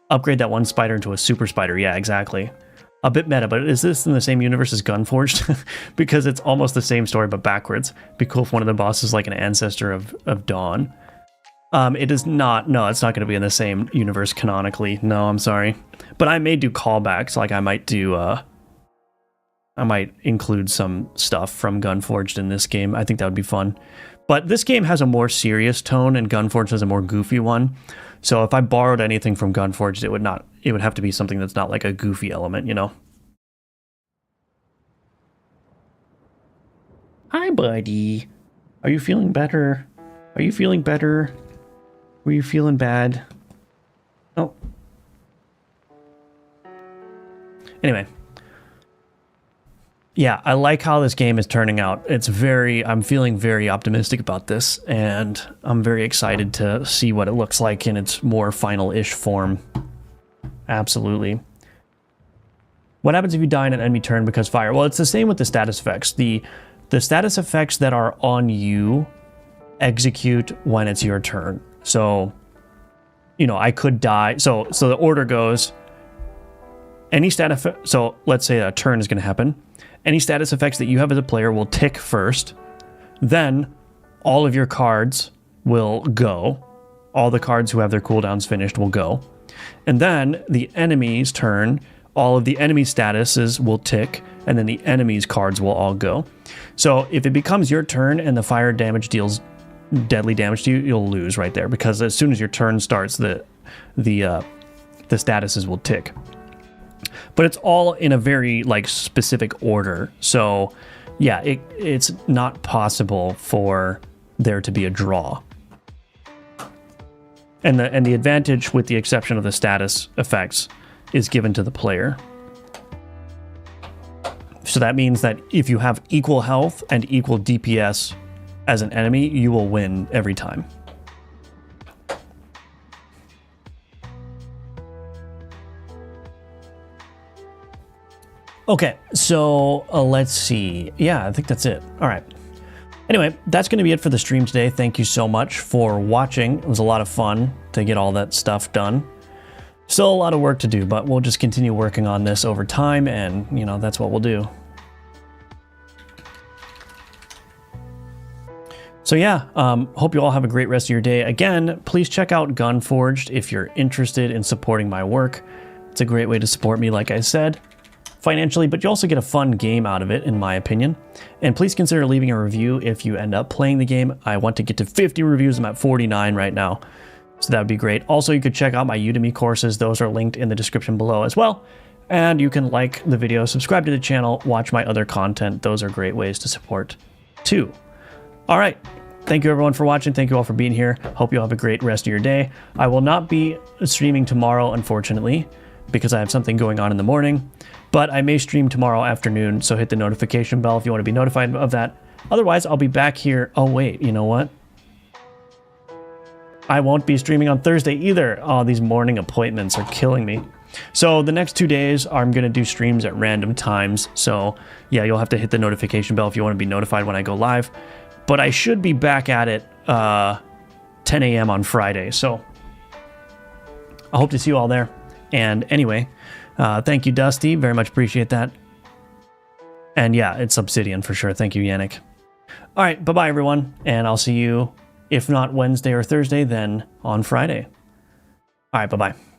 Upgrade that one spider into a super spider. Yeah, exactly. A bit meta, but is this in the same universe as Gunforged? Because it's almost the same story, but backwards. Be cool if one of the bosses is like an ancestor of Dawn. It is not. No, it's not going to be in the same universe canonically. No, I'm sorry. But I may do callbacks. Like I might do... I might include some stuff from Gunforged in this game. I think that would be fun. But this game has a more serious tone and Gunforged has a more goofy one. So if I borrowed anything from Gunforged, it would have to be something that's not like a goofy element, you know? Hi, buddy. Are you feeling better? Are you feeling better? Were you feeling bad? Oh. Anyway. Yeah, I like how this game is turning out. I'm feeling very optimistic about this, and I'm very excited to see what it looks like in its more final-ish form. Absolutely. What happens if you die in an enemy turn because fire? Well, it's the same with the status effects. The status effects that are on you execute when it's your turn. So, you know, I could die. So the order goes, any status effect, so let's say a turn is going to happen. Any status effects that you have as a player will tick first. Then all of your cards will go. All the cards who have their cooldowns finished will go. And then the enemy's turn, all of the enemy statuses will tick, and then the enemy's cards will all go. So if it becomes your turn and the fire damage deals deadly damage to you, you'll lose right there, because as soon as your turn starts, the statuses will tick. But it's all in a very like specific order. So yeah, it's not possible for there to be a draw. And the advantage, with the exception of the status effects, is given to the player. So that means that if you have equal health and equal DPS as an enemy, you will win every time. Okay, so let's see. Yeah, I think that's it. All right. Anyway, that's going to be it for the stream today. Thank you so much for watching. It was a lot of fun to get all that stuff done. Still a lot of work to do, but we'll just continue working on this over time, and, you know, that's what we'll do. So yeah, hope you all have a great rest of your day. Again, please check out Gunforged if you're interested in supporting my work. It's a great way to support me, like I said, financially, but you also get a fun game out of it, in my opinion. And please consider leaving a review if you end up playing the game. I want to get to 50 reviews. I'm at 49 right now, so that would be great. Also, you could check out my Udemy courses. Those are linked in the description below as well. And you can like the video, subscribe to the channel, watch my other content. Those are great ways to support too. All right. Thank you everyone for watching. Thank you all for being here. Hope you all have a great rest of your day. I will not be streaming tomorrow, unfortunately, because I have something going on in the morning, but I may stream tomorrow afternoon, so hit the notification bell if you want to be notified of that. Otherwise, I'll be back here. Oh, wait, you know what? I won't be streaming on Thursday either. Oh, these morning appointments are killing me. So the next 2 days, I'm going to do streams at random times. So yeah, you'll have to hit the notification bell if you want to be notified when I go live. But I should be back at it 10 a.m. on Friday. So I hope to see you all there. And anyway, thank you, Dusty. Very much appreciate that. And yeah, it's Obsidian for sure. Thank you, Yannick. All right, bye-bye, everyone. And I'll see you, if not Wednesday or Thursday, then on Friday. All right, bye-bye.